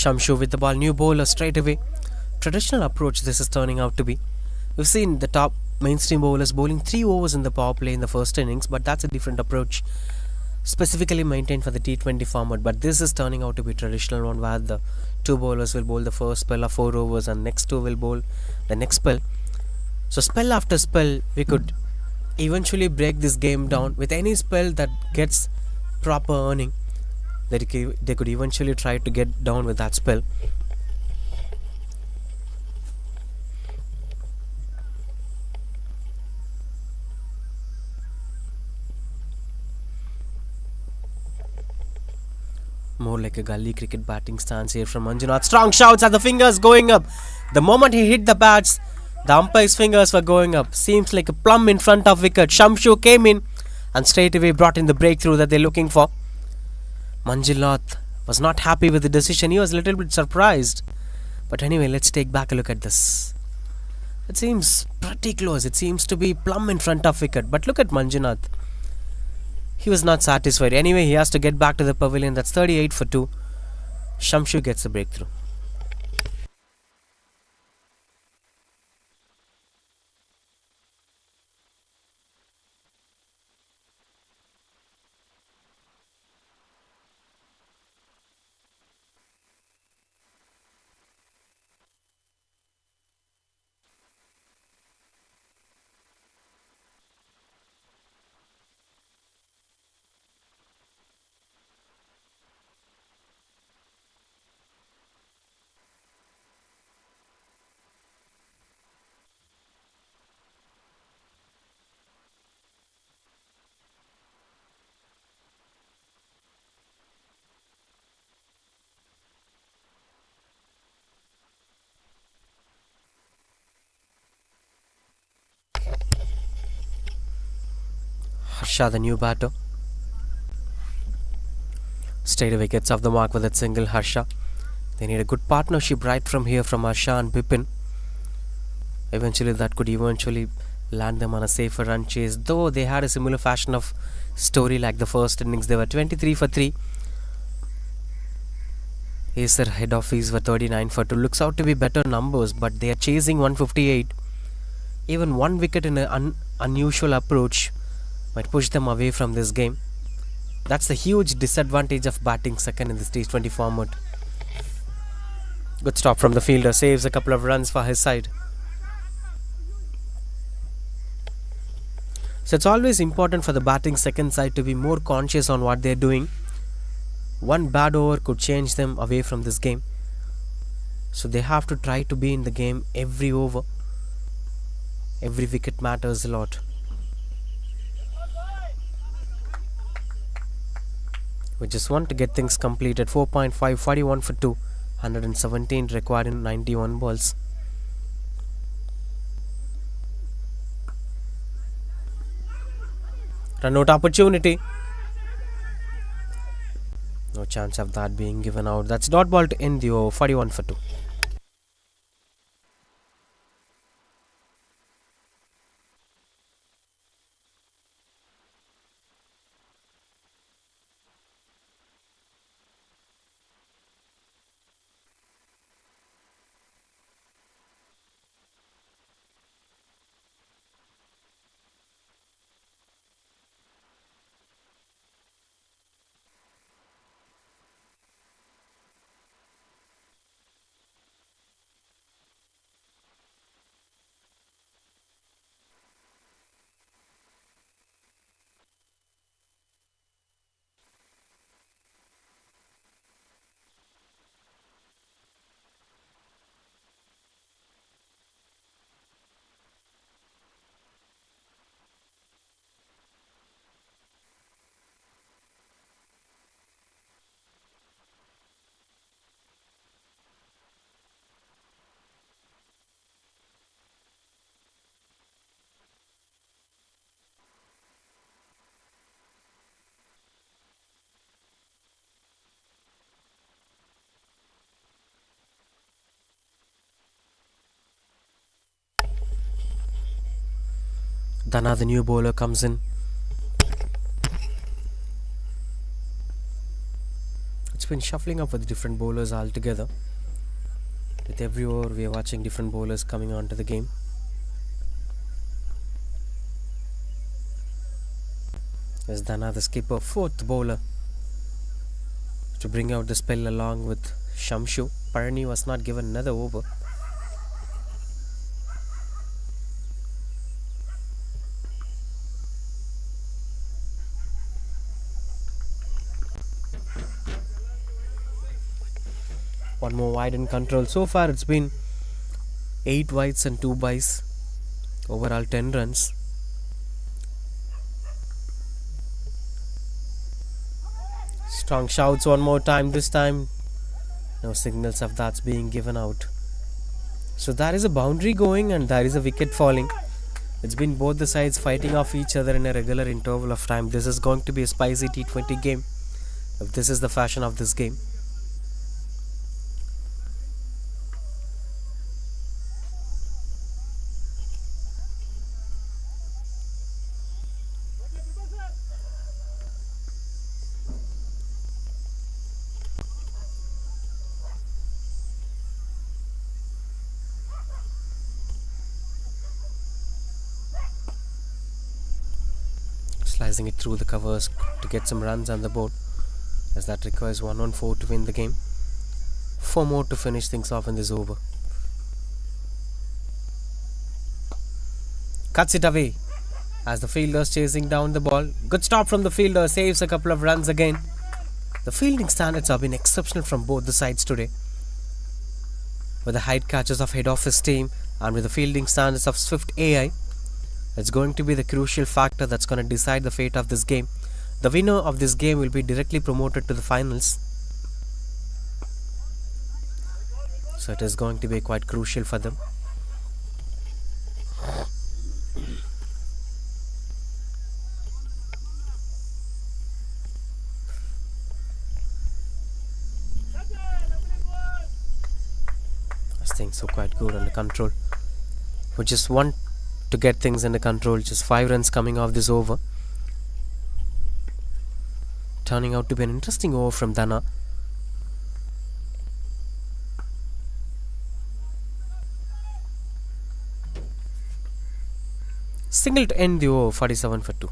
Shamshu with the ball, new bowler straight away. Traditional approach this is turning out to be. We've seen the top mainstream bowlers bowling 3 overs in the power play in the first innings, but that's a different approach specifically maintained for the T20 format. But this is turning out to be traditional one where the 2 bowlers will bowl the first spell of 4 overs and next 2 will bowl the next spell. So spell after spell we could eventually break this game down with any spell that gets proper earning. They could eventually try to get down with that spell. More like a gully cricket batting stance here from Manjunath. Strong shouts at the fingers going up. The moment he hit the bats, the umpire's fingers were going up. Seems like a plum in front of wicket. Shamshu came in and straight away brought in the breakthrough that they're looking for. Manjunath was not happy with the decision. He was a little bit surprised. But anyway, let's take back a look at this. It seems pretty close. It seems to be plum in front of wicket. But look at Manjunath. He was not satisfied. Anyway, he has to get back to the pavilion. That's 38 for 2. Shamshu gets the breakthrough. Harsha, the new batter, straight away gets off the mark with that single. Harsha, they need a good partnership right from here from Harsha and Bipin. Eventually that could land them on a safer run chase, though they had a similar fashion of story like the first innings. They were 23 for 3. Acer head office were 39 for 2. Looks out to be better numbers, but they are chasing 158. Even 1 wicket in an unusual approach might push them away from this game. That's the huge disadvantage of batting second in this T20 format. Good stop from the fielder, saves a couple of runs for his side. So it's always important for the batting second side to be more conscious on what they're doing. One bad over could change them away from this game. So they have to try to be in the game every over. Every wicket matters a lot. We just want to get things completed. 4.5, 41 for 2. 117 required in 91 balls. Run out opportunity. No chance of that being given out. That's dot ball to end the over. 41 for 2. Dana, the new bowler, comes in. it's been shuffling up with different bowlers altogether. With every over, we are watching different bowlers coming onto the game. As Dana, the skipper, fourth bowler to bring out the spell along with Shamshu. Parani was not given another over. One more wide in control. So far it's been 8 wides and 2 byes. Overall 10 runs. Strong shouts one more time. This time no signals of that's being given out. So there is a boundary going and there is a wicket falling. It's been both the sides fighting off each other in a regular interval of time. This is going to be a spicy T20 game, if this is the fashion of this game. Slicing it through the covers to get some runs on the board, as that requires 1 on 4 to win the game. 4 more to finish things off in this over. Cuts it away as the fielder's chasing down the ball. Good stop from the fielder, saves a couple of runs again. The fielding standards have been exceptional from both the sides today, with the height catches of head office team and with the fielding standards of Swift AI. It's going to be the crucial factor that's going to decide the fate of this game. The winner of this game will be directly promoted to the finals. So it is going to be quite crucial for them. As things are quite good under control. We just want to get things under control. Just 5 runs coming off this over. Turning out to be an interesting over from Dana. Single to end the over, 47 for 2.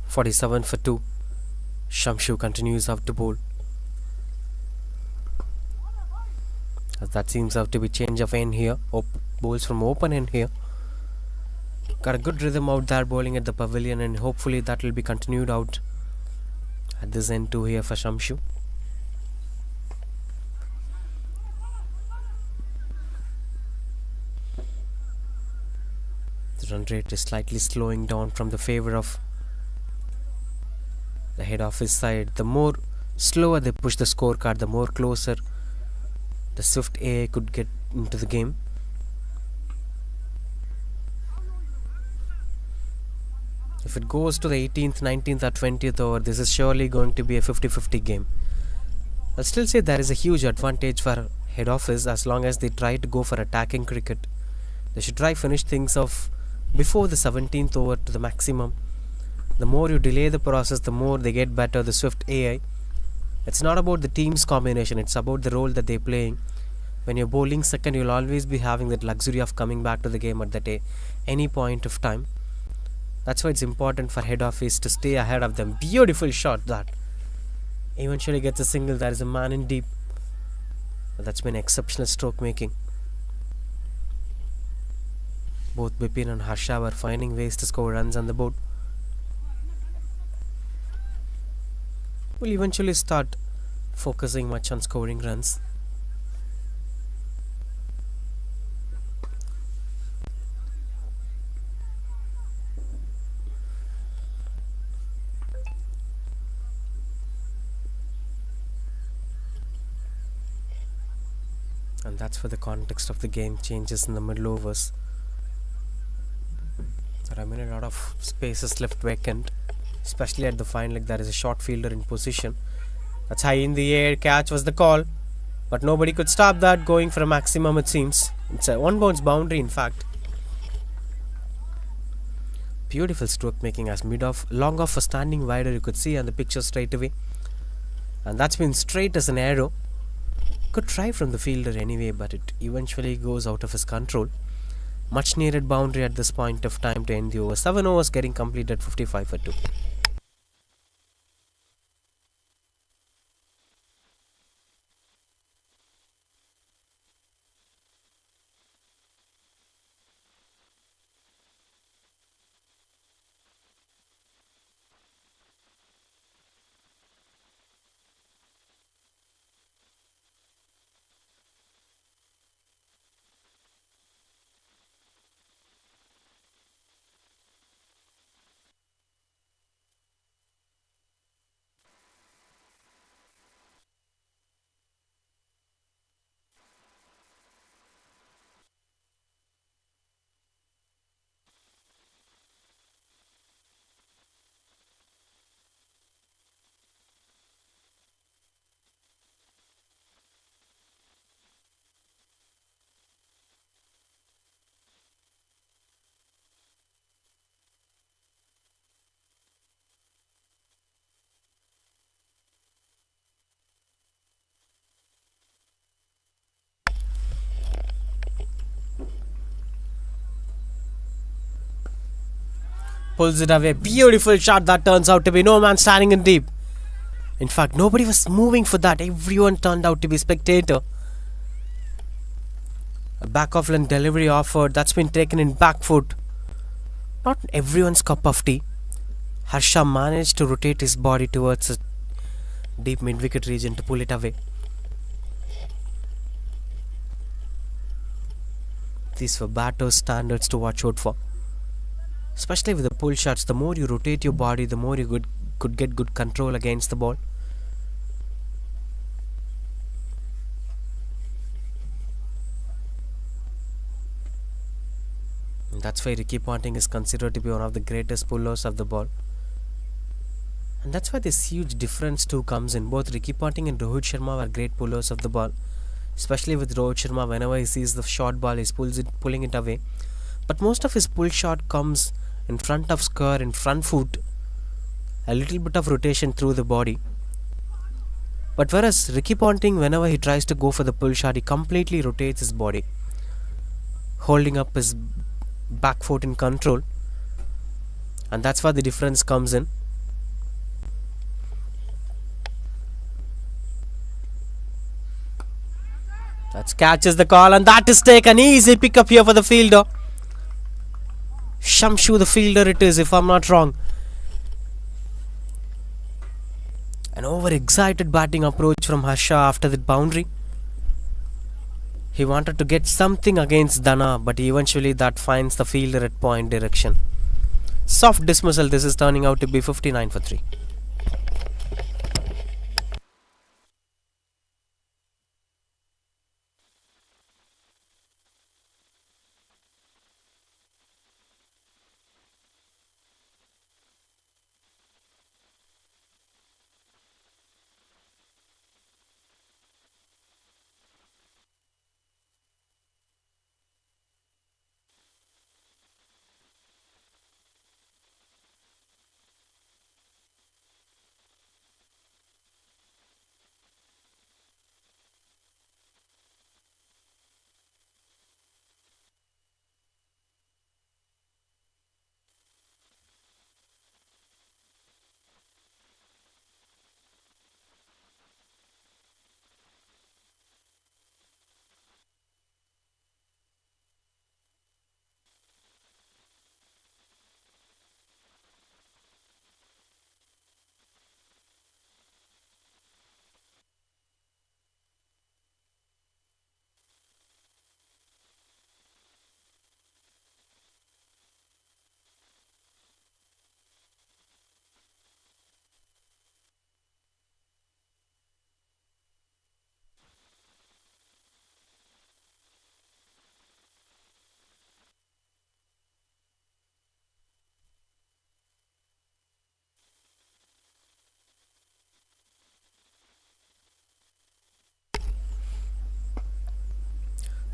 47 for 2. Shamshu continues out to bowl. As that seems out to be change of end here. Bowls from open end here. Got a good rhythm out there bowling at the pavilion, and hopefully that will be continued out at this end too here for Shamshu. The run rate is slightly slowing down from the favor of the head office side. The more slower they push the scorecard, the more closer the swift AA could get into the game. If it goes to the 18th, 19th or 20th over, this is surely going to be a 50-50 game. I'll still say there is a huge advantage for head office as long as they try to go for attacking cricket. They should try finish things off before the 17th over to the maximum. The more you delay the process, the more they get better, the swift AI. It's not about the team's combination, it's about the role that they're playing. When you're bowling second, you'll always be having that luxury of coming back to the game at that any point of time. That's why it's important for head office to stay ahead of them. Beautiful shot that eventually gets a single. There is a man in deep. That's been exceptional stroke making. Both Bipin and Harsha were finding ways to score runs on the board. We'll eventually start focusing much on scoring runs. And that's where the context of the game changes in the middle overs. There are a lot of spaces left vacant, especially at the fine leg. There is a short fielder in position. That's high in the air. Catch was the call, but nobody could stop that. Going for a maximum, it seems. It's a one bounce boundary, in fact. Beautiful stroke making as mid off, long off a standing wider. You could see on the picture straight away, and that's been straight as an arrow. Good try from the fielder anyway, but it eventually goes out of his control. Much needed boundary at this point of time to end the over. 7 overs getting completed, 55 for 2. Pulls it away. Beautiful shot that turns out to be no man standing in deep. In fact, nobody was moving for that. Everyone turned out to be spectator. A back off line delivery offered. That's been taken in back foot. Not everyone's cup of tea. Harsha managed to rotate his body towards a deep mid-wicket region to pull it away. These were batters' standards to watch out for. Especially with the pull shots, the more you rotate your body, the more you could get good control against the ball. And that's why Ricky Ponting is considered to be one of the greatest pullers of the ball. And that's why this huge difference too comes in. Both Ricky Ponting and Rohit Sharma were great pullers of the ball. Especially with Rohit Sharma, whenever he sees the short ball, he's pulling it away. But most of his pull shot comes in front of square, in front foot, a little bit of rotation through the body. But whereas Ricky Ponting, whenever he tries to go for the pull shot, he completely rotates his body, holding up his back foot in control. And that's where the difference comes in. That catches the call, and that is taken. Easy pick up here for the fielder. Shamshu, the fielder it is, if I'm not wrong. An overexcited batting approach from Harsha after that boundary. He wanted to get something against Dana, but eventually that finds the fielder at point direction. Soft dismissal. This is turning out to be 59 for 3.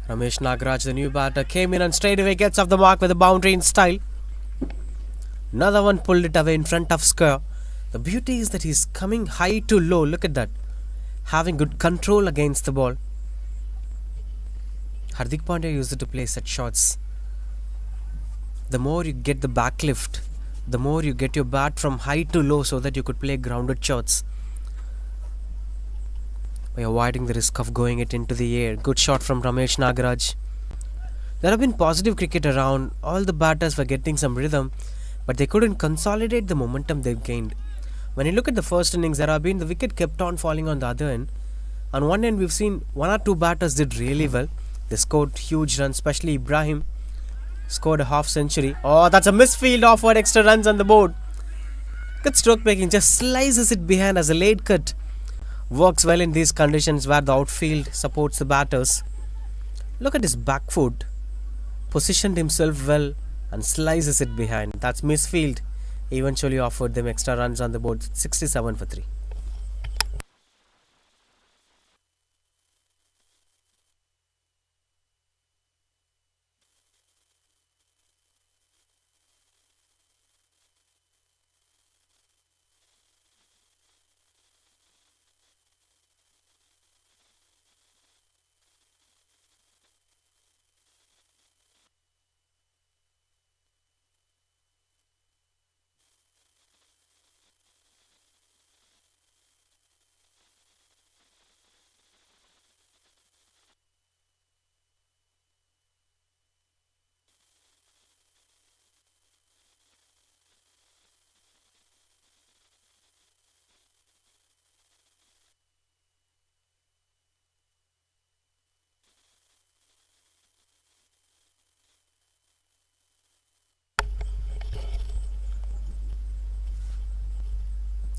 Ramesh Nagaraj, the new batter, came in and straight away gets off the mark with a boundary in style. Another one pulled it away in front of square. The beauty is that he's coming high to low. Look at that. Having good control against the ball. Hardik Pandya used it to play set shots. The more you get the back lift, the more you get your bat from high to low so that you could play grounded shots. By avoiding the risk of going it into the air. Good shot from Ramesh Nagaraj. There have been positive cricket around. All the batters were getting some rhythm, but they couldn't consolidate the momentum they've gained. When you look at the first innings, there have been the wicket kept on falling on the other end. On one end, we've seen one or two batters did really well. They scored huge runs, especially Ibrahim scored a half century. Oh, that's a misfield, offered extra runs on the board. Good stroke making, just slices it behind as a late cut. Works well in these conditions where the outfield supports the batters. Look at his back foot. Positioned himself well and slices it behind. That's misfield. Eventually offered them extra runs on the board. 67 for 3.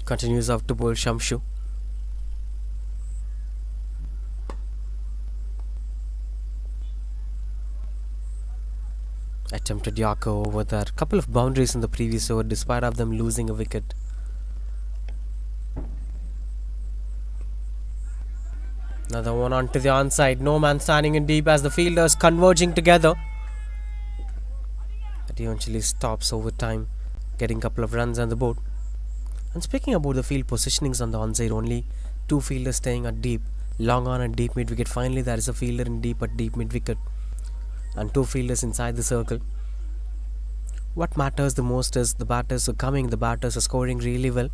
Continues out to bowl Shamshu. Attempted Yorker over there. Couple of boundaries in the previous over despite of them losing a wicket. Another one onto the onside. No man standing in deep as the fielders converging together. It eventually stops over time, getting a couple of runs on the board. And speaking about the field positionings on the onside, only two fielders staying at deep, long on and deep mid wicket. Finally, there is a fielder in deep at deep mid wicket, and two fielders inside the circle. What matters the most is the batters are coming, the batters are scoring really well,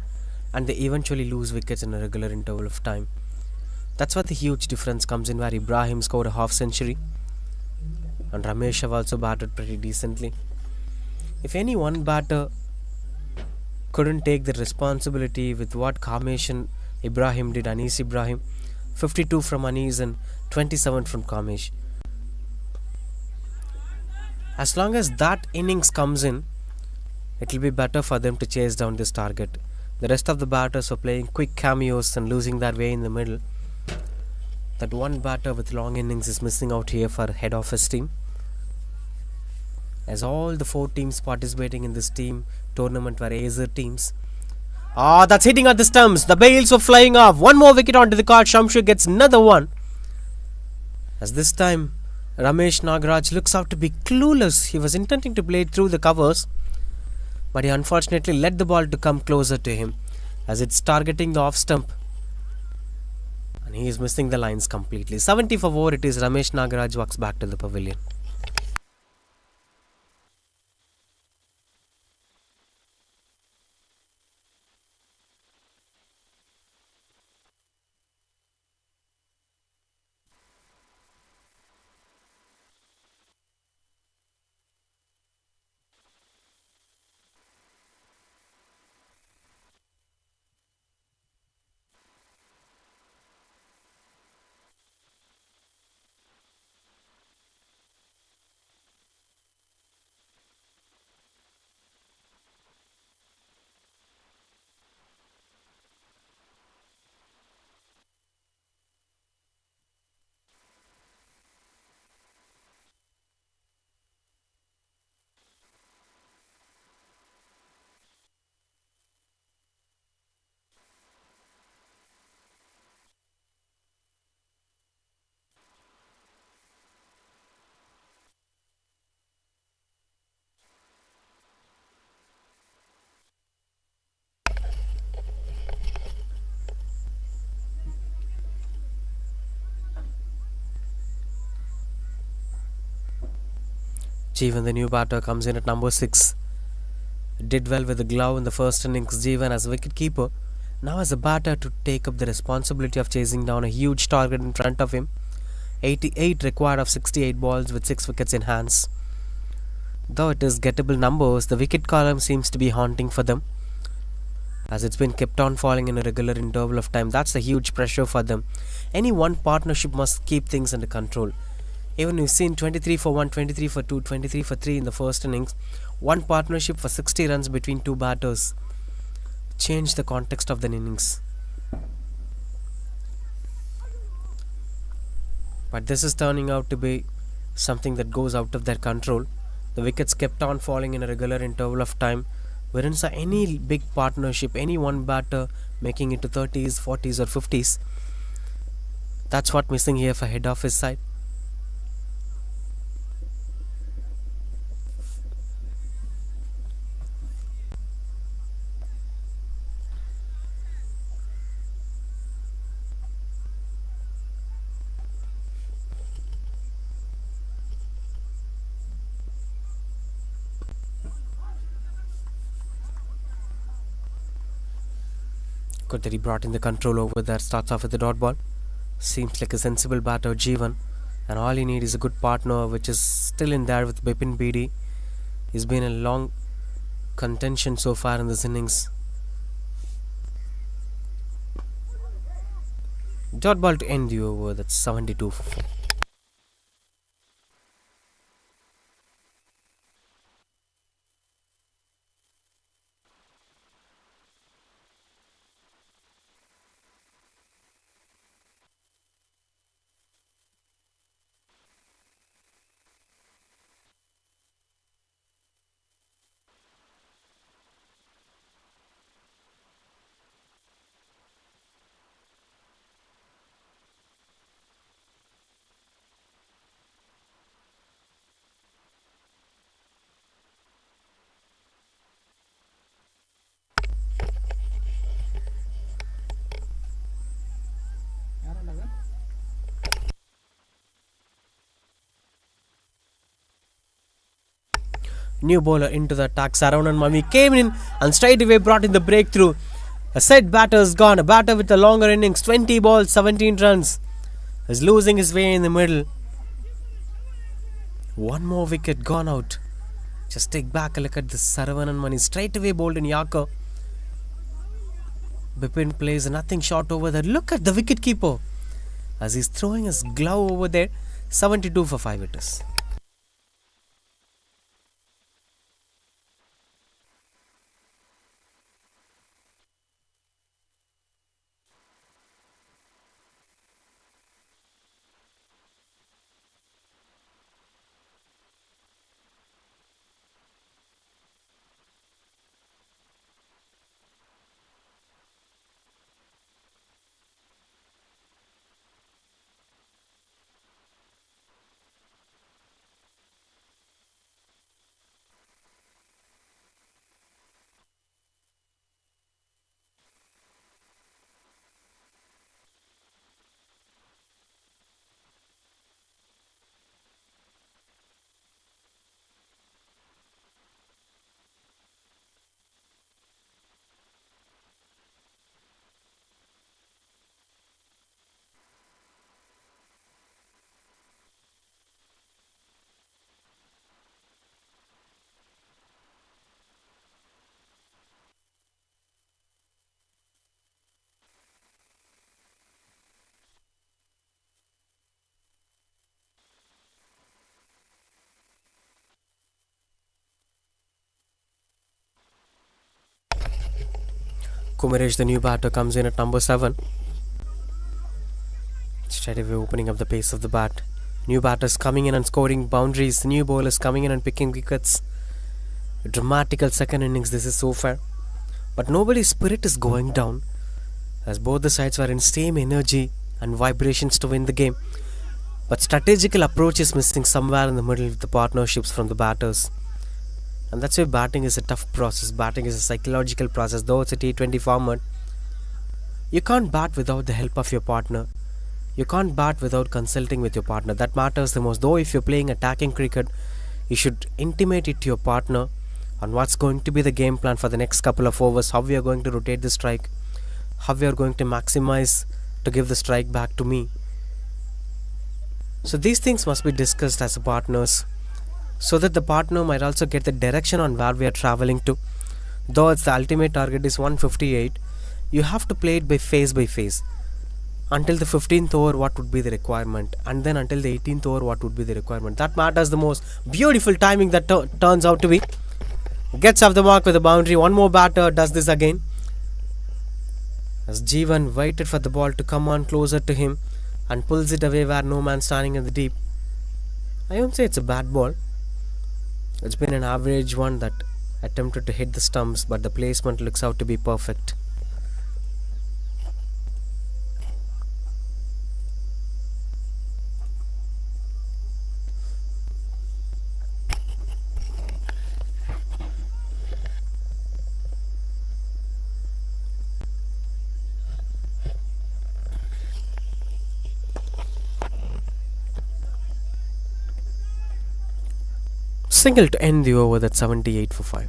and they eventually lose wickets in a regular interval of time. That's where the huge difference comes in, where Ibrahim scored a half century and Ramesh have also batted pretty decently. If any one batter couldn't take the responsibility with what Kamesh and Ibrahim did, Anis Ibrahim, 52 from Anis and 27 from Kamesh. As long as that innings comes in, it will be better for them to chase down this target. The rest of the batters are playing quick cameos and losing their way in the middle. That one batter with long innings is missing out here for head office team. As all the 4 teams participating in this team tournament were Acer teams. That's hitting at the stumps. The bails were flying off. One more wicket onto the card. Shamshir gets another one. As this time, Ramesh Nagaraj looks out to be clueless. He was intending to play through the covers, but he unfortunately let the ball to come closer to him as it's targeting the off stump. And he is missing the lines completely. 70 for 4 it is. Ramesh Nagaraj walks back to the pavilion. Jeevan, the new batter, comes in at number 6. Did well with the glove in the first innings. Jeevan as wicket-keeper, now as a batter to take up the responsibility of chasing down a huge target in front of him. 88 required of 68 balls with 6 wickets in hands. Though it is gettable numbers, the wicket column seems to be haunting for them, as it's been kept on falling in a regular interval of time. That's a huge pressure for them. Any one partnership must keep things under control. Even we've seen 23 for 1, 23 for 2, 23 for 3 in the first innings. One partnership for 60 runs between 2 batters. Change the context of the innings. But this is turning out to be something that goes out of their control. The wickets kept on falling in a regular interval of time. We didn't see any big partnership, any one batter making it to 30s, 40s or 50s. That's what missing here for head office side. Good that he brought in the control over there. Starts off with the dot ball. Seems like a sensible batter, Jeevan. And all you need is a good partner, which is still in there with Bipin Bedi. He's been a long contention so far in this innings. Dot ball to end the over. That's 72 for 4. New bowler into the attack. Saravan Mami came in and straight away brought in the breakthrough. A set batter's gone. A batter with a longer innings, 20 balls, 17 runs, is losing his way in the middle. One more wicket gone out. Just take back a look at this Saravanan Mani. Straight away bowled in Yorker. Bipin plays nothing short over there. Look at the wicket keeper as he's throwing his glove over there. 72 for 5 it is. Kumaresh, the new batter, comes in at number 7. Straight away opening up the pace of the bat. New batters coming in and scoring boundaries. The new bowlers coming in and picking wickets. A dramatical second innings this is so far. But nobody's spirit is going down, as both the sides were in same energy and vibrations to win the game. But strategical approach is missing somewhere in the middle with the partnerships from the batters. And that's why batting is a tough process. Batting is a psychological process. Though it's a T20 format, you can't bat without the help of your partner. You can't bat without consulting with your partner. That matters the most. Though if you're playing attacking cricket, you should intimate it to your partner on what's going to be the game plan for the next couple of overs, how we are going to rotate the strike, how we are going to maximize to give the strike back to me. So these things must be discussed as partners, so that the partner might also get the direction on where we are traveling to. Though it's the ultimate target is 158, you have to play it by phase. Until the 15th over, what would be the requirement, and then until the 18th over, what would be the requirement. That matters the most. Beautiful timing that turns out to be. Gets off the mark with a boundary. One more batter does this again, as Jeevan waited for the ball to come on closer to him and pulls it away where no man standing in the deep. I won't say it's a bad ball. It's been an average one that attempted to hit the stumps, but the placement looks out to be perfect. Single to end the over. That's 78 for 5.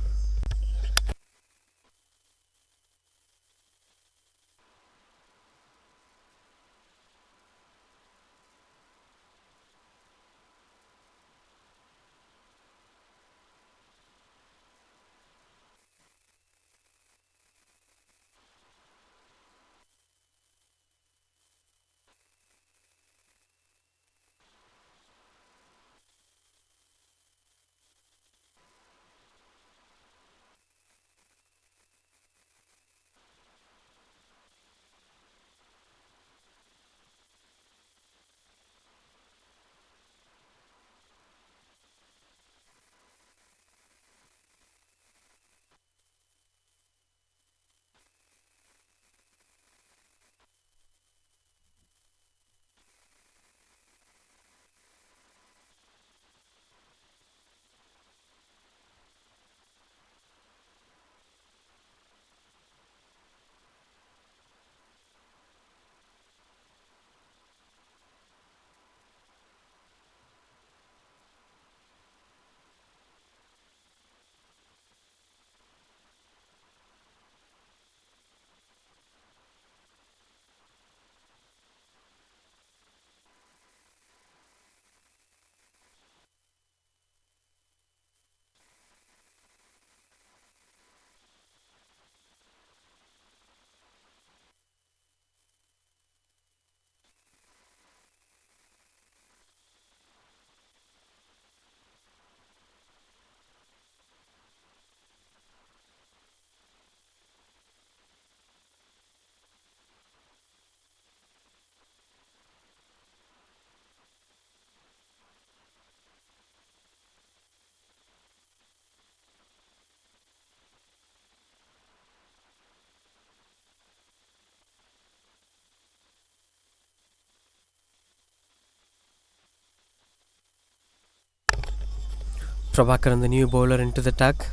Prabhakaran, the new bowler, into the attack.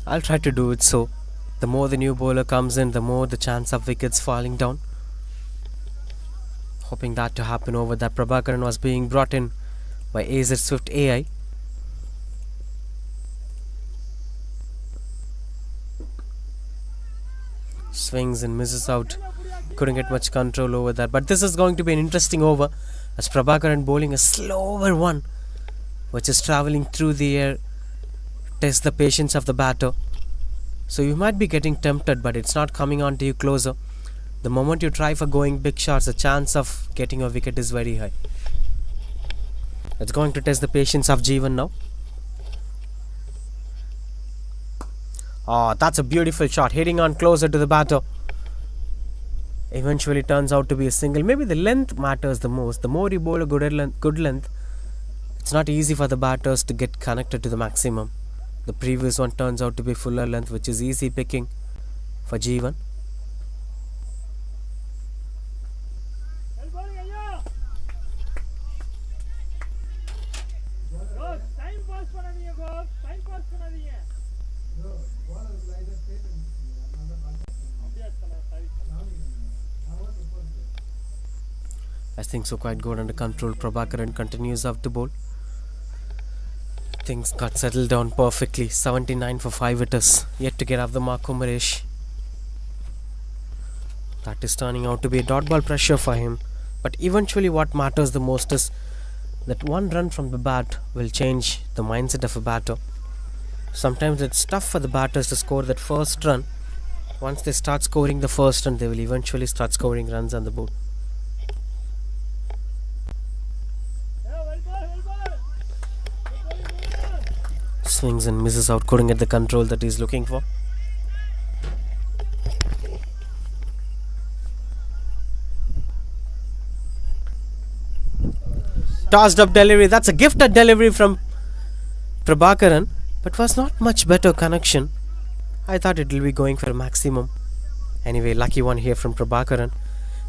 I'll try to do it so. The more the new bowler comes in, the more the chance of wickets falling down. Hoping that to happen over that. Prabhakaran was being brought in by Acer Swift AI. Swings and misses out. Couldn't get much control over that. But this is going to be an interesting over, as Prabhakaran bowling a slower one, which is travelling through the air. Test the patience of the batter. So you might be getting tempted, but it's not coming on to you closer. The moment you try for going big shots, the chance of getting a wicket is very high. It's going to test the patience of Jeevan now. Oh, that's a beautiful shot, hitting on closer to the batter. Eventually turns out to be a single. Maybe the length matters the most. The more you bowl a good length, it's not easy for the batters to get connected to the maximum. The previous one turns out to be fuller length, which is easy picking for Jeevan. I think so, quite good under control. Prabhakaran continues up the bowl. Things got settled down perfectly. 79 for 5 it is. Yet to get off the mark, Umaresh. That is turning out to be a dot ball pressure for him. But eventually what matters the most is that one run from the bat will change the mindset of a batter. Sometimes it's tough for the batters to score that first run. Once they start scoring the first run, they will eventually start scoring runs on the board. Swings and misses out, couldn't get the control that he's looking for. Tossed up delivery, that's a gifted delivery from Prabhakaran, but was not much better connection. I thought it will be going for a maximum. Anyway, lucky one here from Prabhakaran,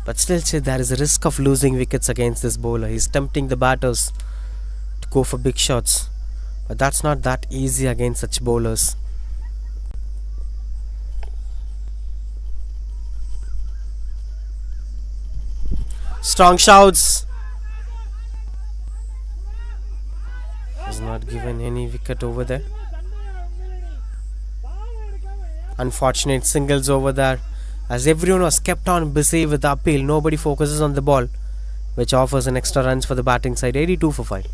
but still there is a risk of losing wickets against this bowler. He's tempting the batters to go for big shots. But that's not that easy against such bowlers. Strong shouts. Has not given any wicket over there. Unfortunate singles over there, as everyone was kept on busy with the appeal. Nobody focuses on the ball, which offers an extra runs for the batting side. 82 for 5.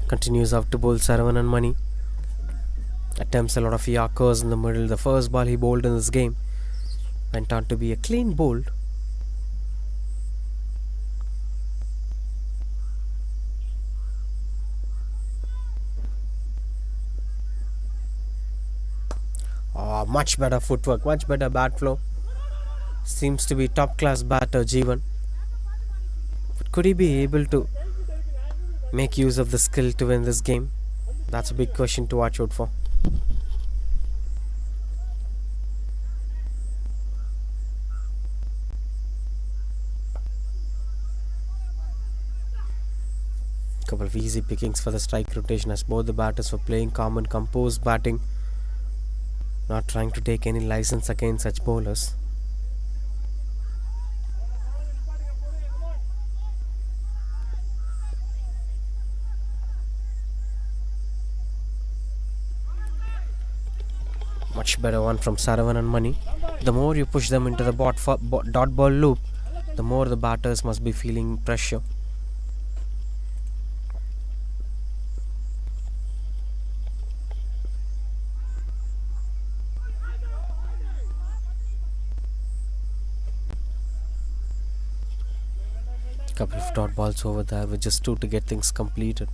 Continues out to bowl Saravanan and Mani. Attempts a lot of Yorkers in the middle. The first ball he bowled in this game went on to be a clean bowl. Oh, much better footwork, much better bat flow. Seems to be top class batter Jeevan. But could he be able to make use of the skill to win this game? That's a big question to watch out for. Couple of easy pickings for the strike rotation, as both the batters were playing calm and composed batting, not trying to take any license against such bowlers. Much better one from Saravanan and Mani. The more you push them into the dot ball loop, the more the batters must be feeling pressure. Couple of dot balls over there with just 2 to get things completed.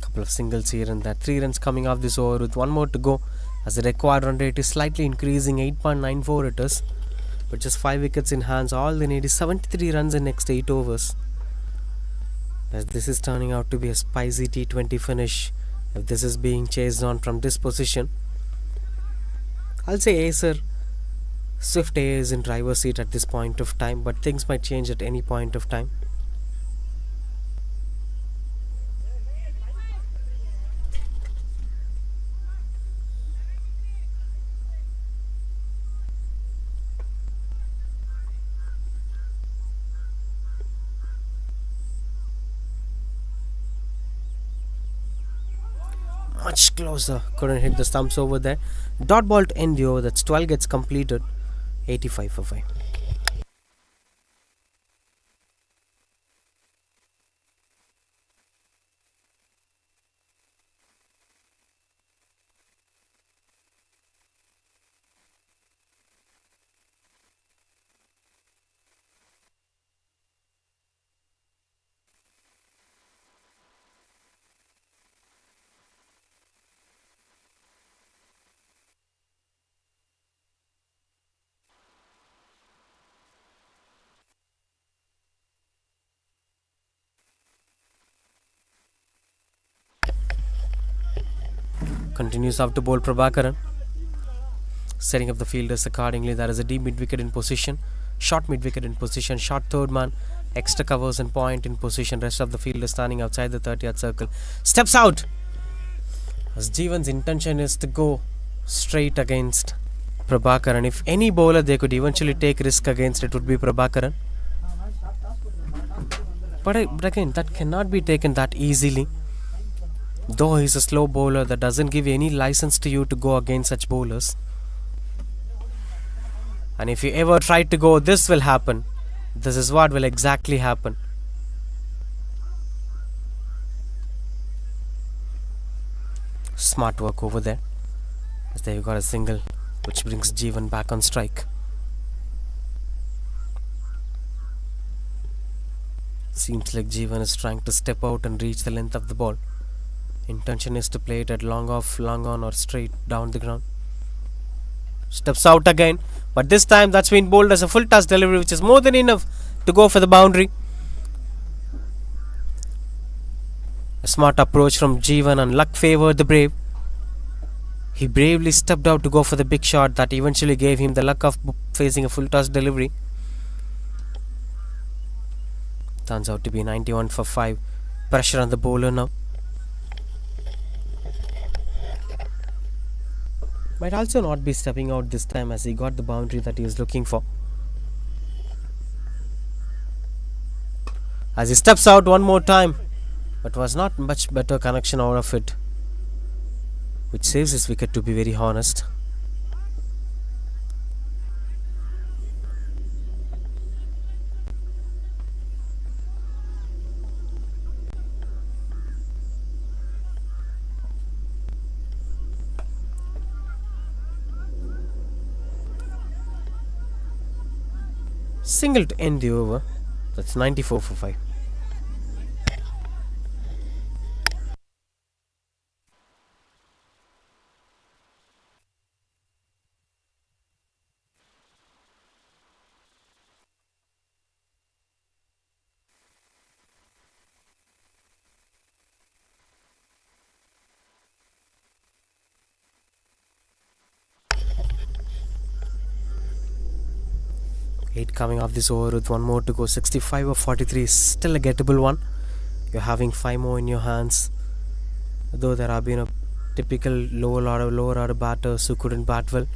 Couple of singles here and there. 3 runs coming off this over with 1 more to go, as the required run rate is slightly increasing. 8.94 it is, with just 5 wickets in hands. All they need is 73 runs in next 8 overs, as this is turning out to be a spicy T20 finish if this is being chased on from this position. I'll say Acer, Swift A is in driver's seat at this point of time, but things might change at any point of time. Much closer, couldn't hit the stumps over there. Dot ball to end the over. That's 12 gets completed. 85 for 5. Continues off to bowl Prabhakaran, setting up the fielders accordingly. There is a deep mid-wicket in position, short mid-wicket in position, short third man, extra covers and point in position. Rest of the fielders standing outside the 30-yard circle. Steps out, as Jeevan's intention is to go straight against Prabhakaran. If any bowler they could eventually take risk against, it would be Prabhakaran. But again, that cannot be taken that easily. Though he's a slow bowler, that doesn't give any license to you to go against such bowlers. And if you ever try to go, this will happen. This is what will exactly happen. Smart work over there, as there you got a single, which brings Jeevan back on strike. Seems like Jeevan is trying to step out and reach the length of the ball. Intention is to play it at long off, long on, or straight down the ground. Steps out again, but this time that's been bowled as a full toss delivery, which is more than enough to go for the boundary. A smart approach from Jeevan, and luck favored the brave. He bravely stepped out to go for the big shot that eventually gave him the luck of facing a full toss delivery. Turns out to be 91 for 5. Pressure on the bowler now. Might also not be stepping out this time, as he got the boundary that he was looking for. As he steps out one more time, but was not much better connection out of it, which saves his wicket, to be very honest. Single to end the over. That's 94 for 5. Eight coming off this over with 1 more to go. 65 or 43 is still a gettable one. You're having 5 more in your hands. Though there have been a typical lower order batters who couldn't bat well,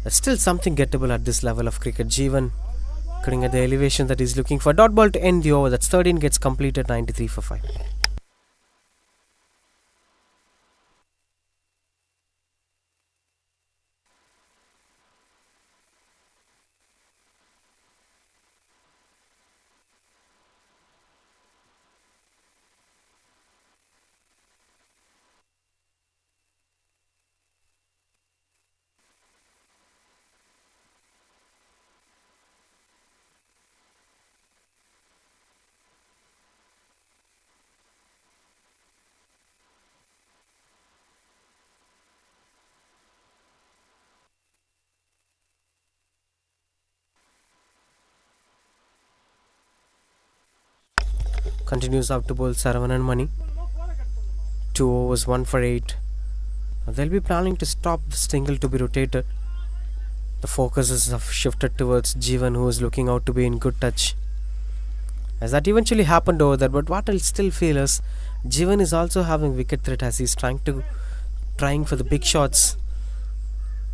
there's still something gettable at this level of cricket. Jeevan couldn't get the elevation that he's looking for. Dot ball to end the over. That's 13 gets completed. 93 for 5. continues out to bowl Saravanan Mani. 2 overs, 1 for 8. They'll be planning to stop the single to be rotated. The focus have shifted towards Jeevan, who is looking out to be in good touch. As that eventually happened over there, but what I'll still feel is Jeevan is also having wicket threat as he's trying for the big shots.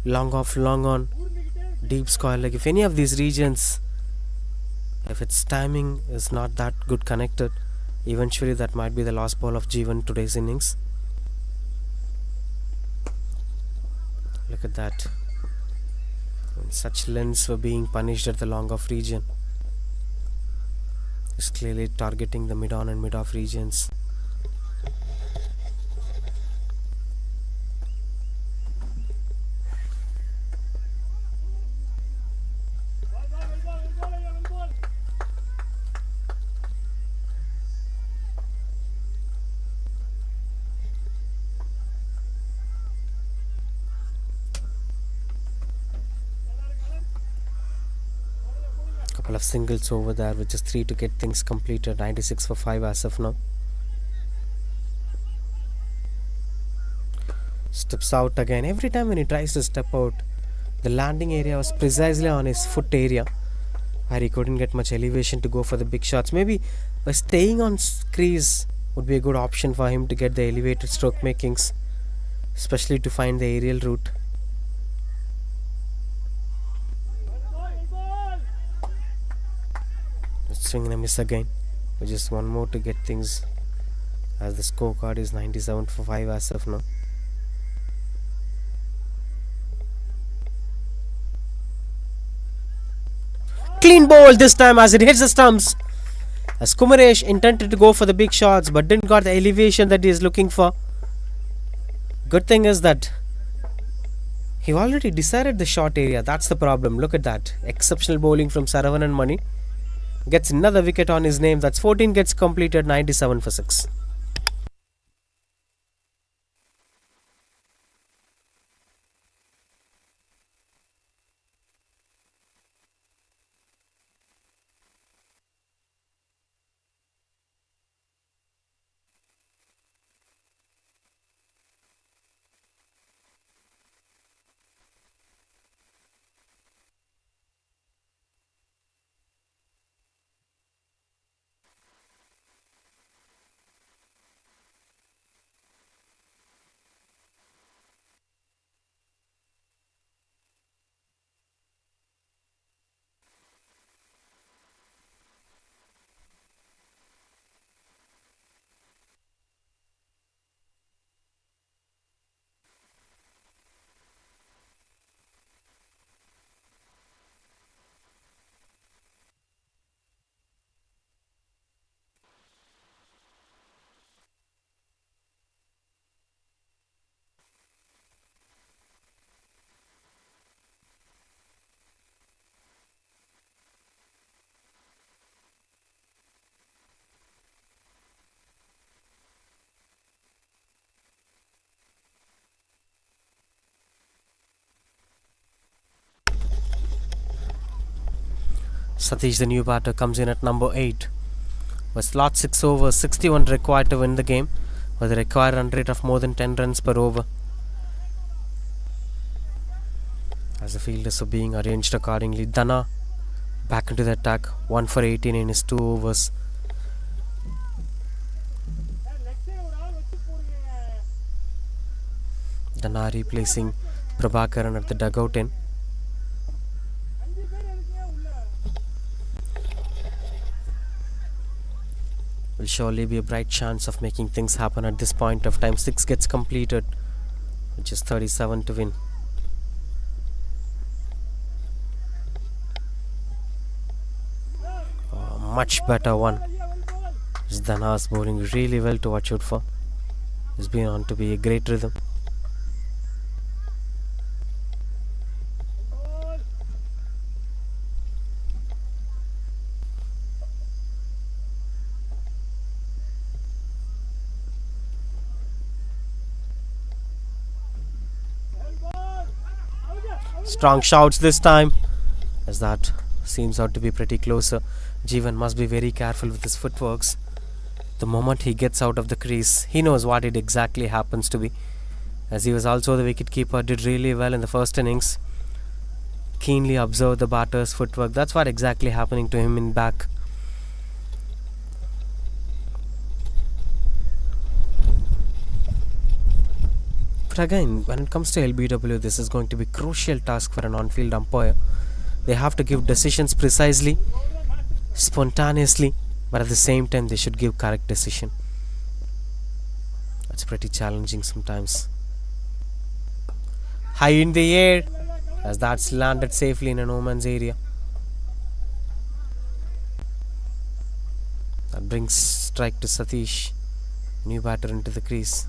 Long off, long on, deep square. Like if any of these regions, if its timing is not that good connected, eventually that might be the last ball of Jeevan today's innings. Look at that. And such lens were being punished at the long off region. It's clearly targeting the mid on and mid off regions. Couple of singles over there with just 3 to get things completed. 96 for 5 as of now. Steps out again. Every time when he tries to step out, the landing area was precisely on his foot area, where he couldn't get much elevation to go for the big shots. Maybe by staying on crease would be a good option for him to get the elevated stroke makings, especially to find the aerial route. Swing and a miss again, with just one more to get things, as the scorecard is 97 for 5 as of now. Clean ball this time as it hits the stumps, as Kumaresh intended to go for the big shots but didn't got the elevation that he is looking for. Good thing is that he already decided the short area. That's the problem. Look at that. Exceptional bowling from Saravanan Mani. Gets another wicket on his name. That's 14 gets completed. 97 for 6. Satish, the new batter, comes in at number 8. With slot 6 overs, 61 required to win the game, with a required run rate of more than 10 runs per over. As the fielders are being arranged accordingly, Dana back into the attack, 1 for 18 in his 2 overs. Dana replacing Prabhakaran at the dugout end. Will surely be a bright chance of making things happen at this point of time. 6 gets completed, which is 37 to win. Much better one. Dana's bowling really well to watch out for. He's been on to be a great rhythm. Strong shouts this time, as that seems out to be pretty closer. Jeevan must be very careful with his footworks. The moment he gets out of the crease, he knows what it exactly happens to be. As he was also the wicketkeeper, did really well in the first innings. Keenly observed the batter's footwork. That's what exactly happening to him in back. But again, when it comes to LBW, this is going to be a crucial task for an on-field umpire. They have to give decisions precisely, spontaneously, but at the same time they should give correct decision. That's pretty challenging sometimes. High in the air, as that's landed safely in a no man's area. That brings strike to Satish. New batter into the crease.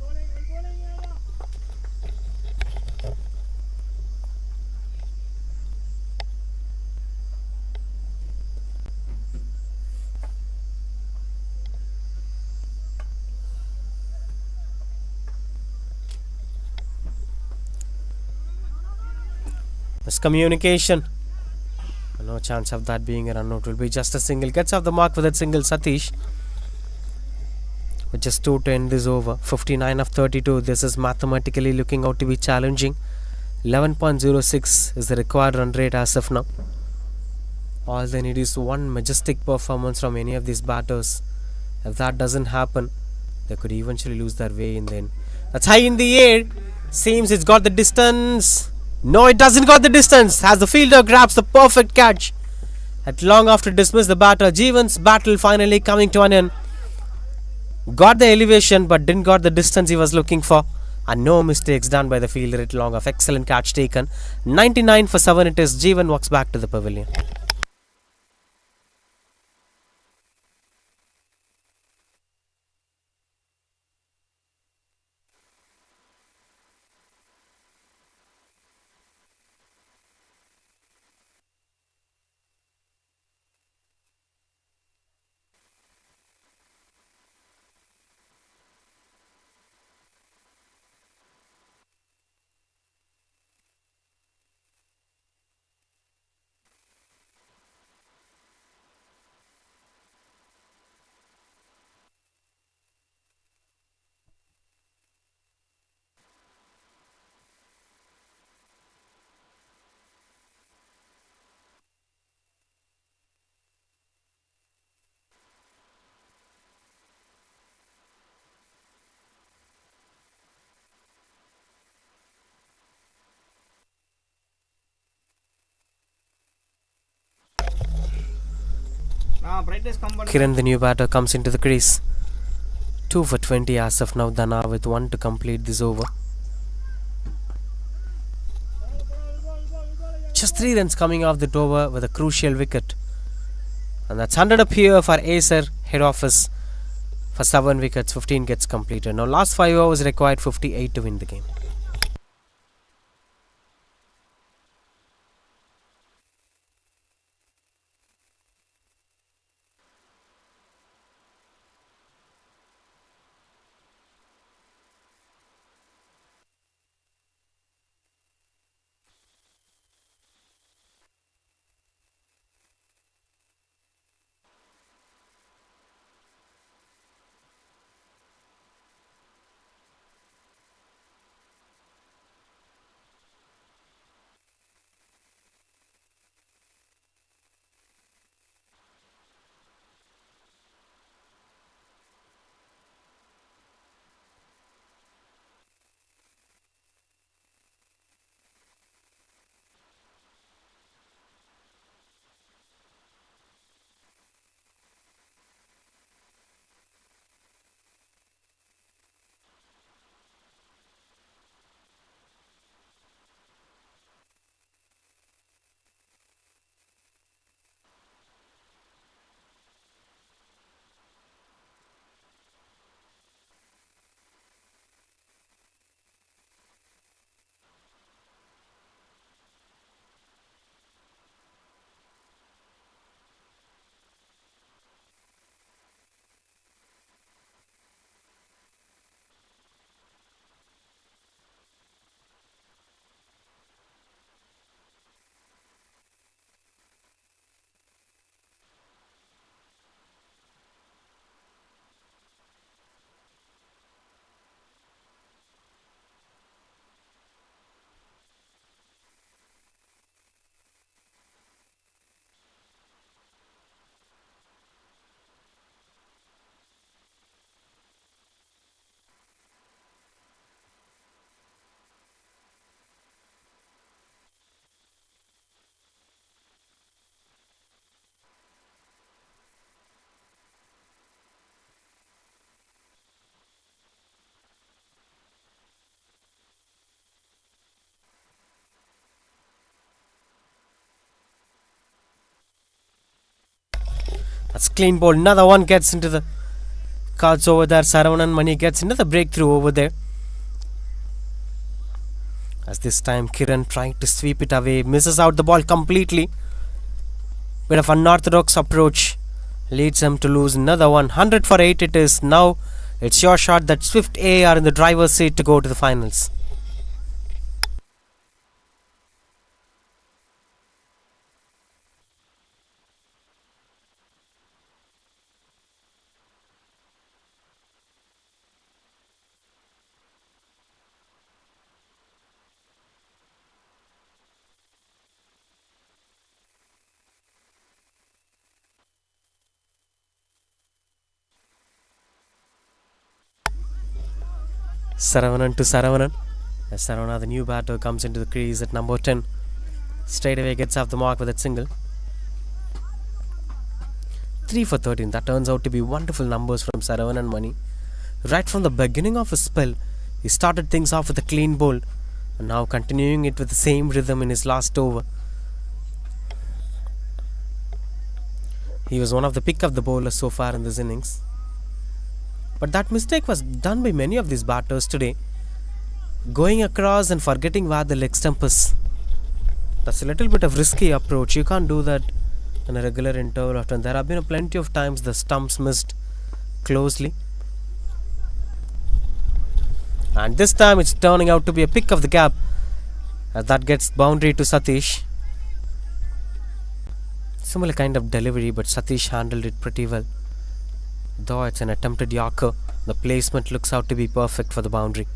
Miscommunication. No chance of that being a run out. Will be just a single. Gets off the mark with that single, Satish. With just 2 to end this over. 59 of 32. This is mathematically looking out to be challenging. 11.06 is the required run rate as of now. All they need is one majestic performance from any of these batters. If that doesn't happen, they could eventually lose their way in the end. That's high in the air. Seems it's got the distance. No, it doesn't got the distance. As the fielder grabs the perfect catch. At long after dismiss the batter, Jeevan's battle finally coming to an end. Got the elevation but didn't got the distance he was looking for. And no mistakes done by the fielder at long of. Excellent catch taken. 99 for 7 it is. Jeevan walks back to the pavilion. Kiran, the new batter, comes into the crease. 2 for 20 as of now. Dana with 1 to complete this over. Just 3 runs coming off the over with a crucial wicket. And that's 100 up here for Acer head office for 7 wickets. 15 gets completed. Now last 5 overs required 58 to win the game. That's clean ball. Another one gets into the cards over there. Saravanan Mani gets another breakthrough over there. As this time Kiran trying to sweep it away, misses out the ball completely. Bit of unorthodox approach leads him to lose another one. 100 for 8 it is. Now it's your shot that Swift A are in the driver's seat to go to the finals. Saravanan to Saravanan. As Saravana, the new batter, comes into the crease at number 10. Straight away gets off the mark with that single. 3 for 13. That turns out to be wonderful numbers from Saravanan Mani. Right from the beginning of his spell, he started things off with a clean bowl, and now continuing it with the same rhythm in his last over. He was one of the pick of the bowlers so far in this innings. But that mistake was done by many of these batters today. Going across and forgetting where the leg stump is. That's a little bit of risky approach. You can't do that in a regular interval often. There have been plenty of times the stumps missed closely. And this time it's turning out to be a pick of the gap. As that gets boundary to Satish. Similar kind of delivery, but Satish handled it pretty well. Though it's an attempted Yorker, the placement looks out to be perfect for the boundary.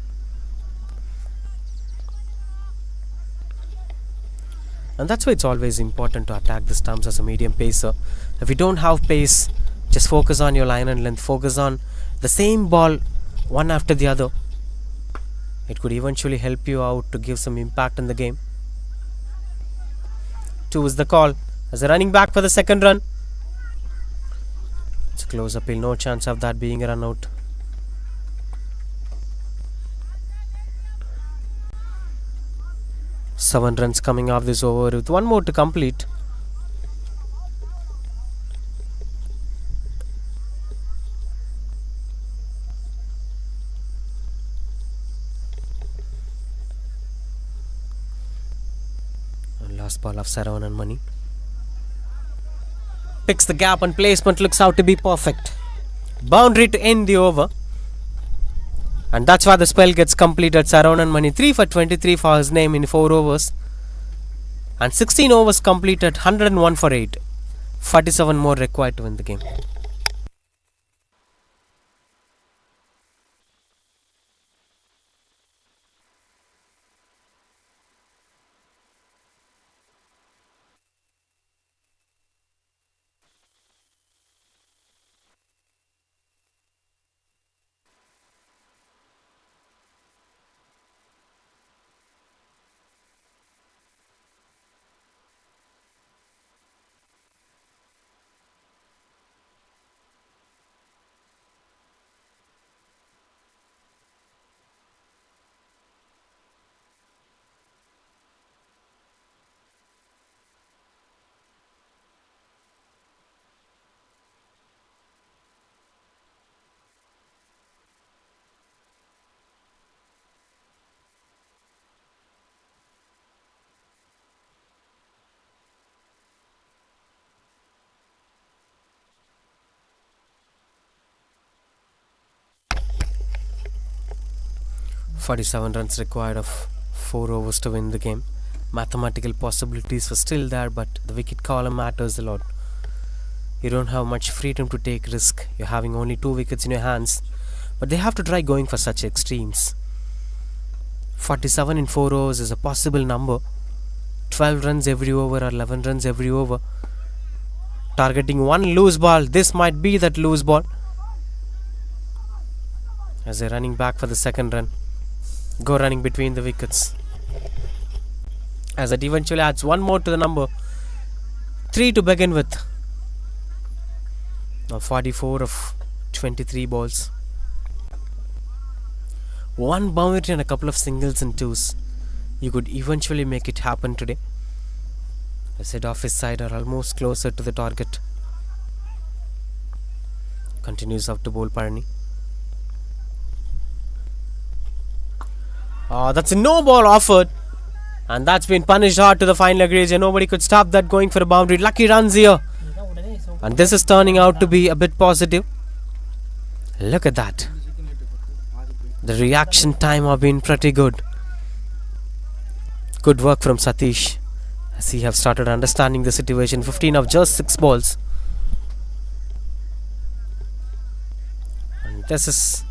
And that's why it's always important to attack the stumps as a medium pacer. If you don't have pace, just focus on your line and length. Focus on the same ball, one after the other. It could eventually help you out to give some impact in the game. 2 is the call. As a running back for the second run. It's a close appeal, no chance of that being a run out. Seven runs coming off this over with one more to complete. And last ball of Saravanan Mani. Picks the gap and placement looks out to be perfect. Boundary to end the over. And that's why the spell gets completed. Saravanan Mani 3 for 23 for his name in 4 overs. And 16 overs completed, 101 for 8. 47 more required to win the game. .47 runs required of 4 overs to win the game. Mathematical possibilities were still there, but the wicket column matters a lot. You don't have much freedom to take risk. You're having only 2 wickets in your hands, but they have to try going for such extremes. 47 in 4 overs is a possible number. 12 runs every over or 11 runs every over. Targeting one loose ball. This might be that loose ball. As they're running back for the second run. Go running between the wickets. As it eventually adds one more to the number. 3 to begin with. Now 44 of 23 balls. One boundary and a couple of singles and twos. You could eventually make it happen today. The head office side are almost closer to the target. Continues out to bowl Parni. That's a no ball offered. And that's been punished hard to the final crease. And nobody could stop that going for a boundary. Lucky runs here. And this is turning out to be a bit positive. Look at that. The reaction time have been pretty good. Good work from Satish, as he have started understanding the situation. 15 of just 6 balls. And this is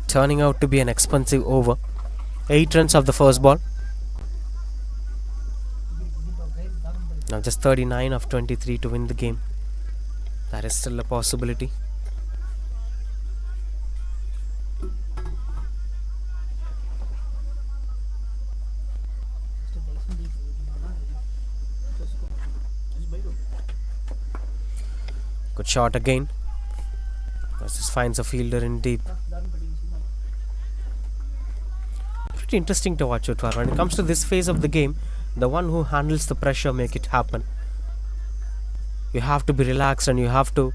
turning out to be an expensive over. 8 runs of the first ball. Now just 39 of 23 to win the game. That is still a possibility. Good shot again. This finds a fielder in deep. Pretty interesting to watch it. When it comes to this phase of the game, the one who handles the pressure make it happen. You have to be relaxed and you have to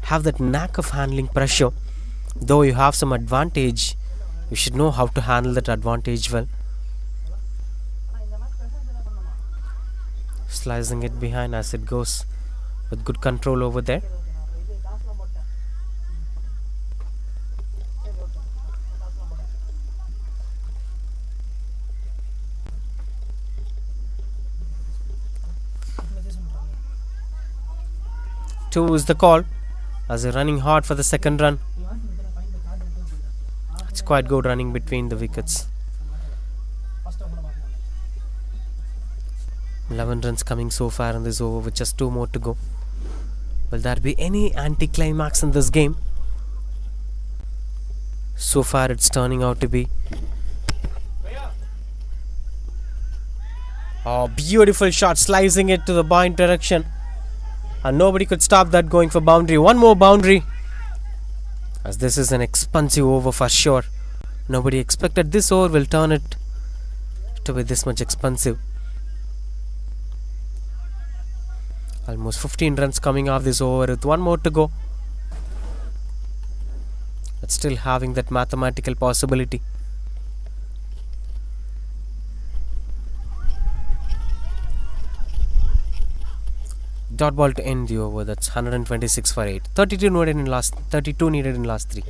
have that knack of handling pressure. Though you have some advantage, you should know how to handle that advantage well. Slicing it behind as it goes with good control over there. Two is the call as they're running hard for the second run. It's quite good running between the wickets. 11 runs coming so far in this over with just 2 more to go. Will there be any anticlimax in this game? So far it's turning out to be. Oh, beautiful shot, slicing it to the point direction. And nobody could stop that going for boundary. One more boundary. As this is an expensive over for sure. Nobody expected this over will turn it to be this much expensive. Almost 15 runs coming off this over with 1 more to go. But still having that mathematical possibility. Dot ball to end the over. That's 126 for 8. 32 needed in last 3.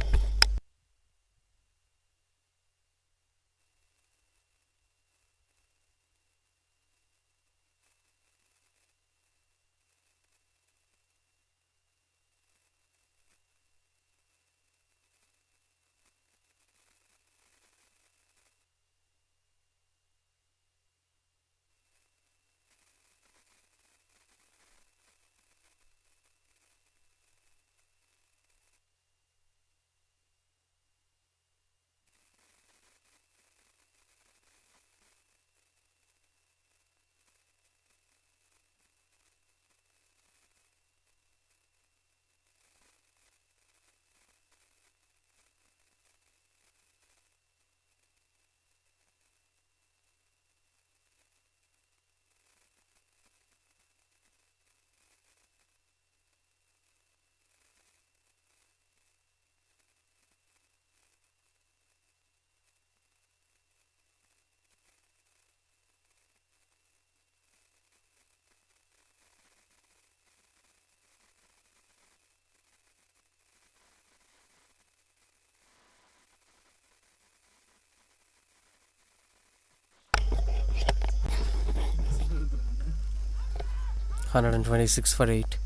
$126 for 8.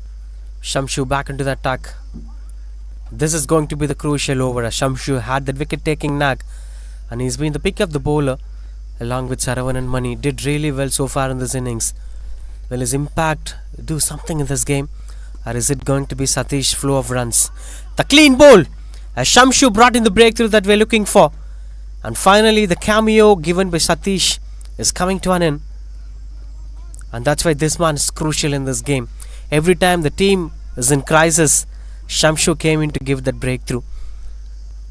Shamshu back into the attack. This is going to be the crucial over, as Shamshu had that wicket taking knack and he's been the pick of the bowler along with Saravanan and Mani. Did really well so far in this innings. Will his impact do something in this game, or is it going to be Satish flow of runs? The clean bowl as Shamshu brought in the breakthrough that we're looking for, and finally the cameo given by Satish is coming to an end. And that's why this man is crucial in this game. Every time the team is in crisis, Shamshu came in to give that breakthrough.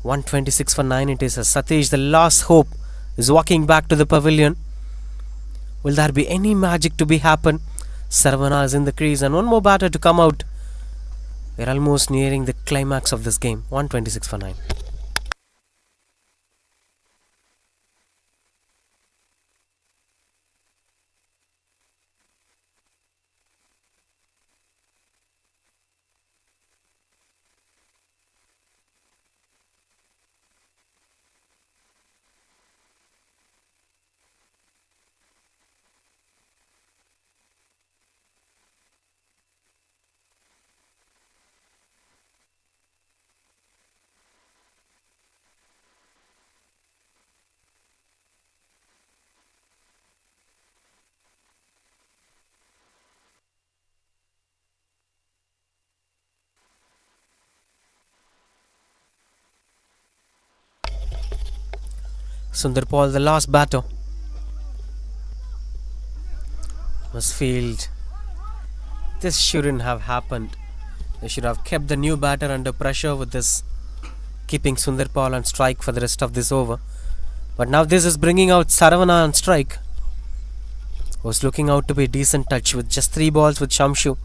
126 for 9 it is, as Satish, the last hope, is walking back to the pavilion. Will there be any magic to be happen? Sarvana is in the crease and one more batter to come out. We're almost nearing the climax of this game. 126 for 9. Sundar Paul, the last batter, must feel this shouldn't have happened. They should have kept the new batter under pressure with this, keeping Sundar Paul on strike for the rest of this over. But now this is bringing out Saravana on strike. Was looking out to be a decent touch with just 3 balls with Shamshu.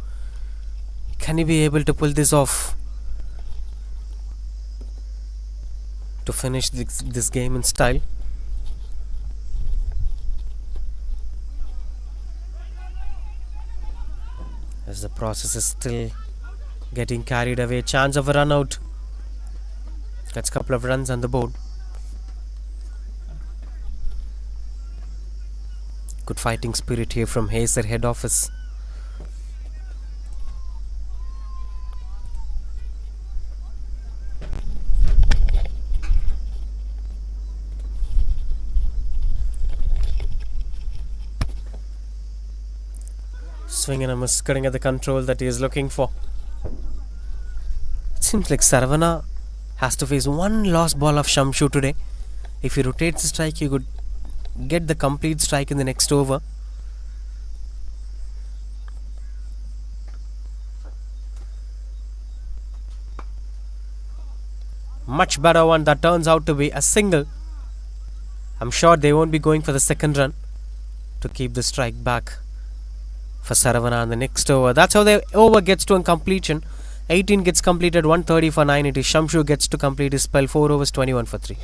Can he be able to pull this off to finish this game in style? As the process is still getting carried away, chance of a run out. Gets a couple of runs on the board. Good fighting spirit here from Acer head office. Swing and a miss, getting at the control that he is looking for. It seems like Saravana has to face one lost ball of Shamshu today. If he rotates the strike, he could get the complete strike in the next over. Much better one that turns out to be a single. I'm sure they won't be going for the second run to keep the strike back for Saravana on the next over. That's how the over gets to a completion. 18 gets completed, 130 for 9. It is Shamshu gets to complete his spell, 4 overs, 21 for 3.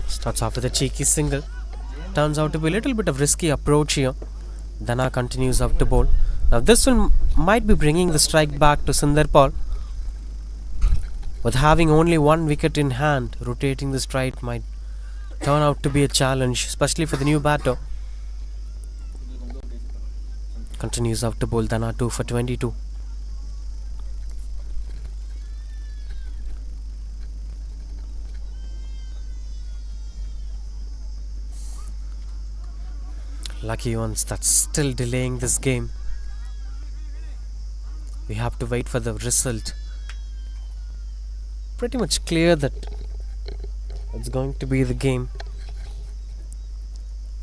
Starts off with a cheeky single. Turns out to be a little bit of risky approach here. Dana continues up to bowl. Now this might be bringing the strike back to Sundar Paul. With having only 1 wicket in hand, rotating the strike might turn out to be a challenge, especially for the new batter. Continues up to bowl. Dana 2 for 22. Lucky ones that's still delaying this game. We have to wait for the result. Pretty much clear that it's going to be the game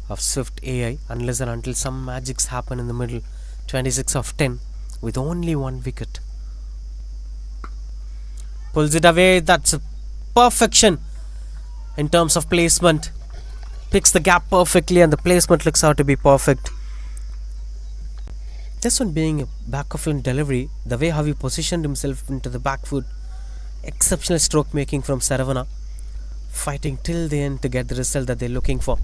of Swift AI unless and until some magics happen in the middle. 26 of 10 with only 1 wicket. Pulls it away. That's a perfection in terms of placement. Picks the gap perfectly and the placement looks out to be perfect. This one being a back of line delivery, the way how he positioned himself into the back foot, exceptional stroke making from Saravana, fighting till the end to get the result that they're looking for.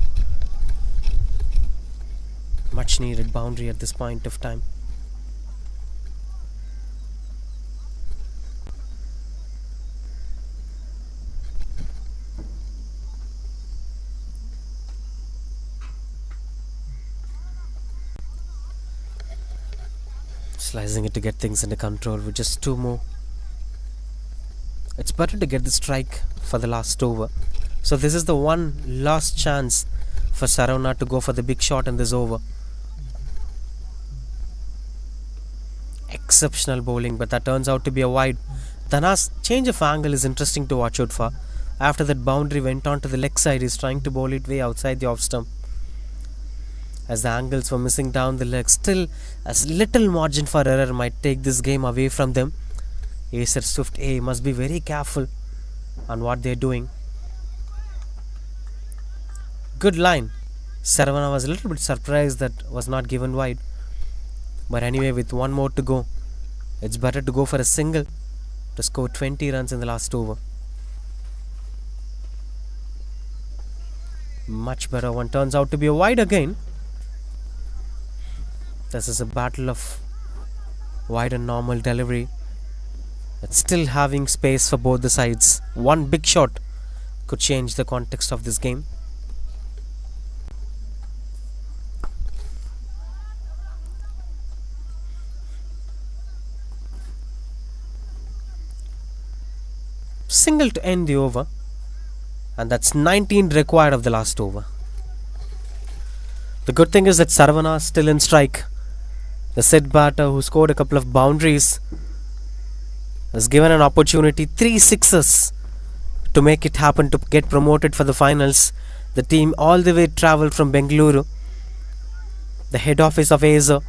Much needed boundary at this point of time. Slicing it to get things under control with just 2 more. It's better to get the strike for the last over. So this is the one last chance for Saravana to go for the big shot in this over. Exceptional bowling, but that turns out to be a wide. Dhana's change of angle is interesting to watch out for. After that boundary went on to the leg side, he's trying to bowl it way outside the off stump. As the angles were missing down the leg, still a little margin for error might take this game away from them. Acer Swift A must be very careful on what they're doing. Good line. Saravana was a little bit surprised that was not given wide. But anyway, with 1 more to go, it's better to go for a single to score 20 runs in the last over. Much better one turns out to be a wide again. This is a battle of wide and normal delivery. It's still having space for both the sides. One big shot could change the context of this game. Single to end the over, and that's 19 required of the last over. The good thing is that Saravana is still in strike. The Sid batter who scored a couple of boundaries is given an opportunity, 3 sixes to make it happen to get promoted for the finals. The team all the way travelled from Bengaluru, the head office of Acer.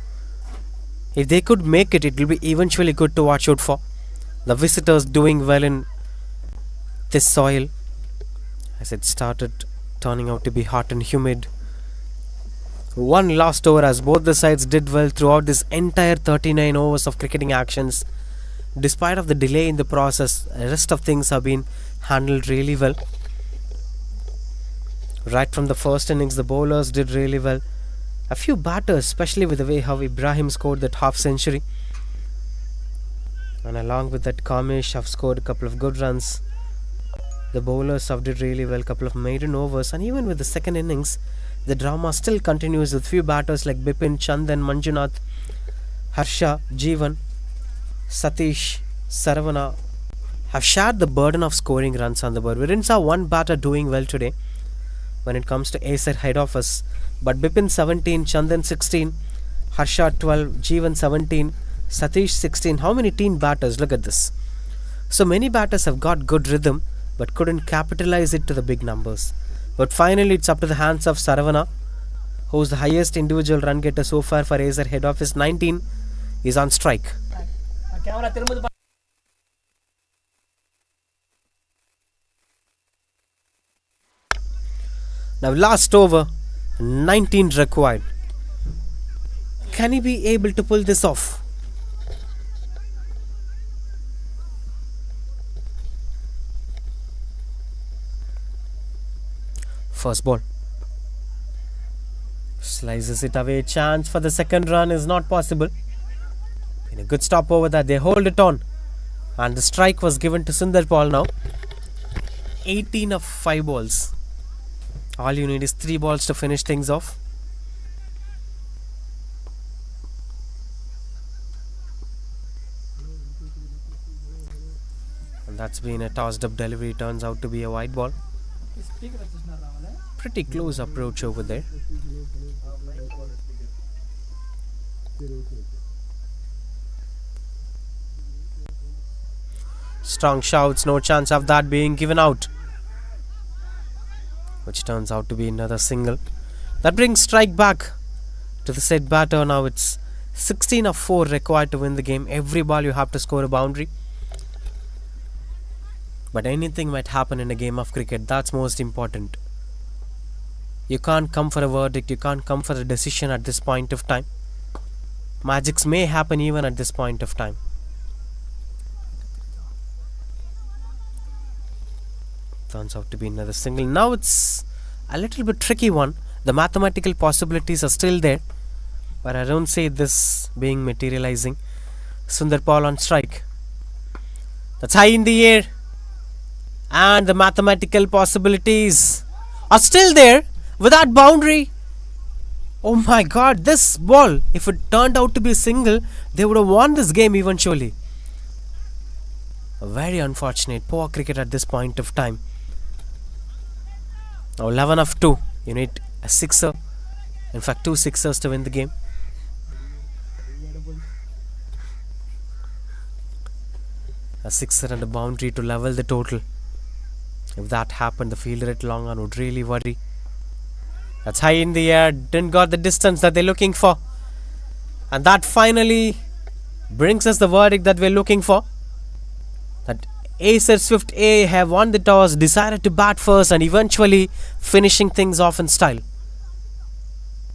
If they could make it, it will be eventually good to watch out for. The visitors doing well in this soil, as it started turning out to be hot and humid. One last over, as both the sides did well throughout this entire 39 overs of cricketing actions. Despite of the delay in the process, the rest of things have been handled really well. Right from the first innings, the bowlers did really well. A few batters, especially with the way how Ibrahim scored that half century, and along with that Kamesh have scored a couple of good runs. The bowlers have did really well, couple of maiden overs, and even with the second innings, the drama still continues with few batters like Bipin, Chandan, Manjunath, Harsha, Jeevan, Satish, Saravana have shared the burden of scoring runs on the board. We didn't saw one batter doing well today when it comes to Acer head office, but Bipin 17, Chandan 16, Harsha 12, Jeevan 17, Satish 16. How many teen batters? Look at this. So many batters have got good rhythm but couldn't capitalize it to the big numbers. But finally it's up to the hands of Saravana, who's the highest individual run getter so far for Acer head office. 19 is on strike. Now last over, 19 required. Can he be able to pull this off? First ball. Slices it away. Chance for the second run is not possible. In a good stop over that, they hold it on. And the strike was given to Sundar Paul now. 18 of 5 balls. All you need is 3 balls to finish things off. And that's been a tossed up delivery. Turns out to be a wide ball. Pretty close approach over there. Strong shouts, no chance of that being given out, which turns out to be another single. That brings strike back to the said batter. Now it's 16 of 4 required to win the game. Every ball you have to score a boundary. But anything might happen in a game of cricket. That's most important. You can't come for a verdict. You can't come for a decision at this point of time. Magics may happen even at this point of time. Turns out to be another single. Now it's a little bit tricky one. The mathematical possibilities are still there, but I don't see this being materializing. Sundar Paul on strike. That's high in the air, and the mathematical possibilities are still there. Without boundary, Oh my god, this ball, if it turned out to be a single, they would have won this game eventually. Very unfortunate, poor cricket at this point of time. Now 11 of 2, you need a sixer, in fact 2 sixers to win the game. A sixer and a boundary to level the total. If that happened, the fielder at long on would really worry. That's high in the air, didn't got the distance that they're looking for. And that finally brings us the verdict that we're looking for. That Acer Swift A have won the toss, decided to bat first and eventually finishing things off in style.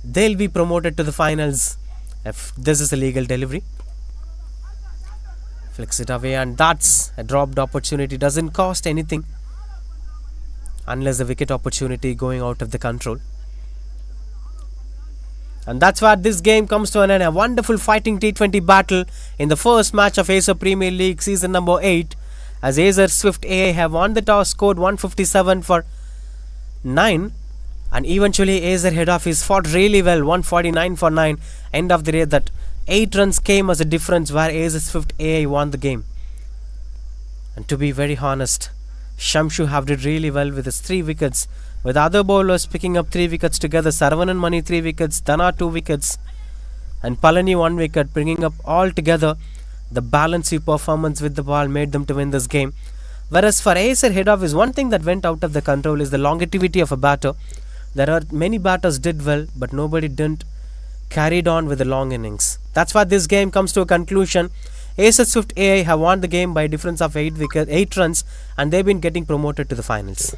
They'll be promoted to the finals if this is a legal delivery. Flicks it away, and that's a dropped opportunity. Doesn't cost anything unless the wicket opportunity going out of the control. And that's where this game comes to an end. A wonderful fighting T20 battle in the first match of Acer Premier League season number 8, as Acer Swift AA have won the toss, scored 157 for 9, and eventually Acer head office fought really well, 149 for 9. End of the day, that 8 runs came as a difference where Acer Swift AA won the game. And to be very honest, Shamshu have did really well with his 3 wickets, with other bowlers picking up 3 wickets together. Saravanan Mani 3 wickets, Dana 2 wickets, and Palani 1 wicket, bringing up all together. The balanced performance with the ball made them to win this game. Whereas for Acer head office, one thing that went out of the control is the longevity of a batter. There are many batters did well, but nobody didn't carried on with the long innings. That's why this game comes to a conclusion. Acer Swift AA have won the game by a difference of 8 runs, and they've been getting promoted to the finals.